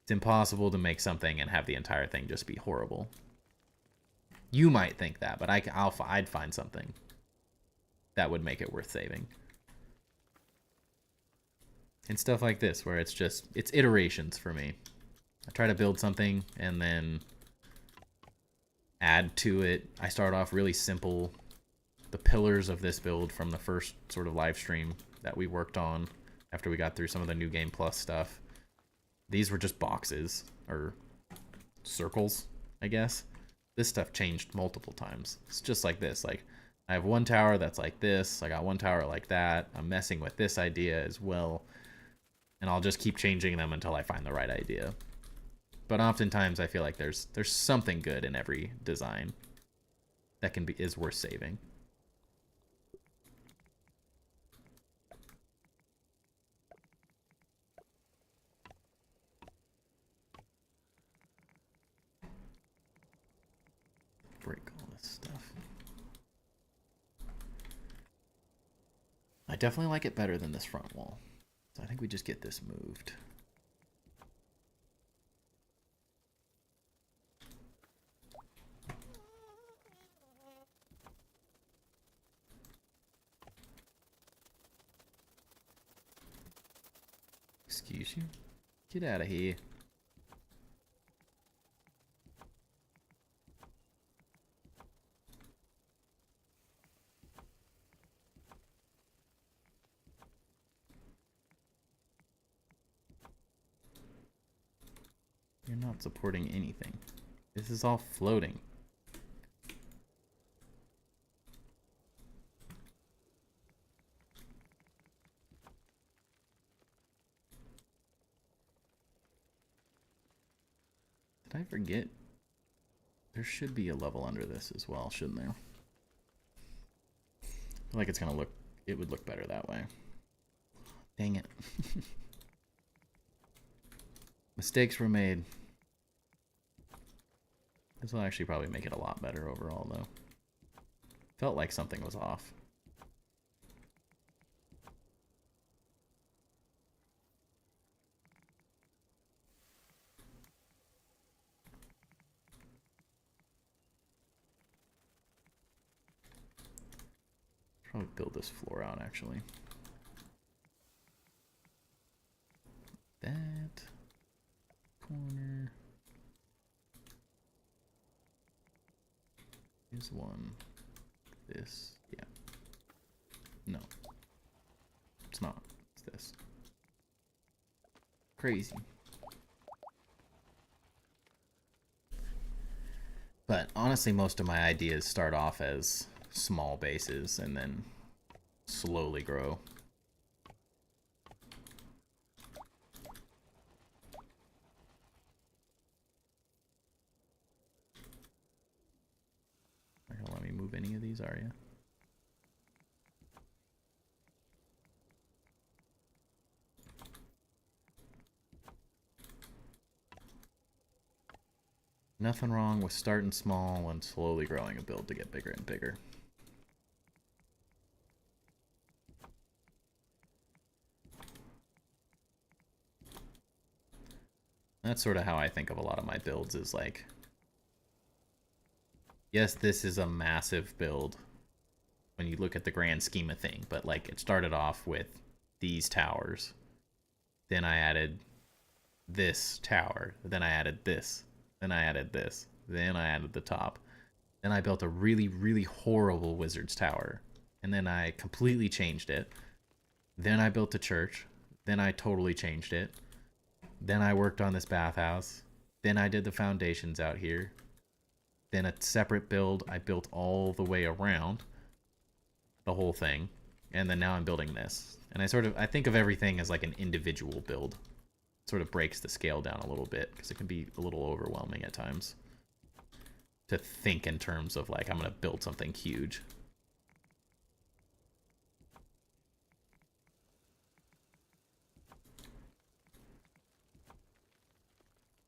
It's impossible to make something and have the entire thing just be horrible. You might think that, but I'd find something that would make it worth saving. And stuff like this, where it's iterations for me. I try to build something and then add to it. I start off really simple. The pillars of this build from the first sort of live stream that we worked on after we got through some of the New Game Plus stuff. These were just boxes, or circles, I guess. This stuff changed multiple times. It's just like this. Like, I have one tower that's like this. I got one tower like that. I'm messing with this idea as well. And I'll just keep changing them until I find the right idea. But oftentimes I feel like there's something good in every design that is worth saving. Break all this stuff. I definitely like it better than this front wall. So I think we just get this moved. Excuse you? Get out of here. You're not supporting anything. This is all floating. Did I forget? There should be a level under this as well, shouldn't there? I feel like it's gonna look, it would look better that way. Dang it. Mistakes were made. This will actually probably make it a lot better overall, though. Felt like something was off. Probably build this floor out, actually. That corner is one. This, yeah. No. It's not. It's this. Crazy. But honestly, most of my ideas start off as small bases and then slowly grow. Not gonna let me move any of these, are you? Nothing wrong with starting small and slowly growing a build to get bigger and bigger. That's sort of how I think of a lot of my builds, is like, yes, this is a massive build when you look at the grand scheme of thing, but like it started off with these towers. Then I added this tower. Then I added this. Then I added this. Then I added the top. Then I built a really, really horrible wizard's tower. And then I completely changed it. Then I built a church. Then I totally changed it. Then I worked on this bathhouse. Then I did the foundations out here. Then a separate build I built all the way around the whole thing. And then now I'm building this. And I think of everything as like an individual build. Sort of breaks the scale down a little bit because it can be a little overwhelming at times to think in terms of like, I'm going to build something huge.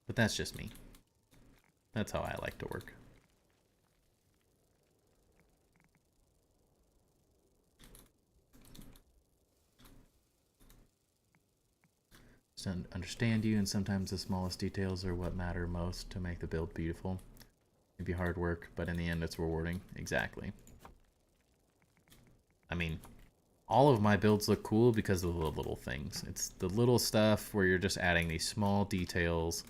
But that's just me. That's how I like to work. Understand you, and sometimes the smallest details are what matter most to make the build beautiful. It'd be hard work, but in the end it's rewarding. Exactly. I mean, all of my builds look cool because of the little things. It's the little stuff where you're just adding these small details,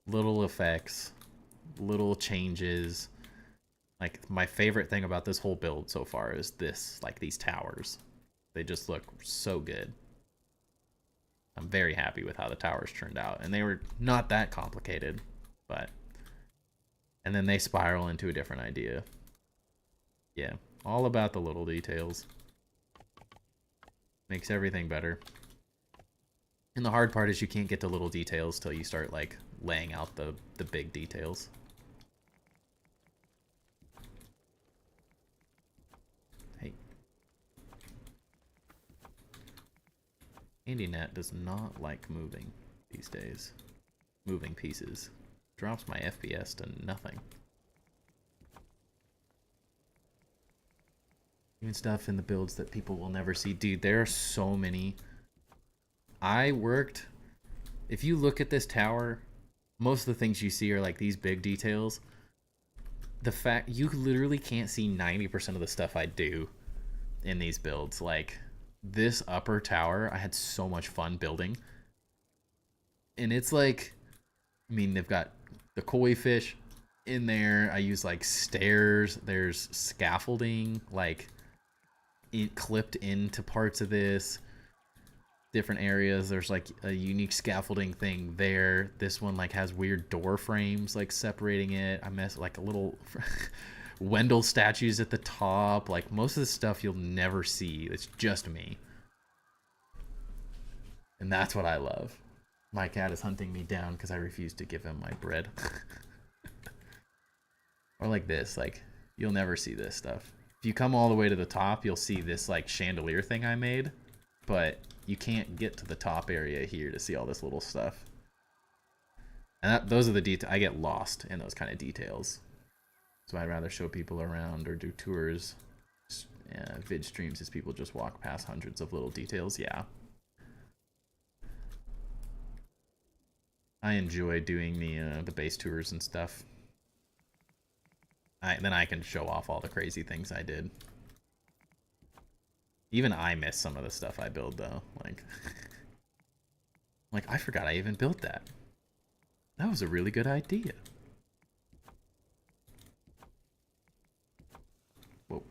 little effects, little changes. Like, my favorite thing about this whole build so far is this, like these towers. They just look so good. I'm very happy with how the towers turned out. And they were not that complicated, but... And then they spiral into a different idea. Yeah, all about the little details. Makes everything better. And the hard part is you can't get to little details till you start, like, laying out the big details. Hey. AndyNet does not like moving these days. Moving pieces. Drops my FPS to nothing. Even stuff in the builds that people will never see. Dude, there are so many. I worked... If you look at this tower, most of the things you see are like these big details. The fact... You literally can't see 90% of the stuff I do in these builds. Like, this upper tower, I had so much fun building. And it's like... I mean, they've got the koi fish in there. I use like stairs. There's scaffolding like it clipped into parts of this. different areas. There's like a unique scaffolding thing there. This one like has weird door frames like separating it. I mess like a little Wendell statues at the top. Like most of the stuff you'll never see. It's just me. And that's what I love. My cat is hunting me down because I refuse to give him my bread. Or like this, like you'll never see this stuff. If you come all the way to the top, you'll see this like chandelier thing I made, but you can't get to the top area here to see all this little stuff. And those are the details. I get lost in those kind of details. So I'd rather show people around or do tours, vid streams as people just walk past hundreds of little details. Yeah. I enjoy doing the base tours and stuff. Then I can show off all the crazy things I did. Even I miss some of the stuff I build though. Like I forgot I even built that. That was a really good idea. Whoa.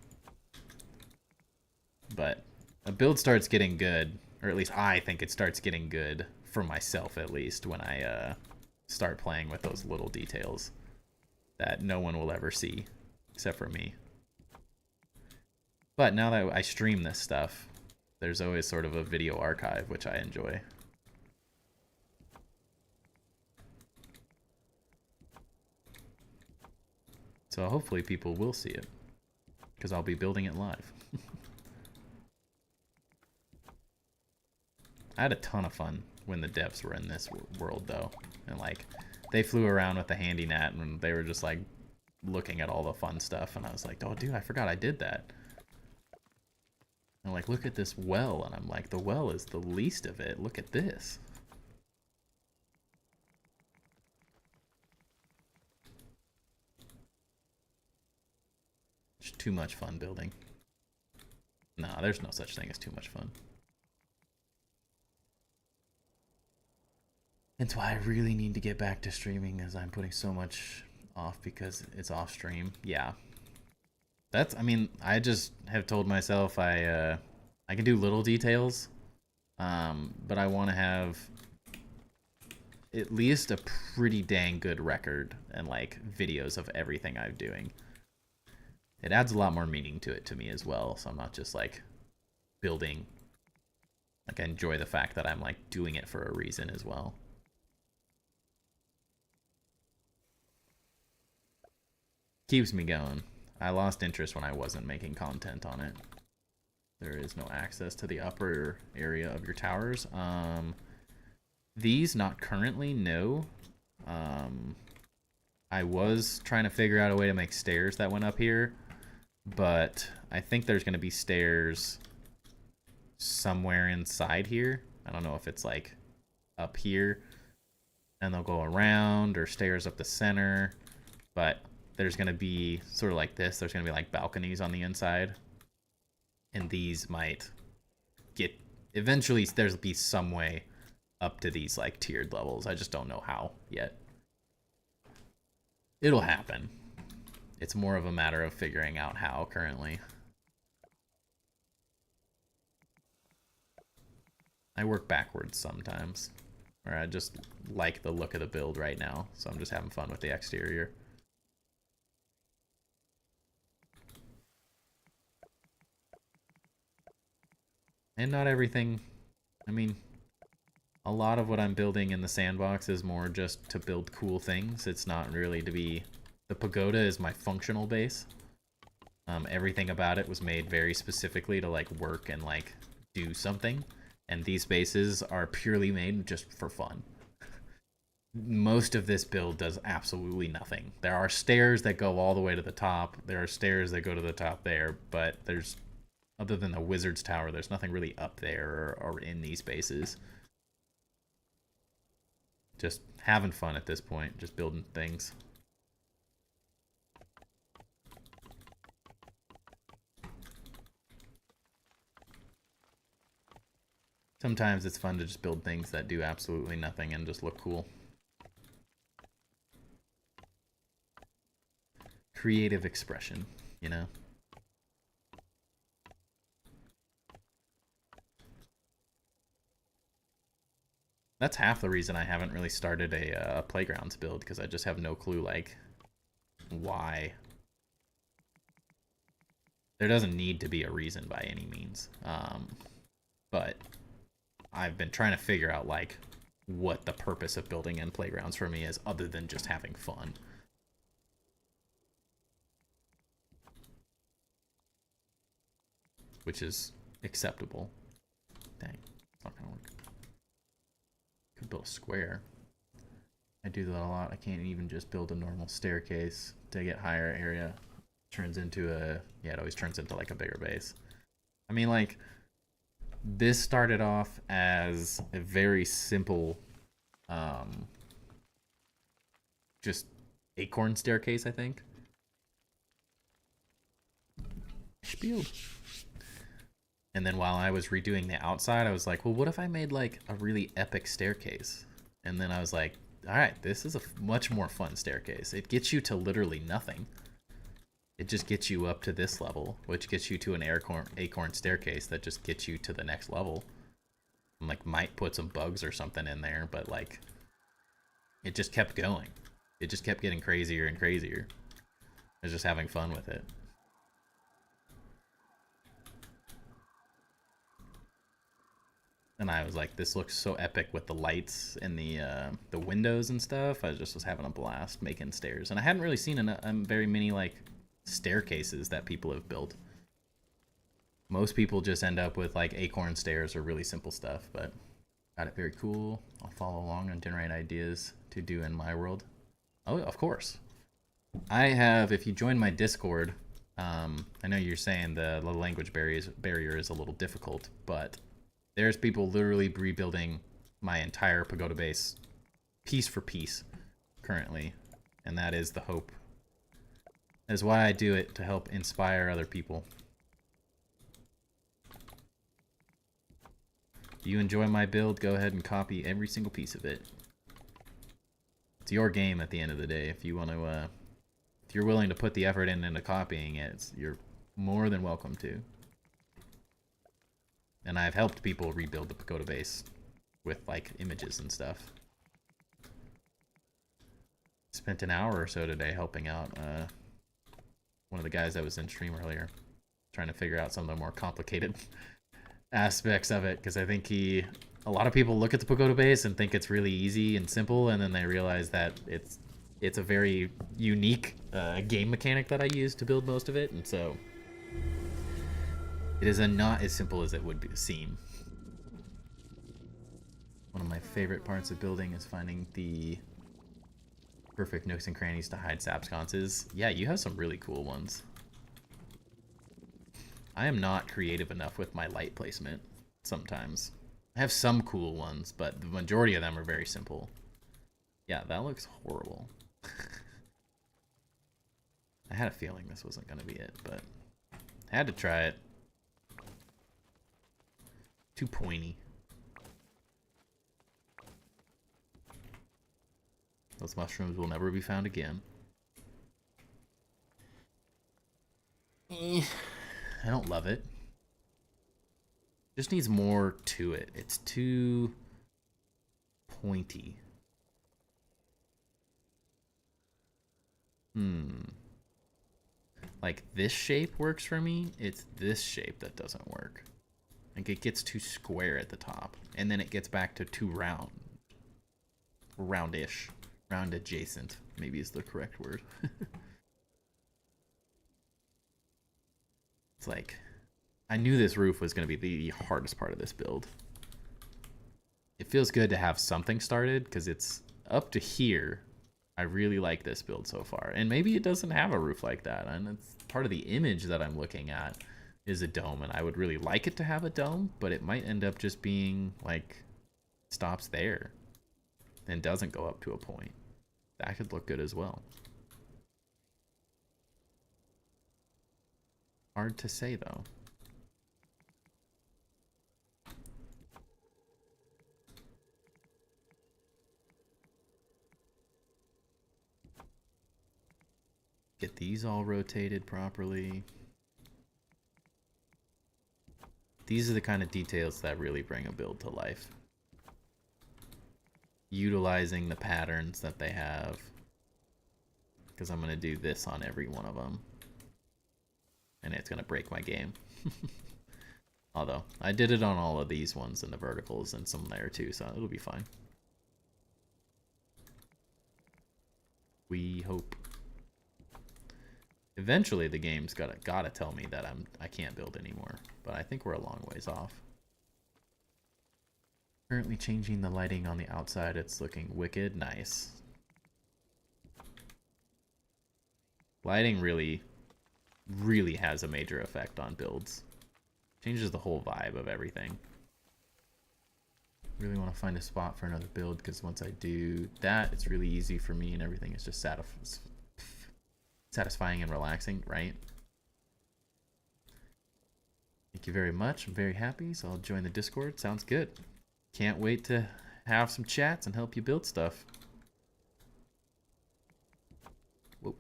But a build starts getting good, or at least I think it starts getting good for myself at least when I start playing with those little details that no one will ever see except for me. But now that I stream this stuff, there's always sort of a video archive, which I enjoy. So hopefully people will see it, because I'll be building it live. I had a ton of fun when the devs were in this world, though. And, like, they flew around with the handy net, and they were just, like, looking at all the fun stuff. And I was like, oh, dude, I forgot I did that. And, like, look at this well. And I'm like, the well is the least of it. Look at this. It's too much fun building. Nah, there's no such thing as too much fun. That's why I really need to get back to streaming, as I'm putting so much off because it's off stream. Yeah. I mean, I just have told myself I can do little details, but I want to have at least a pretty dang good record and, like, videos of everything I'm doing. It adds a lot more meaning to it to me as well, so I'm not just, like, building. Like, I enjoy the fact that I'm, like, doing it for a reason as well. Keeps me going. I lost interest when I wasn't making content on it. There is no access to the upper area of your towers. These, not currently, no. I was trying to figure out a way to make stairs that went up here, but I think there's going to be stairs somewhere inside here. I don't know if it's, like, up here, and they'll go around, or stairs up the center, but there's going to be sort of like this. There's going to be, like, balconies on the inside. And these might get... Eventually, there'll be some way up to these, like, tiered levels. I just don't know how yet. It'll happen. It's more of a matter of figuring out how currently. I work backwards sometimes. Or I just like the look of the build right now. So I'm just having fun with the exterior. And not everything, I mean, a lot of what I'm building in the sandbox is more just to build cool things. It's not really to be, the pagoda is my functional base. Everything about it was made very specifically to, like, work and, like, do something. And these bases are purely made just for fun. Most of this build does absolutely nothing. There are stairs that go all the way to the top. There are stairs that go to the top there, but there's, other than the wizard's tower, there's nothing really up there or in these bases. Just having fun at this point, just building things. Sometimes it's fun to just build things that do absolutely nothing and just look cool. Creative expression, you know? That's half the reason I haven't really started a playgrounds build, because I just have no clue, like, why. There doesn't need to be a reason by any means. But I've been trying to figure out, like, what the purpose of building in playgrounds for me is, other than just having fun. Which is acceptable. Dang, it's not gonna work. Could build a square. I do that a lot. I can't even just build a normal staircase to get higher area. Turns into a, yeah, it always turns into like a bigger base. I mean, like, this started off as a very simple, just acorn staircase, I think. Spiel. And then while I was redoing the outside, I was like, well, what if I made like a really epic staircase? And then I was like, all right, this is a much more fun staircase. It gets you to literally nothing. It just gets you up to this level, which gets you to an acorn staircase that just gets you to the next level. And like, might put some bugs or something in there, but like, it just kept going. It just kept getting crazier and crazier. I was just having fun with it. And I was like, this looks so epic with the lights and the windows and stuff. I just was having a blast making stairs. And I hadn't really seen very many like staircases that people have built. Most people just end up with like acorn stairs or really simple stuff, but got it very cool. I'll follow along and generate ideas to do in my world. Oh, of course. I have, if you join my Discord, I know you're saying the language barrier is a little difficult, but there's people literally rebuilding my entire pagoda base piece for piece currently, and that is the hope. That is why I do it, to help inspire other people. If you enjoy my build, go ahead and copy every single piece of it. It's your game at the end of the day. If you want to, if you're willing to put the effort into copying it, you're more than welcome to. And I've helped people rebuild the pagoda base with like images and stuff. Spent an hour or so today helping out one of the guys that was in stream earlier, trying to figure out some of the more complicated aspects of it, because I think a lot of people look at the pagoda base and think it's really easy and simple, and then they realize that it's a very unique game mechanic that I use to build most of it, and so it is not as simple as it would seem. One of my favorite parts of building is finding the perfect nooks and crannies to hide sap sconces. Yeah, you have some really cool ones. I am not creative enough with my light placement sometimes. I have some cool ones, but the majority of them are very simple. Yeah, that looks horrible. I had a feeling this wasn't going to be it, but I had to try it. Too pointy. Those mushrooms will never be found again. I don't love it. Just needs more to it. It's too pointy. Like, this shape works for me. It's this shape that doesn't work. Like, it gets too square at the top, and then it gets back to too round. Roundish. Round adjacent, maybe is the correct word. It's like, I knew this roof was going to be the hardest part of this build. It feels good to have something started, because it's up to here. I really like this build so far. And maybe it doesn't have a roof like that, and it's part of the image that I'm looking at is a dome, and I would really like it to have a dome, but it might end up just being like stops there and doesn't go up to a point. That could look good as well. Hard to say though. Get these all rotated properly. These are the kind of details that really bring a build to life. utilizing the patterns that they have. Because I'm going to do this on every one of them. And it's going to break my game. Although, I did it on all of these ones in the verticals and some there too, so it'll be fine. We hope. Eventually the game's gotta tell me that I can't build anymore, but I think we're a long ways off. Currently changing the lighting on the outside. It's looking wicked nice. Lighting really has a major effect on builds. Changes the whole vibe of everything. Really want to find a spot for another build, because once I do that, it's really easy for me and everything is just satisfying and relaxing, right? Thank you very much. I'm very happy, so I'll join the Discord. Sounds good. Can't wait to have some chats and help you build stuff. Whoa.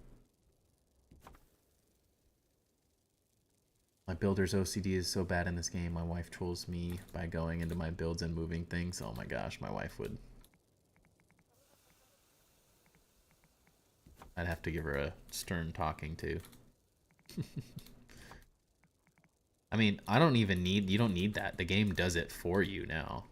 My builder's OCD is so bad in this game. My wife trolls me by going into my builds and moving things. Oh my gosh, my wife would. I'd have to give her a stern talking to. I mean, I don't even need, you don't need that. The game does it for you now.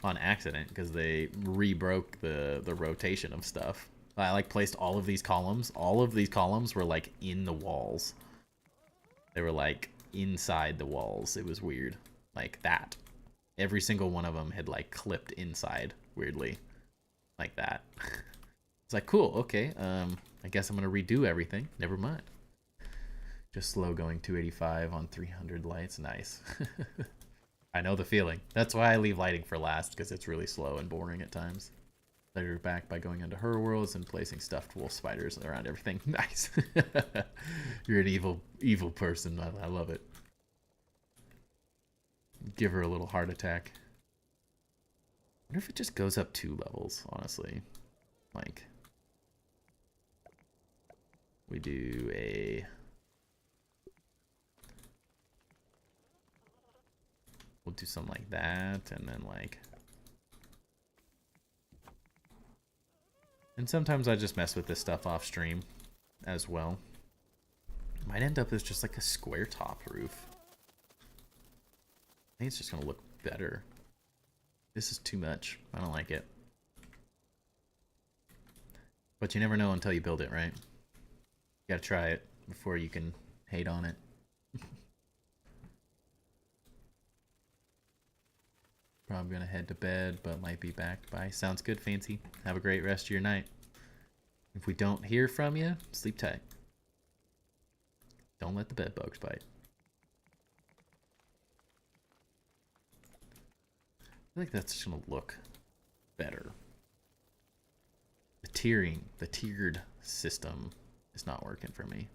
On accident, because they re-broke the rotation of stuff. I like placed all of these columns. All of these columns were like in the walls. They were like inside the walls. It was weird. Like that. Every single one of them had like clipped inside, weirdly. Like that. It's like, cool, okay. I guess I'm gonna redo everything. Never mind. Just slow going 285 on 300 lights. Nice. I know the feeling. That's why I leave lighting for last, because it's really slow and boring at times. Later back by going into her worlds and placing stuffed wolf spiders around everything. Nice. You're an evil person. I love it. Give her a little heart attack. I wonder if it just goes up 2 levels, honestly. Like, we do a... We'll do something like that, and then like... And sometimes I just mess with this stuff off stream as well. Might end up as just like a square top roof. I think it's just gonna look better. This is too much. I don't like it. But you never know until you build it, right? You gotta try it before you can hate on it. Probably gonna head to bed, but might be back by. Sounds good, Fancy. Have a great rest of your night. If we don't hear from you, sleep tight. Don't let the bed bugs bite. I feel like that's just gonna look better. The tiered system is not working for me.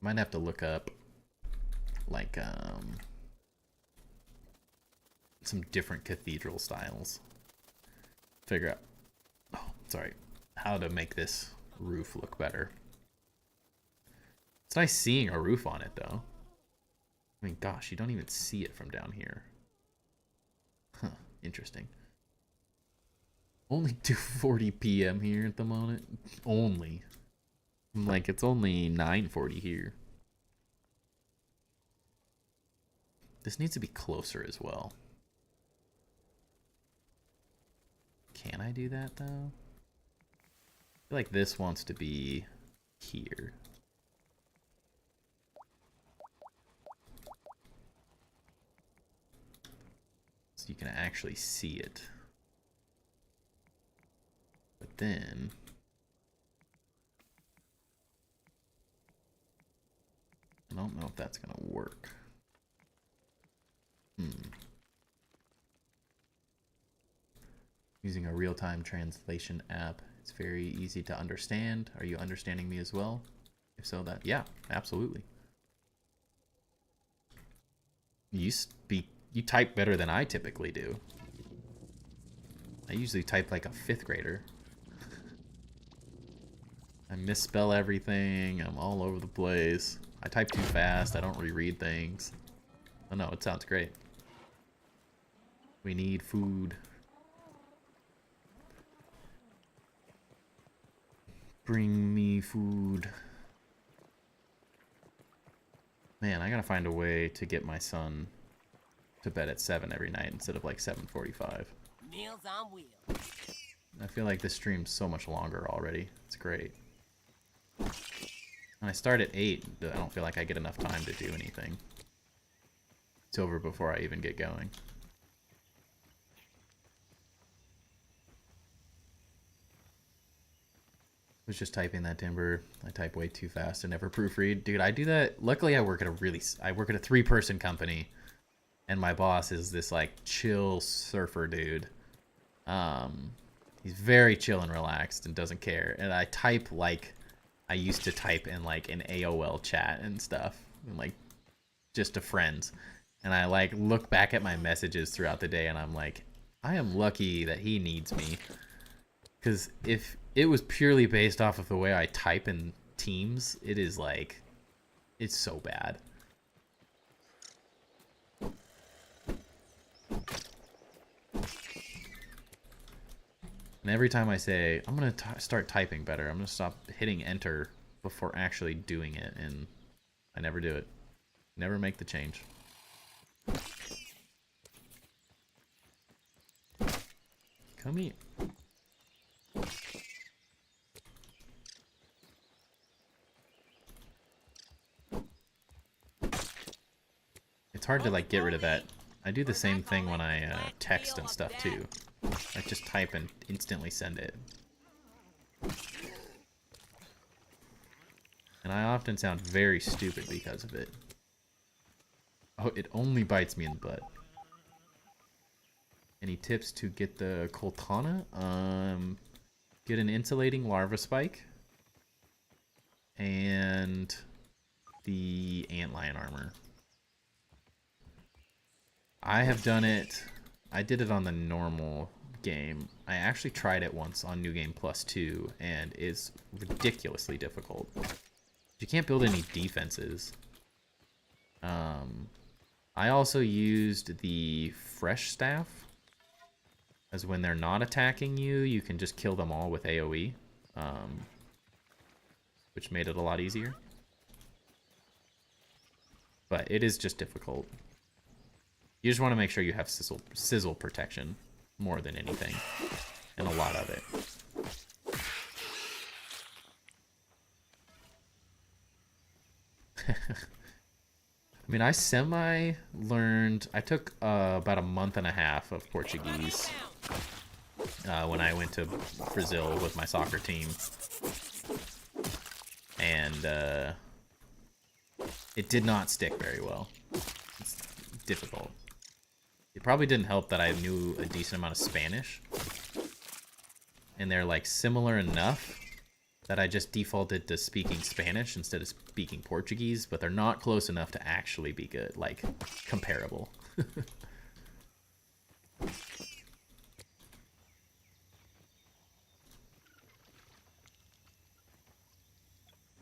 Might have to look up like some different cathedral styles. Figure out, oh, sorry, how to make this roof look better. It's nice seeing a roof on it though. I mean, gosh, you don't even see it from down here. Huh, interesting. Only 2:40 p.m. here at the moment. Only. Like, it's only 9:40 here. This needs to be closer as well. Can I do that, though? I feel like this wants to be here. So you can actually see it. But then... I don't know if that's going to work. Using a real-time translation app. It's very easy to understand. Are you understanding me as well? If so, that, yeah, absolutely. You type better than I typically do. I usually type like a 5th grader. I misspell everything. I'm all over the place. I type too fast. I don't reread things. Oh no, it sounds great. We need food. Bring me food. Man, I gotta find a way to get my son to bed at 7 every night instead of like 7:45. Meals on wheels. I feel like this stream's so much longer already. It's great. When I start at 8, I don't feel like I get enough time to do anything. It's over before I even get going. I was just typing that timber. I type way too fast and never proofread. Dude, I do that. Luckily, I work at a 3-person company, and my boss is this like chill surfer dude. He's very chill and relaxed and doesn't care. And I type like I used to type in like an AOL chat and stuff, and like just to friends. And I like look back at my messages throughout the day, and I'm like, I am lucky that he needs me. Because if it was purely based off of the way I type in Teams, it is like, it's so bad. And every time I say, I'm going to start typing better, I'm going to stop hitting enter before actually doing it, and I never do it. Never make the change. Come here. It's hard to like get rid of that. I do the same thing when I text and stuff too. I just type and instantly send it. And I often sound very stupid because of it. Oh, it only bites me in the butt. Any tips to get the Coltana? Get an insulating larva spike. And the antlion armor. I have done it. I did it on the normal game. I actually tried it once on New Game Plus 2, and it's ridiculously difficult. You can't build any defenses. I also used the fresh staff, as when they're not attacking you, you can just kill them all with AoE, which made it a lot easier. But it is just difficult. You just want to make sure you have sizzle protection more than anything, and a lot of it. I mean, I semi-learned... I took about a month and a half of Portuguese when I went to Brazil with my soccer team. And it did not stick very well. It's difficult. It probably didn't help that I knew a decent amount of Spanish. And they're like similar enough that I just defaulted to speaking Spanish instead of speaking Portuguese, but they're not close enough to actually be good, like comparable.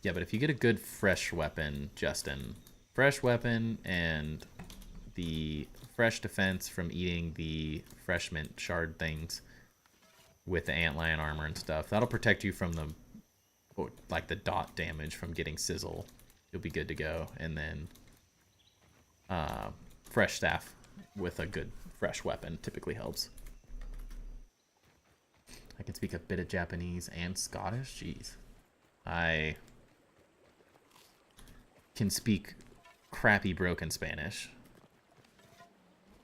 Yeah, but if you get a good fresh weapon, Justin, fresh weapon and the fresh defense from eating the fresh mint shard things with the antlion armor and stuff, that'll protect you from the like the dot damage from getting sizzle. You'll be good to go. And then fresh staff with a good fresh weapon typically helps. I can speak a bit of Japanese and Scottish. Jeez. I can speak crappy broken Spanish.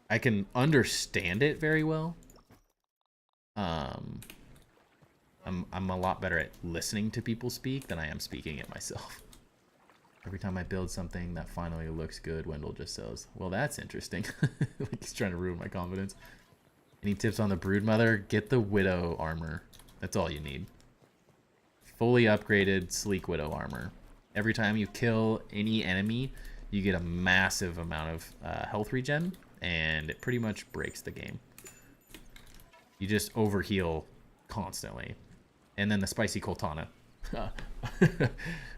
I can understand it very well. I'm a lot better at listening to people speak than I am speaking it myself. Every time I build something that finally looks good, Wendell just says, well, that's interesting. Like he's trying to ruin my confidence. Any tips on the Broodmother? Get the Widow armor. That's all you need. Fully upgraded sleek Widow armor. Every time you kill any enemy, you get a massive amount of health regen, and it pretty much breaks the game. You just overheal constantly. And then the spicy Coltana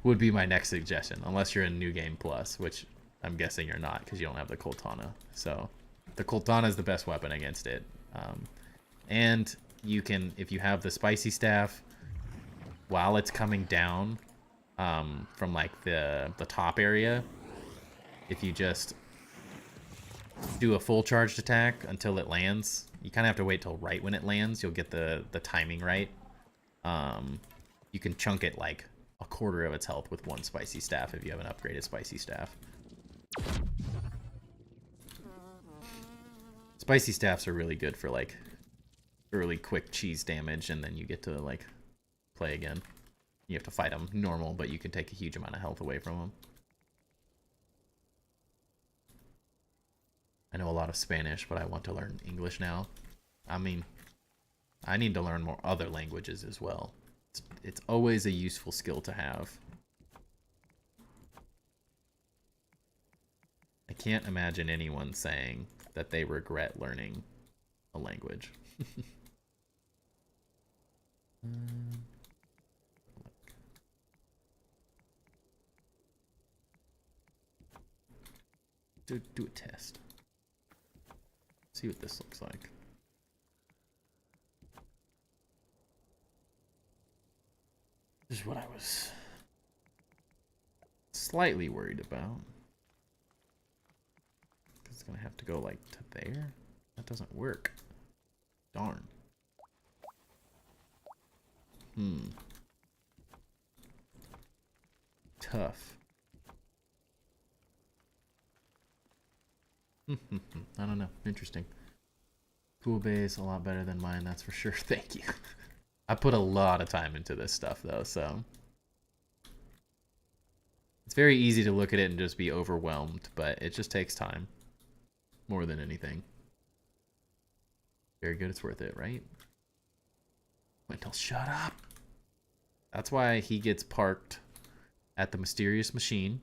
would be my next suggestion, unless you're in New Game Plus, which I'm guessing you're not because you don't have the Coltana. So the Coltana is the best weapon against it. And you can, if you have the spicy staff, while it's coming down from like the top area, if you just do a full charged attack until it lands, you kind of have to wait till right when it lands. You'll get the timing right. You can chunk it like a quarter of its health with one spicy staff if you have an upgraded spicy staff. Spicy staffs are really good for like early quick cheese damage, and then you get to like play again. You have to fight them normal, but you can take a huge amount of health away from them. I know a lot of Spanish, but I want to learn English now. I mean, I need to learn more other languages as well. It's always a useful skill to have. I can't imagine anyone saying that they regret learning a language. Do a test. See what this looks like. This is what I was slightly worried about. It's gonna have to go like to there. That doesn't work. Darn. Tough. I don't know. Interesting. Cool base, a lot better than mine, that's for sure. Thank you. I put a lot of time into this stuff though, so it's very easy to look at it and just be overwhelmed, but it just takes time more than anything. Very good, it's worth it, right? Wendell, shut up. That's why he gets parked at the mysterious machine,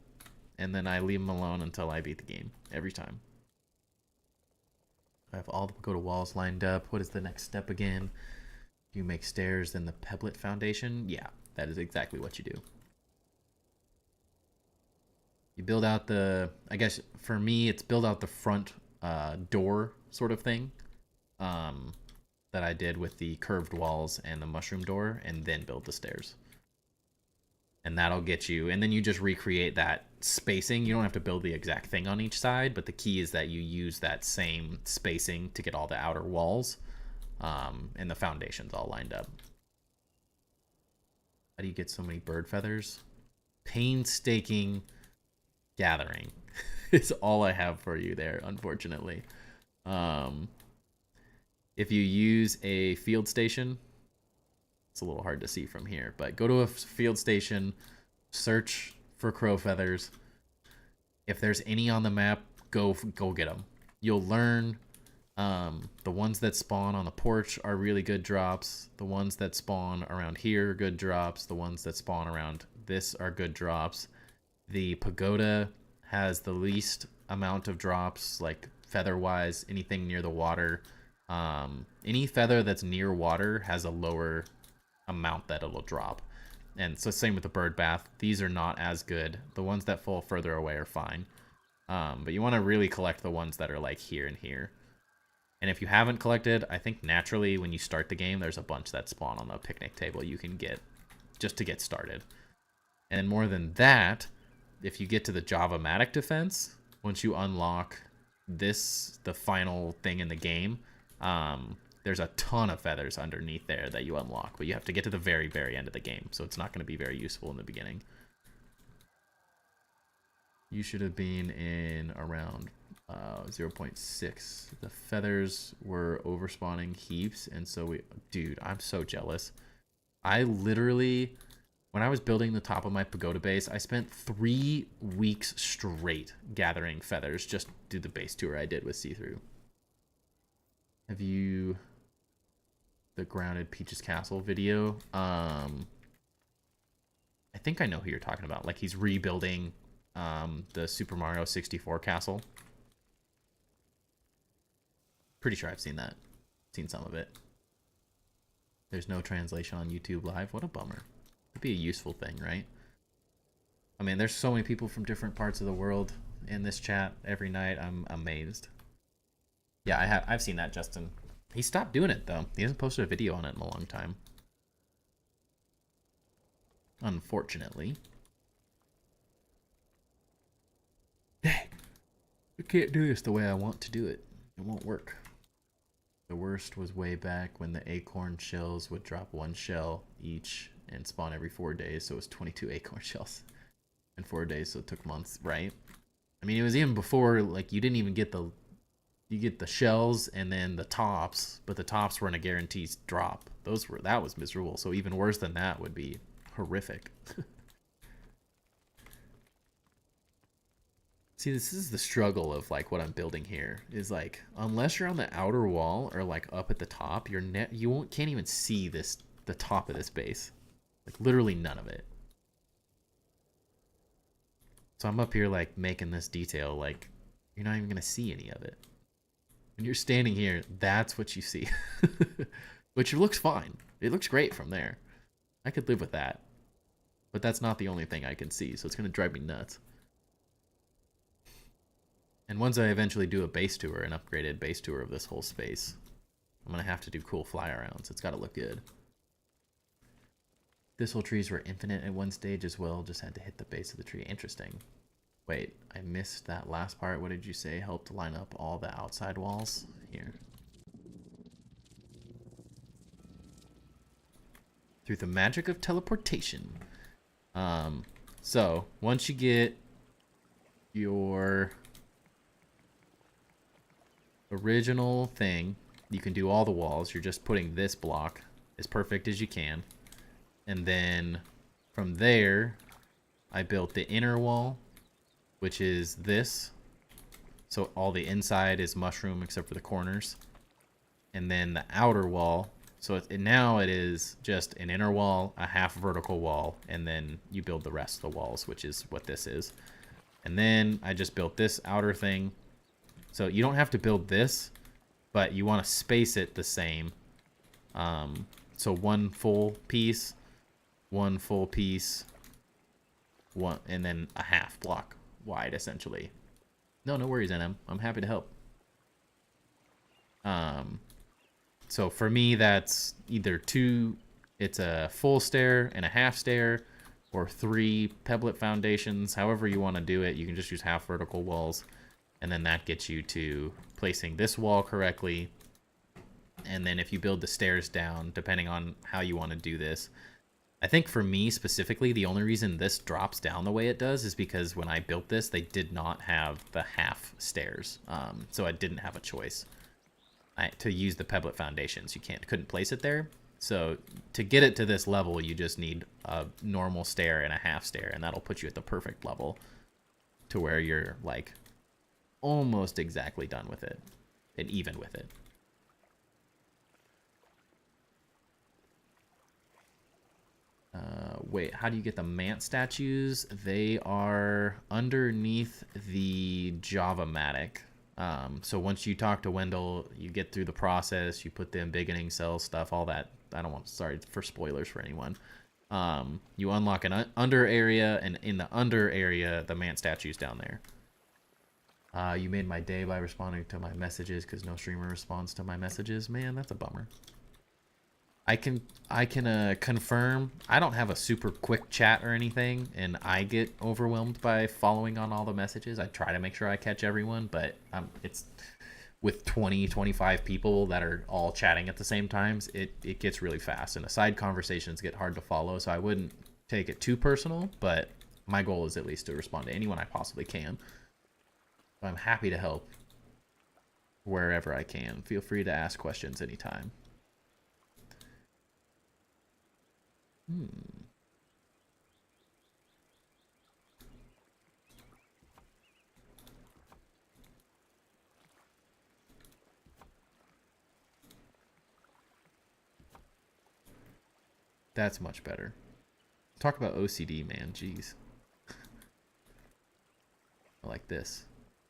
and then I leave him alone until I beat the game every time. I have all the pagoda walls lined up. What is the next step again? You make stairs, then the pebblet foundation? Yeah, that is exactly what you do. You build out the, I guess for me, it's build out the front door sort of thing that I did with the curved walls and the mushroom door, and then build the stairs. And that'll get you, and then you just recreate that spacing. You don't have to build the exact thing on each side, but the key is that you use that same spacing to get all the outer walls and the foundations all lined up. How do you get so many bird feathers? Painstaking gathering is all I have for you there, unfortunately. If you use a field station, it's a little hard to see from here, but go to a field station, search for crow feathers. If there's any on the map, go get them. You'll learn the ones that spawn on the porch are really good drops. The ones that spawn around here are good drops. The ones that spawn around this are good drops. The pagoda has the least amount of drops, like feather-wise, anything near the water. Any feather that's near water has a lower amount that it'll drop. And so same with the bird bath. These are not as good. The ones that fall further away are fine. But you want to really collect the ones that are like here and here. And if you haven't collected, I think naturally when you start the game, there's a bunch that spawn on the picnic table you can get just to get started. And more than that, if you get to the Java-matic defense, once you unlock this, the final thing in the game, there's a ton of feathers underneath there that you unlock, but you have to get to the very, very end of the game, so it's not going to be very useful in the beginning. You should have been in around 0.6. The feathers were overspawning heaps, and so we... Dude, I'm so jealous. I literally... When I was building the top of my pagoda base, I spent 3 weeks straight gathering feathers just to do the base tour I did with See-Through. Have you... The Grounded Peach's Castle video? I think I know who you're talking about. Like, he's rebuilding the Super Mario 64 castle. Pretty sure I've seen that. Seen some of it. There's no translation on YouTube Live. What a bummer. It'd be a useful thing, right? I mean, there's so many people from different parts of the world in this chat every night. I'm amazed. Yeah, I've seen that, Justin. He stopped doing it though. He hasn't posted a video on it in a long time. Unfortunately. Dang. I can't do this the way I want to do it. It won't work. The worst was way back when the acorn shells would drop one shell each and spawn every 4 days, so it was 22 acorn shells in 4 days, so it took months, right? I mean, it was even before, like, you didn't even get the... You get the shells and then the tops, but the tops weren't a guaranteed drop. That was miserable, so even worse than that would be horrific. See, this is the struggle of like what I'm building here. Is like unless you're on the outer wall or like up at the top, can't even see the top of this base. Like literally none of it. So I'm up here like making this detail like you're not even gonna see any of it. When you're standing here, that's what you see. Which looks fine. It looks great from there. I could live with that. But that's not the only thing I can see, so it's gonna drive me nuts. And once I eventually do a base tour, an upgraded base tour of this whole space, I'm going to have to do cool fly arounds. It's got to look good. Thistle trees were infinite at one stage as well, just had to hit the base of the tree. Interesting. Wait, I missed that last part. What did you say? Helped line up all the outside walls? Here. Through the magic of teleportation. So, once you get your original thing, you can do all the walls. You're just putting this block as perfect as you can, and then from there I built the inner wall, which is this, so all the inside is mushroom except for the corners, and then the outer wall, so now it is just an inner wall, a half vertical wall, and then you build the rest of the walls, which is what this is. And then I just built this outer thing. So you don't have to build this, but you want to space it the same. So one full piece, one, and then a half block wide, essentially. No worries, NM. I'm happy to help. So for me, that's either it's a full stair and a half stair, or 3 pebblet foundations. However you want to do it, you can just use half vertical walls. And then that gets you to placing this wall correctly. And then if you build the stairs down, depending on how you want to do this. I think for me specifically, the only reason this drops down the way it does is because when I built this, they did not have the half stairs. So I didn't have a choice to use the pebblet foundations. You couldn't place it there. So to get it to this level, you just need a normal stair and a half stair. And that'll put you at the perfect level to where you're like almost exactly done with it and even with it. Wait, how do you get the Mant statues? They are underneath the Java-matic. So once you talk to Wendell, you get through the process, you put the embiggening cell stuff, all that. Sorry for spoilers for anyone. You unlock an under area, and in the under area, the Mant statue's down there. You made my day by responding to my messages because no streamer responds to my messages. Man, that's a bummer. I can confirm I don't have a super quick chat or anything, and I get overwhelmed by following on all the messages. I try to make sure I catch everyone, but it's with 20-25 people that are all chatting at the same times, it gets really fast, and the side conversations get hard to follow, so I wouldn't take it too personal, but my goal is at least to respond to anyone I possibly can. I'm happy to help wherever I can. Feel free to ask questions anytime. That's much better. Talk about OCD, man. Jeez. I like this.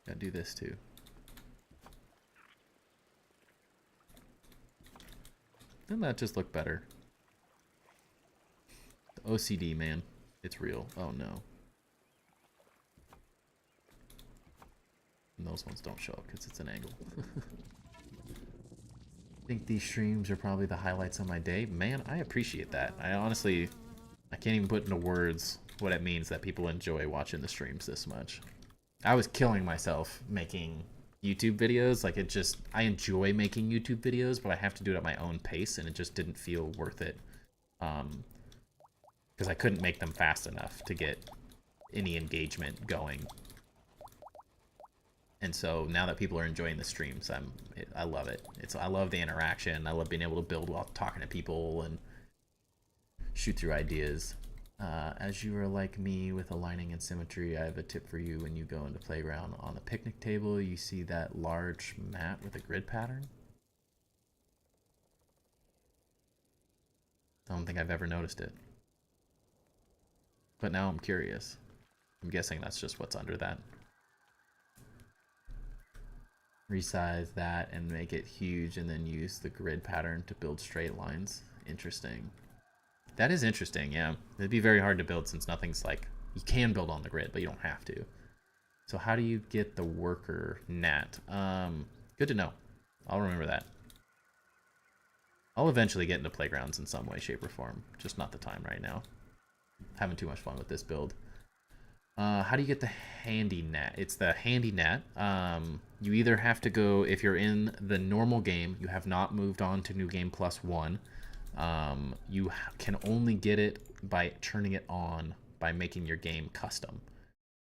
Gotta do this too. Doesn't that just look better? The OCD, man. It's real. Oh no. And those ones don't show up because it's an angle. think these streams are probably the highlights of my day. Man, I appreciate that. I honestly, I can't even put into words what it means that people enjoy watching the streams this much. I was killing myself making YouTube videos. Like, I enjoy making YouTube videos, but I have to do it at my own pace, and it just didn't feel worth it. Because I couldn't make them fast enough to get any engagement going. And so now that people are enjoying the streams, I love it. I love the interaction. I love being able to build while talking to people and shoot through ideas. As you are like me with aligning and symmetry, I have a tip for you. When you go into playground on the picnic table, you see that large mat with a grid pattern. I don't think I've ever noticed it. But now I'm curious. I'm guessing that's just what's under that. Resize that and make it huge, and then use the grid pattern to build straight lines. Interesting. That is interesting, yeah. It'd be very hard to build since nothing's like... You can build on the grid, but you don't have to. So how do you get the worker gnat? Good to know. I'll remember that. I'll eventually get into playgrounds in some way, shape, or form. Just not the time right now. Having too much fun with this build. How do you get the handy gnat? It's the handy gnat. You either have to go, if you're in the normal game, you have not moved on to New Game Plus 1. You can only get it by turning it on by making your game custom.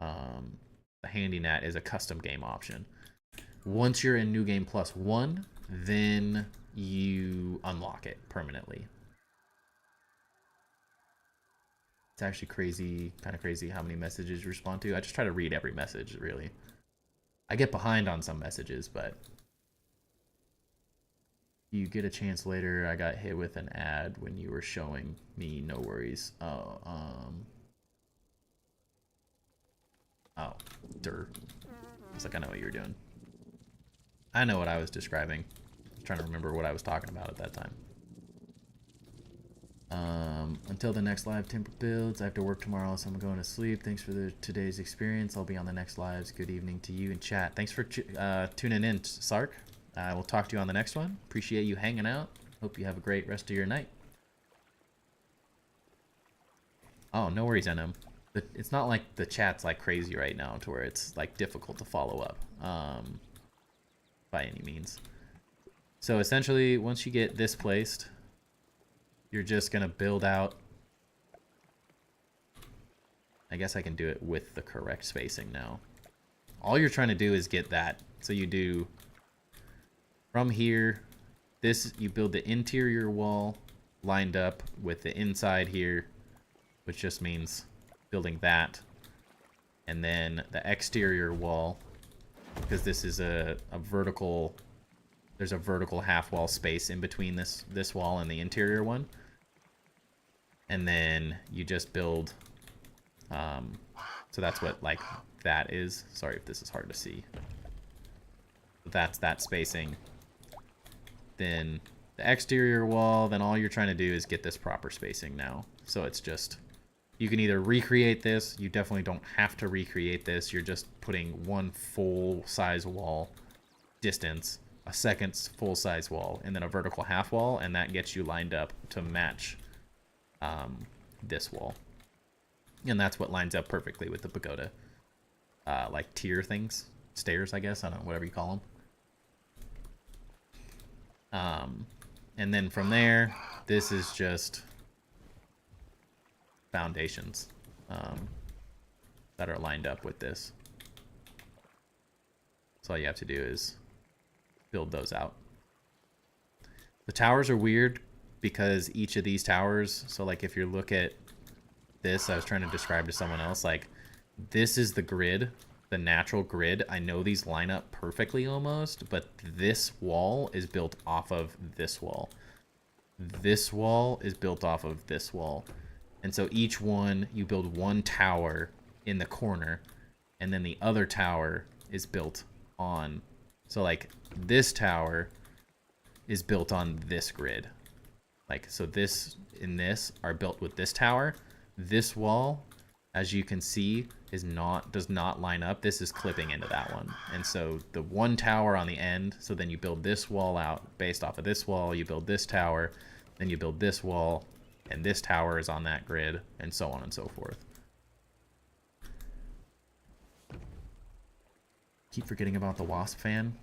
The handy gnat is a custom game option. Once you're in New Game Plus 1, then you unlock it permanently. It's actually crazy, kind of crazy how many messages you respond to. I just try to read every message, really. I get behind on some messages, but you get a chance later. I got hit with an ad when you were showing me. No worries. Oh, dirt. I was like, I know what you were doing. I know what I was describing. I was trying to remember what I was talking about at that time. Until the next live timber builds, I have to work tomorrow, so I'm going to sleep. Thanks for today's experience. I'll be on the next lives. Good evening to you in chat. Thanks for tuning in, Sark. We'll talk to you on the next one. Appreciate you hanging out. Hope you have a great rest of your night. Oh, no worries, NM. It's not like the chat's like crazy right now to where it's like difficult to follow up by any means. So essentially, once you get this placed, you're just gonna build out. I guess I can do it with the correct spacing now. All you're trying to do is get that. So you do from here, this, you build the interior wall lined up with the inside here, which just means building that. And then the exterior wall, because this is a vertical, there's a vertical half wall space in between this wall and the interior one. And then you just build, so that's what like that is. Sorry if this is hard to see. That's that spacing. Then the exterior wall, then all you're trying to do is get this proper spacing now. So it's just, you can either recreate this, you definitely don't have to recreate this, you're just putting one full size wall distance, a second full size wall, and then a vertical half wall, and that gets you lined up to match this wall. And that's what lines up perfectly with the pagoda. Like tier things, stairs, I guess, I don't know, whatever you call them. And then from there, this is just foundations that are lined up with this. So all you have to do is build those out. The towers are weird because each of these towers, so like if you look at this, I was trying to describe to someone else, like this is the grid, the natural grid. I know these line up perfectly almost, but this wall is built off of this wall. This wall is built off of this wall. And so each one, you build one tower in the corner, and then the other tower is built on. So like this tower is built on this grid. Like, so this and this are built with this tower. This wall, as you can see, does not line up. This is clipping into that one. And so the one tower on the end, so then you build this wall out based off of this wall, you build this tower, then you build this wall, and this tower is on that grid, and so on and so forth. Keep forgetting about the Wasp fan.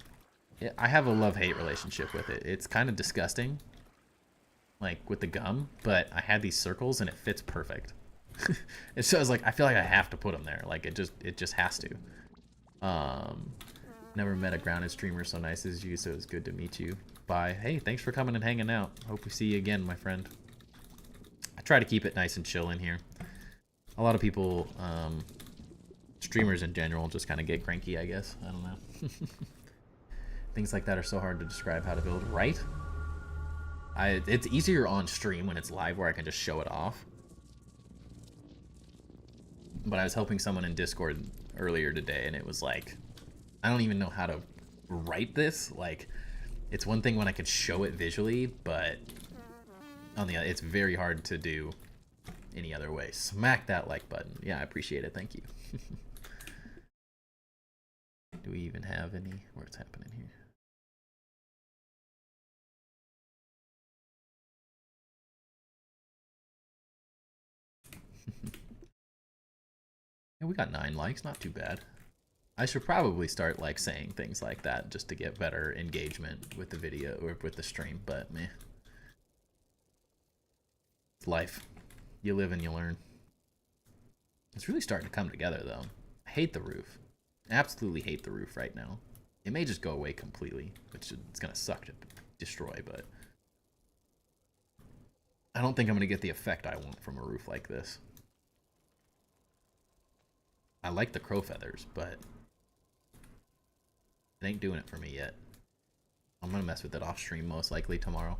I have a love-hate relationship with it. It's kind of disgusting, like with the gum, but I had these circles and it fits perfect. It shows like I feel like I have to put them there. Like it just has to. Never met a grounded streamer so nice as you, so it's good to meet you. Bye. Hey, thanks for coming and hanging out. Hope we see you again, my friend. I try to keep it nice and chill in here. A lot of people, streamers in general, just kind of get cranky, I guess. I don't know. Things like that are so hard to describe how to build, right? It's easier on stream when it's live where I can just show it off. But I was helping someone in Discord earlier today, and it was like, I don't even know how to write this. Like, it's one thing when I can show it visually, but on the other, it's very hard to do any other way. Smack that like button. Yeah, I appreciate it. Thank you. Do we even have any? What's happening here? Yeah, we got 9 likes. Not too bad. I should probably start like saying things like that just to get better engagement with the video or with the stream, but meh. It's life. You live and you learn. It's really starting to come together though. I hate the roof. I absolutely hate the roof right now. It may just go away completely, which it's gonna suck to destroy, but I don't think I'm gonna get the effect I want from a roof like this. I like the crow feathers, but it ain't doing it for me yet. I'm gonna mess with it off stream most likely tomorrow.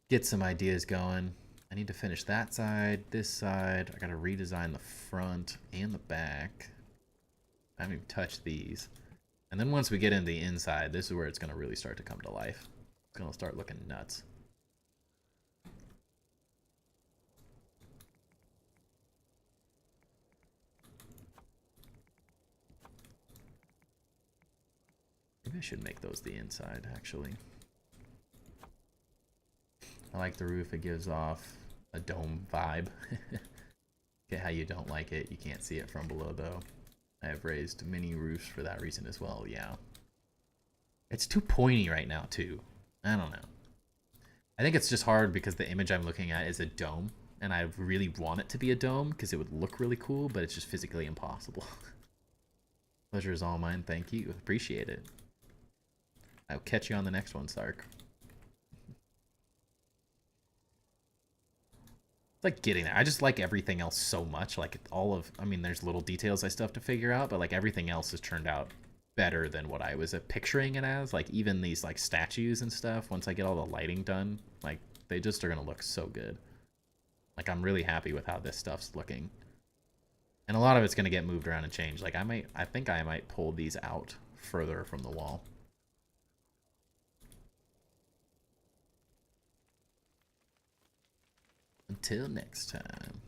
Get some ideas going. I need to finish that side, this side. I gotta redesign the front and the back. I haven't even touched these. And then once we get into the inside, this is where it's gonna really start to come to life. It's gonna start looking nuts. Maybe I should make those the inside, actually. I like the roof. It gives off a dome vibe. Get how you don't like it. You can't see it from below, though. I have raised many roofs for that reason as well, yeah. It's too pointy right now, too. I don't know. I think it's just hard because the image I'm looking at is a dome, and I really want it to be a dome because it would look really cool, but it's just physically impossible. Pleasure is all mine. Thank you. Appreciate it. I'll catch you on the next one, Sark. It's like getting there. I just like everything else so much. Like all of, I mean, there's little details I still have to figure out, but like everything else has turned out better than what I was picturing it as. Like even these like statues and stuff, once I get all the lighting done, like they just are gonna look so good. Like I'm really happy with how this stuff's looking. And a lot of it's gonna get moved around and changed. Like I think I might pull these out further from the wall. Until next time.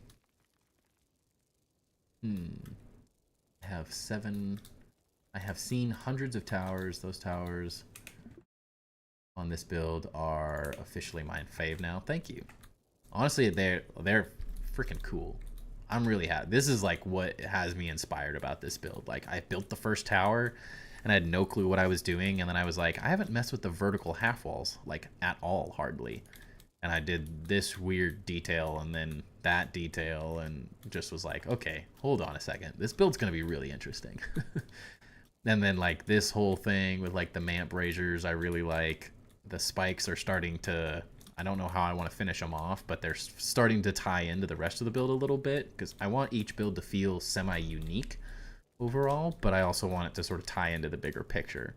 I have 7. I have seen hundreds of towers. Those towers on this build are officially my fave now. Thank you. Honestly, they're freaking cool. I'm really happy. This is like what has me inspired about this build. Like I built the first tower and I had no clue what I was doing, and then I was like, I haven't messed with the vertical half walls like at all, hardly. And I did this weird detail and then that detail and just was like, okay, hold on a second. This build's going to be really interesting. And then like this whole thing with like the MAMP braziers, I really like. The spikes are starting to, I don't know how I want to finish them off, but they're starting to tie into the rest of the build a little bit because I want each build to feel semi-unique overall, but I also want it to sort of tie into the bigger picture.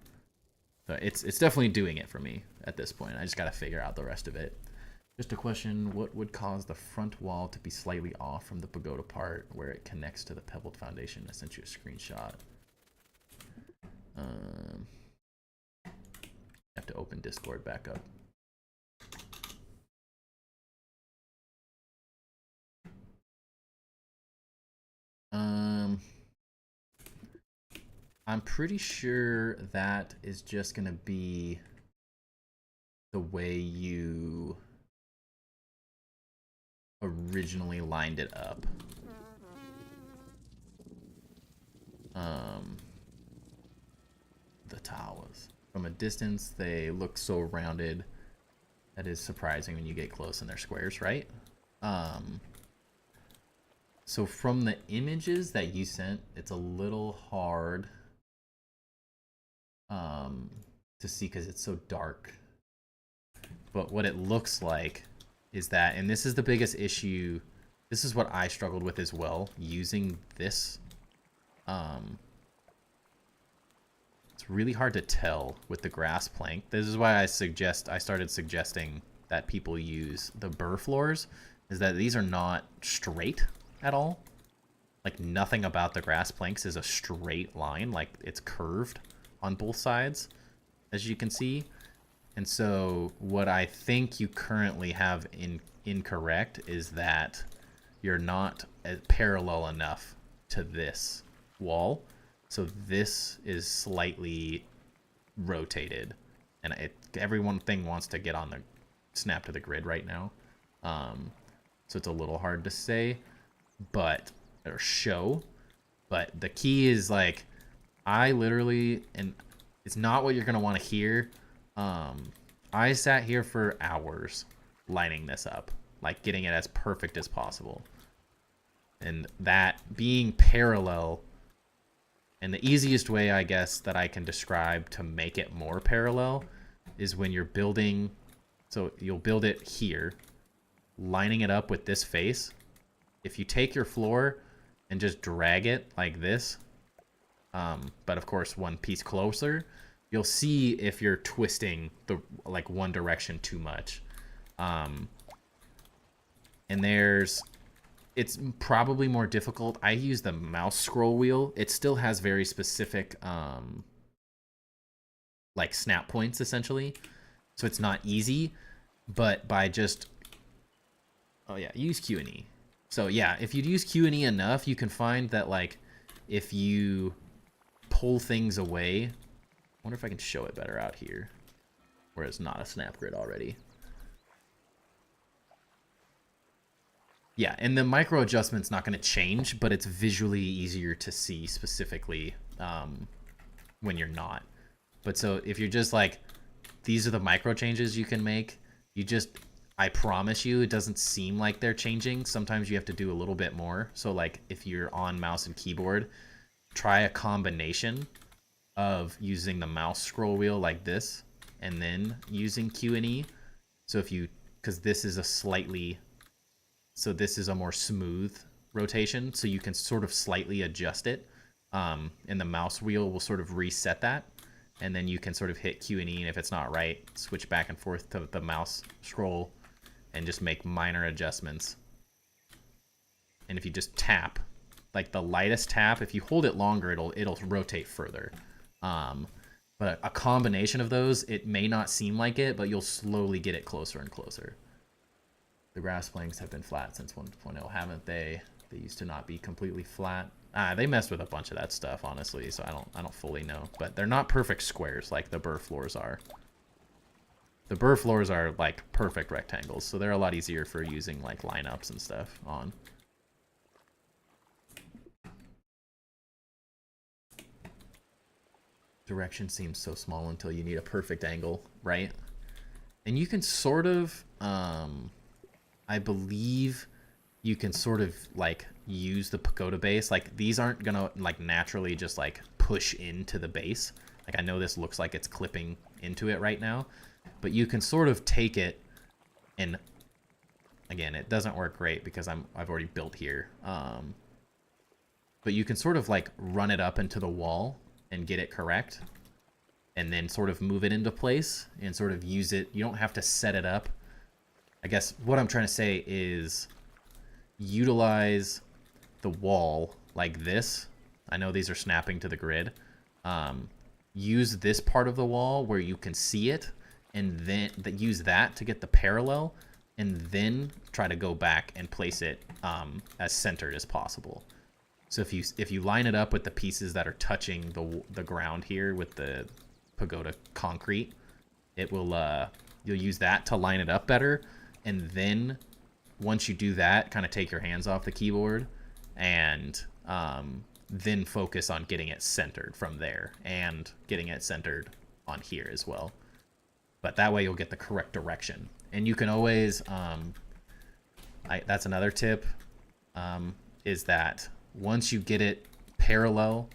So it's definitely doing it for me at this point. I just got to figure out the rest of it. Just a question, what would cause the front wall to be slightly off from the pagoda part where it connects to the pebbled foundation? I sent you a screenshot. I have to open Discord back up. I'm pretty sure that is just going to be the way you originally lined it up. The towers. From a distance, they look so rounded. That is surprising when you get close and they're squares, right? So from the images that you sent, it's a little hard to see because it's so dark. But what it looks like is that, and this is the biggest issue, this is what I struggled with as well, using this. It's really hard to tell with the grass plank. This is why I started suggesting that people use the burr floors, is that these are not straight at all. Like nothing about the grass planks is a straight line, like it's curved on both sides, as you can see. And so what I think you currently have incorrect is that you're not parallel enough to this wall. So this is slightly rotated. And everyone thing wants to get on the snap to the grid right now. So it's a little hard to say, but, or show. But the key is like, I literally, and it's not what you're going to want to hear. I sat here for hours lining this up, like getting it as perfect as possible. And that being parallel, and the easiest way, I guess, that I can describe to make it more parallel is when you're building, so you'll build it here, lining it up with this face. If you take your floor and just drag it like this, but of course one piece closer, you'll see if you're twisting the like one direction too much. And it's probably more difficult. I use the mouse scroll wheel. It still has very specific like snap points essentially. So it's not easy, but by just, oh yeah, use Q and E. So yeah, if you use Q and E enough, you can find that like if you pull things away, I wonder if I can show it better out here, where it's not a snap grid already. Yeah, and the micro adjustment's not going to change, but it's visually easier to see specifically when you're not. But so if you're just like, these are the micro changes you can make, I promise you, it doesn't seem like they're changing. Sometimes you have to do a little bit more. So like if you're on mouse and keyboard, try a combination of using the mouse scroll wheel like this and then using Q and E. So because this is this is a more smooth rotation, so you can sort of slightly adjust it, and the mouse wheel will sort of reset that, and then you can sort of hit Q and E, and if it's not right, switch back and forth to the mouse scroll and just make minor adjustments. And if you just tap, like the lightest tap, if you hold it longer, it'll rotate further. But a combination of those, it may not seem like it, but you'll slowly get it closer and closer. The grass planks have been flat since 1.0, haven't they? They used to not be completely flat. They messed with a bunch of that stuff, honestly, so I don't fully know. But they're not perfect squares like the burr floors are. The burr floors are like perfect rectangles, so they're a lot easier for using like lineups and stuff on. Direction seems so small until you need a perfect angle, right? And you can sort of, I believe you can sort of like use the pagoda base. Like these aren't gonna like naturally just like push into the base. Like I know this looks like it's clipping into it right now, but you can sort of take it, and again, it doesn't work great because I've already built here. But you can sort of like run it up into the wall and get it correct, and then sort of move it into place and sort of use it. You don't have to set it up. I guess what I'm trying to say is utilize the wall like this. I know these are snapping to the grid. Use this part of the wall where you can see it, and then use that to get the parallel, and then try to go back and place it as centered as possible. So if you line it up with the pieces that are touching the ground here with the pagoda concrete, it will you'll use that to line it up better, and then once you do that, kind of take your hands off the keyboard and then focus on getting it centered from there and getting it centered on here as well. But that way you'll get the correct direction. And you can always, that's another tip, is that once you get it parallel,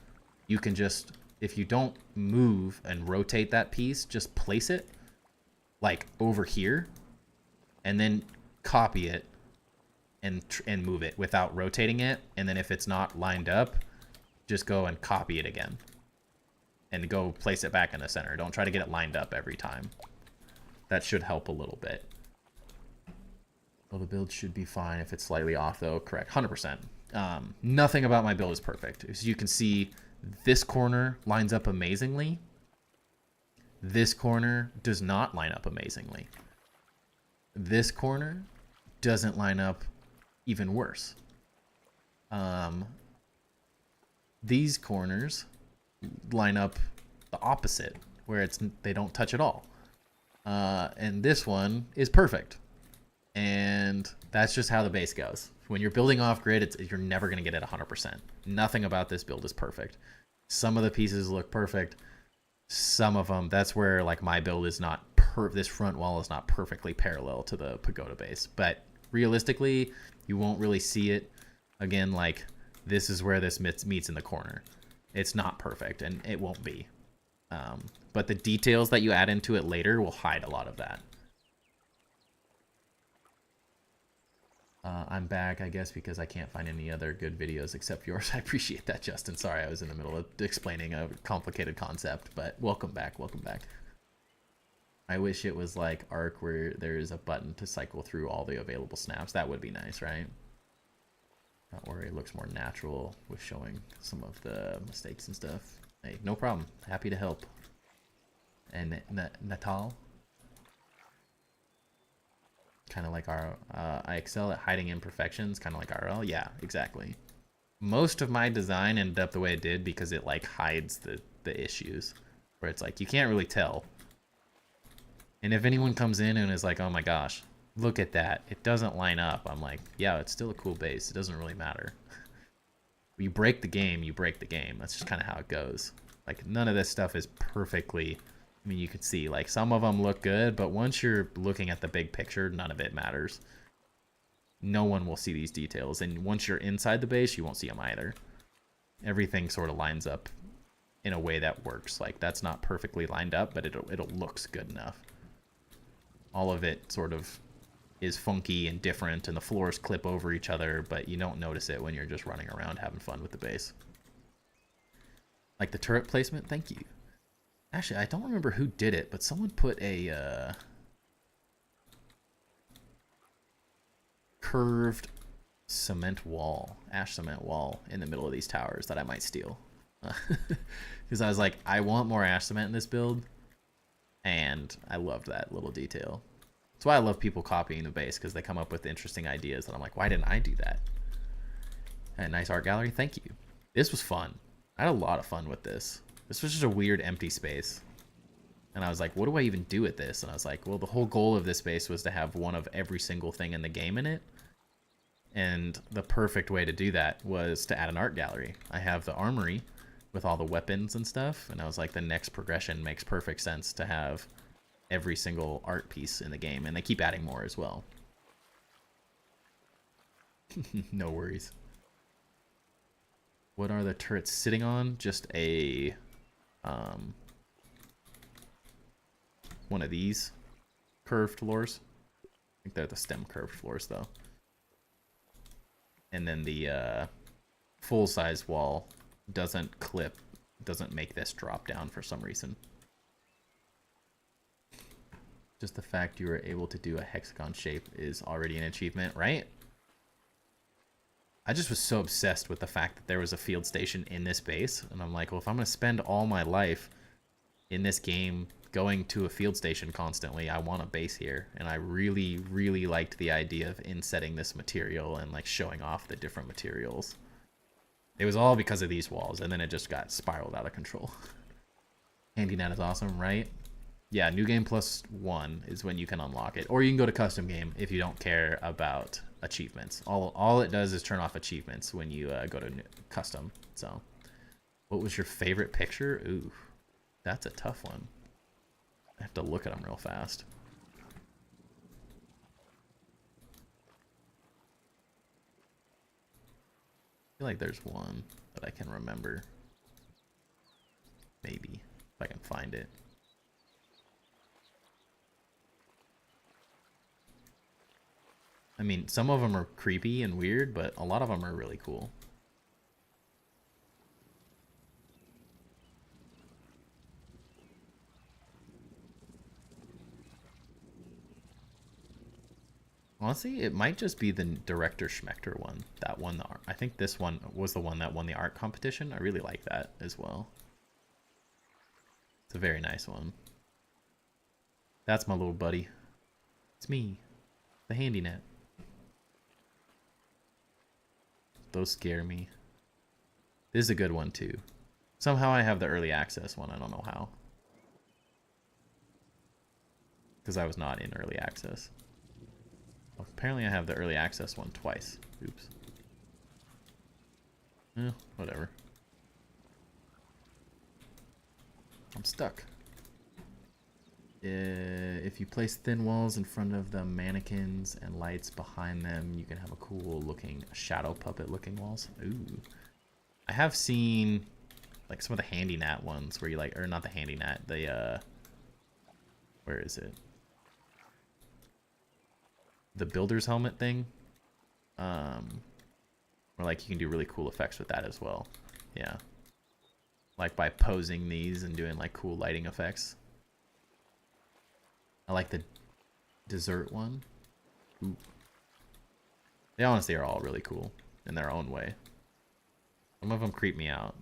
you can just, if you don't move and rotate that piece, just place it like over here and then copy it and move it without rotating it. And then if it's not lined up, just go and copy it again and go place it back in the center. Don't try to get it lined up every time. That should help a little bit. Well, the build should be fine if it's slightly off though. Correct, 100%. Nothing about my build is perfect. As you can see, this corner lines up amazingly. This corner does not line up amazingly. This corner doesn't line up even worse. These corners line up the opposite, where they don't touch at all. And this one is perfect. And that's just how the base goes. When you're building off grid, you're never going to get it 100%. Nothing about this build is perfect. Some of the pieces look perfect. Some of them, that's where like my build is not this front wall is not perfectly parallel to the pagoda base. But realistically, you won't really see it. Again, like this is where this meets in the corner. It's not perfect, and it won't be. But the details that you add into it later will hide a lot of that. I'm back, I guess, because I can't find any other good videos except yours. I appreciate that, Justin. Sorry, I was in the middle of explaining a complicated concept, but welcome back, welcome back. I wish it was like Arc where there's a button to cycle through all the available snaps. That would be nice, right? Not worry, it looks more natural with showing some of the mistakes and stuff. Hey, no problem. Happy to help. And Natal? Kind of like our, I excel at hiding imperfections, kind of like RL. Yeah, exactly. Most of my design ended up the way it did because it like hides the issues, where it's like you can't really tell. And if anyone comes in and is like, oh my gosh, look at that, it doesn't line up, I'm like, yeah, it's still a cool base, it doesn't really matter. You break the game, you break the game. That's just kind of how it goes. Like none of this stuff is perfectly, I mean, you can see like some of them look good, but once you're looking at the big picture, none of it matters. No one will see these details, and once you're inside the base, you won't see them either. Everything sort of lines up in a way that works. Like that's not perfectly lined up, but it looks good enough. All of it sort of is funky and different, and the floors clip over each other, but you don't notice it when you're just running around having fun with the base. Like the turret placement, thank you. Actually, I don't remember who did it, but someone put a curved cement wall, ash cement wall in the middle of these towers that I might steal. Because I was like, I want more ash cement in this build, and I loved that little detail. That's why I love people copying the base, because they come up with interesting ideas, and I'm like, why didn't I do that? And nice art gallery, thank you. This was fun. I had a lot of fun with this. This was just a weird empty space. And I was like, what do I even do with this? And I was like, well, the whole goal of this space was to have one of every single thing in the game in it. And the perfect way to do that was to add an art gallery. I have the armory with all the weapons and stuff. And I was like, the next progression makes perfect sense to have every single art piece in the game. And they keep adding more as well. No worries. What are the turrets sitting on? Just a... one of these curved floors. I think they're the stem curved floors though. And then the full-size wall doesn't make this drop down for some reason. Just the fact you were able to do a hexagon shape is already an achievement, right? I just was so obsessed with the fact that there was a field station in this base, and I'm like, well, if I'm going to spend all my life in this game going to a field station constantly, I want a base here. And I really, really liked the idea of insetting this material and like showing off the different materials. It was all because of these walls, and then it just got spiraled out of control. HandyNet is awesome, right? Yeah, New Game Plus 1 is when you can unlock it. Or you can go to Custom Game if you don't care about achievements. All it does is turn off achievements when you go to Custom. So, what was your favorite picture? Ooh, that's a tough one. I have to look at them real fast. I feel like there's one that I can remember. Maybe, if I can find it. I mean, some of them are creepy and weird, but a lot of them are really cool. Honestly, it might just be the Director Schmechter one that won the art. I think this one was the one that won the art competition. I really like that as well. It's a very nice one. That's my little buddy. It's me, the HandyNet. Those scare me. This is a good one too. Somehow I have the early access one. I don't know how. Because I was not in early access. Well, apparently I have the early access one twice. Oops. Whatever. I'm stuck. If you place thin walls in front of the mannequins and lights behind them, you can have a cool looking shadow puppet looking walls. Ooh. I have seen like some of the HandyNet ones where you like, or not the HandyNet, the where is it? The builder's helmet thing. Where like you can do really cool effects with that as well. Yeah. Like by posing these and doing like cool lighting effects. I like the dessert one. Ooh. They honestly are all really cool in their own way. Some of them creep me out.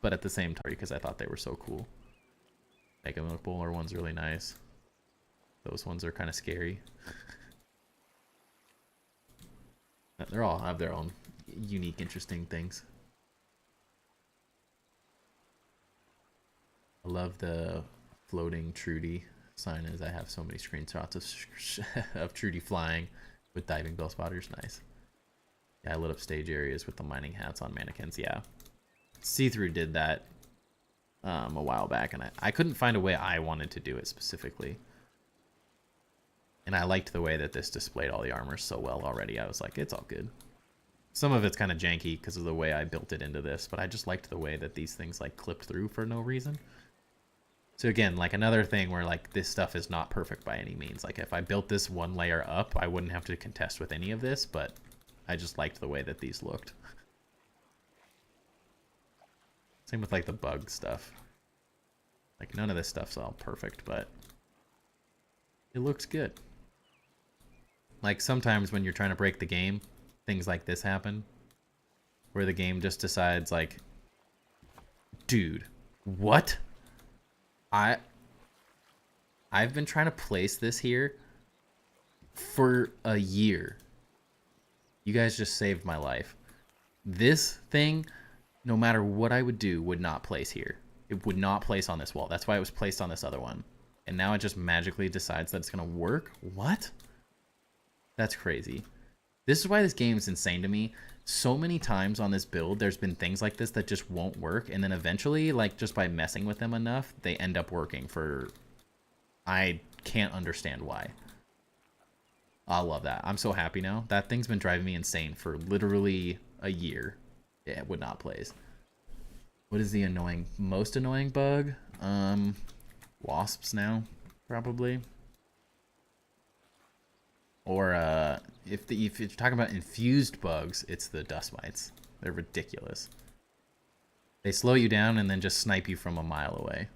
But at the same time, because I thought they were so cool. Mega Milk Bowler one's really nice. Those ones are kind of scary. They're all have their own unique, interesting things. I love the floating Trudy sign as I have so many screenshots of Trudy flying with diving bell spotters. Nice. Yeah, I lit up stage areas with the mining hats on mannequins. Yeah. See-Through did that a while back, and I couldn't find a way I wanted to do it specifically. And I liked the way that this displayed all the armor so well already. I was like, it's all good. Some of it's kind of janky because of the way I built it into this, but I just liked the way that these things like clipped through for no reason. So again, like another thing where like this stuff is not perfect by any means. Like if I built this one layer up, I wouldn't have to contest with any of this, but I just liked the way that these looked. Same with like the bug stuff. Like none of this stuff's all perfect, but it looks good. Like sometimes when you're trying to break the game, things like this happen. Where the game just decides like, dude, what? I've been trying to place this here for a year. You guys just saved my life. This thing, no matter what I would do, would not place here. It would not place on this wall. That's why it was placed on this other one. And now it just magically decides that it's going to work? What? That's crazy. This is why this game is insane to me. So many times on this build, there's been things like this that just won't work. And then eventually, like just by messing with them enough, they end up working for... I can't understand why. I love that. I'm so happy now. That thing's been driving me insane for literally a year. Yeah, it would not place. What is the most annoying bug? Wasps now, probably. Or if you're talking about infused bugs, it's the dust mites. They're ridiculous. They slow you down and then just snipe you from a mile away.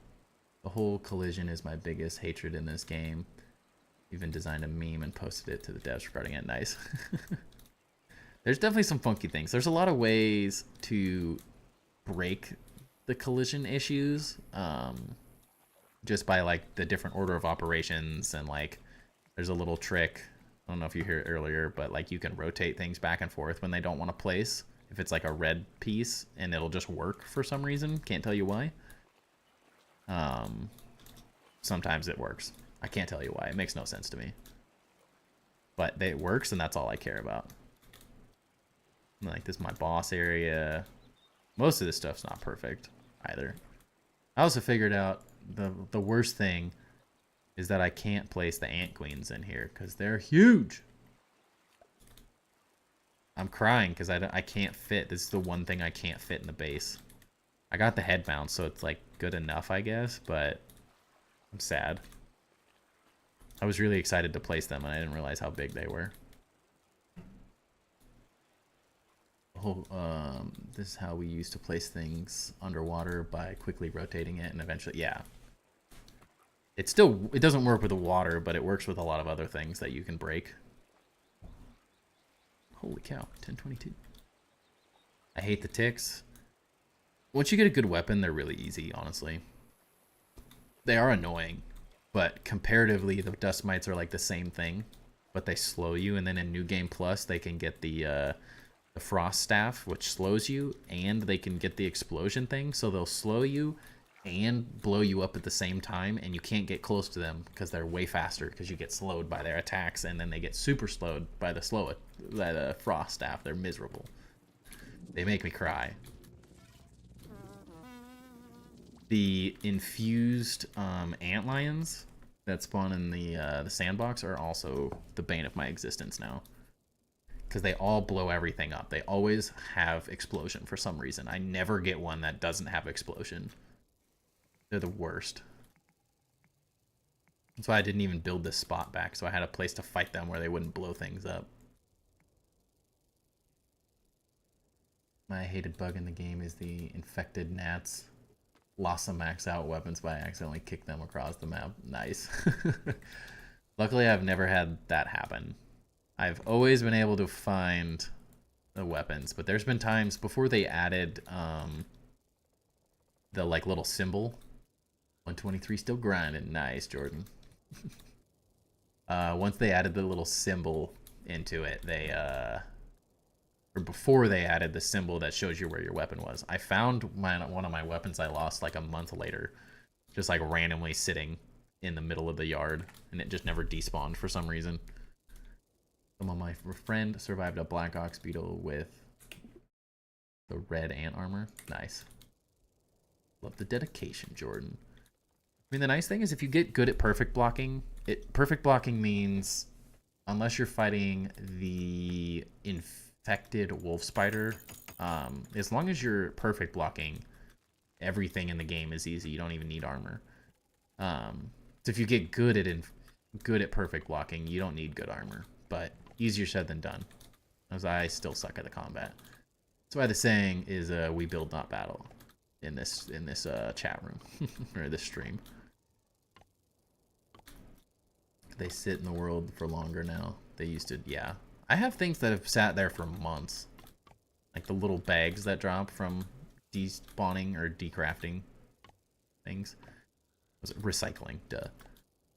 The whole collision is my biggest hatred in this game. Even designed a meme and posted it to the devs regarding it. Nice. There's definitely some funky things. There's a lot of ways to break the collision issues. Just by like the different order of operations, and like there's a little trick I don't know if you heard it earlier, but like you can rotate things back and forth when they don't want to place. If it's like a red piece, and it'll just work for some reason. Can't tell you why. Sometimes it works. I can't tell you why. It makes no sense to me. But it works, and that's all I care about. Like, this is my boss area. Most of this stuff's not perfect either. I also figured out the worst thing is that I can't place the ant queens in here because they're huge. I'm crying because I can't fit. This is the one thing I can't fit in the base. I got the head mount, so it's like good enough, I guess, but I'm sad. I was really excited to place them, and I didn't realize how big they were. Oh, this is how we used to place things underwater by quickly rotating it, and eventually, yeah. It doesn't work with the water, but it works with a lot of other things that you can break. Holy cow, 1022. I hate the ticks. Once you get a good weapon, they're really easy, honestly. They are annoying, but comparatively, the dust mites are like the same thing, but they slow you, and then in New Game Plus, they can get the frost staff, which slows you, and they can get the explosion thing, so they'll slow you and blow you up at the same time, and you can't get close to them because they're way faster because you get slowed by their attacks, and then they get super slowed by the frost staff. They're miserable. They make me cry. The infused antlions that spawn in the sandbox are also the bane of my existence now. Because they all blow everything up. They always have explosion for some reason. I never get one that doesn't have explosion. They're the worst. That's why I didn't even build this spot back, so I had a place to fight them where they wouldn't blow things up. My hated bug in the game is the infected gnats. Lost some max out weapons by accidentally kicked them across the map. Nice. Luckily, I've never had that happen. I've always been able to find the weapons, but there's been times before they added the like little symbol. 123 still grinding. Nice, Jordan. Once they added the little symbol into it, they or before they added the symbol that shows you where your weapon was, I found one of my weapons I lost like a month later, just like randomly sitting in the middle of the yard, and it just never despawned for some reason. My friend survived a black ox beetle with the red ant armor. Nice. Love the dedication, Jordan. I mean, the nice thing is if you get good at perfect blocking, perfect blocking means unless you're fighting the infected wolf spider, as long as you're perfect blocking, everything in the game is easy. You don't even need armor. So if you get good at perfect blocking, you don't need good armor. But easier said than done, as I still suck at the combat. That's why the saying is we build not battle in this chat room or this stream. They sit in the world for longer now. They used to, yeah. I have things that have sat there for months, like the little bags that drop from despawning or decrafting things. Was it recycling? Duh.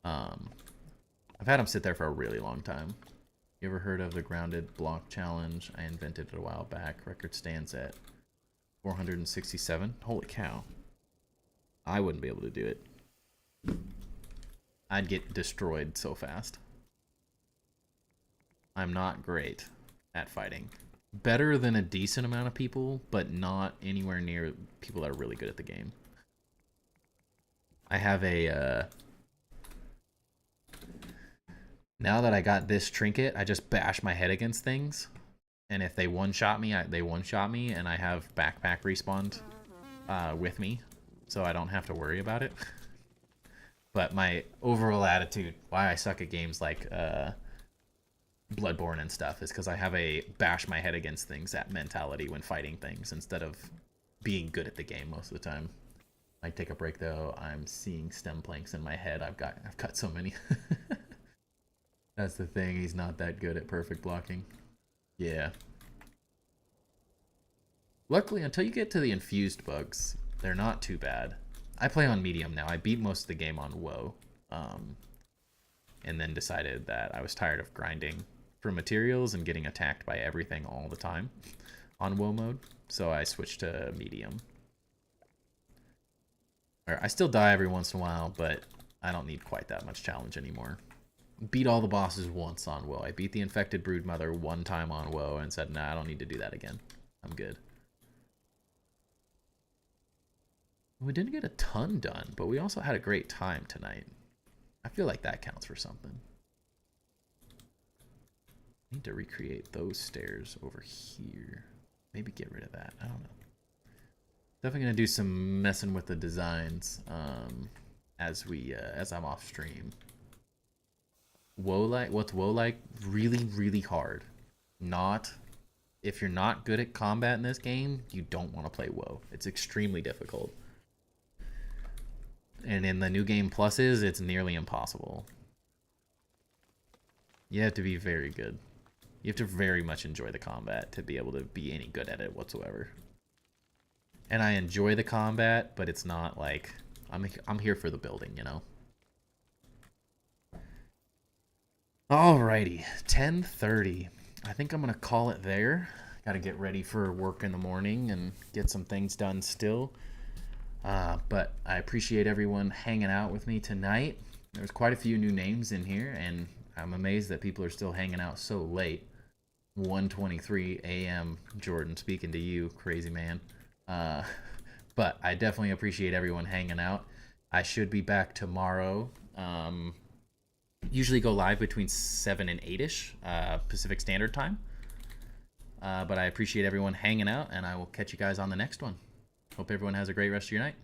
I've had them sit there for a really long time. You ever heard of the grounded block challenge? I invented it a while back. Record stands at 467. Holy cow. I wouldn't be able to do it. I'd get destroyed so fast. I'm not great at fighting. Better than a decent amount of people, but not anywhere near people that are really good at the game. I have a... Now that I got this trinket, I just bash my head against things. And if they one-shot me, they one-shot me, and I have backpack respawned with me, so I don't have to worry about it. But my overall attitude, why I suck at games like Bloodborne and stuff, is because I have a bash my head against things that mentality when fighting things, instead of being good at the game most of the time. I take a break though, I'm seeing stem planks in my head. I've got so many. That's the thing, he's not that good at perfect blocking. Yeah. Luckily, until you get to the infused bugs, they're not too bad. I play on medium now. I beat most of the game on WoW. and then decided that I was tired of grinding for materials and getting attacked by everything all the time on woe mode, so I switched to medium. I still die every once in a while, but I don't need quite that much challenge anymore. Beat all the bosses once on woe. I beat the infected broodmother one time on woe and said, nah, I don't need to do that again. I'm good. We didn't get a ton done, but we also had a great time tonight. I feel like that counts for something. I need to recreate those stairs over here. Maybe get rid of that. I don't know. Definitely gonna do some messing with the designs as I'm off stream. What's woe like? Really, really hard. If you're not good at combat in this game, you don't want to play woe. It's extremely difficult. And in the new game pluses, it's nearly impossible. You have to be very good. You have to very much enjoy the combat to be able to be any good at it whatsoever. And I enjoy the combat, but it's not like I'm here for the building, you know. Alrighty, 10:30. I think I'm gonna call it there. Got to get ready for work in the morning and get some things done still. But I appreciate everyone hanging out with me tonight. There's quite a few new names in here, and I'm amazed that people are still hanging out so late. 1:23 a.m. Jordan, speaking to you, crazy man. But I definitely appreciate everyone hanging out. I should be back tomorrow. Usually go live between 7 and 8-ish Pacific Standard Time. But I appreciate everyone hanging out, and I will catch you guys on the next one. Hope everyone has a great rest of your night.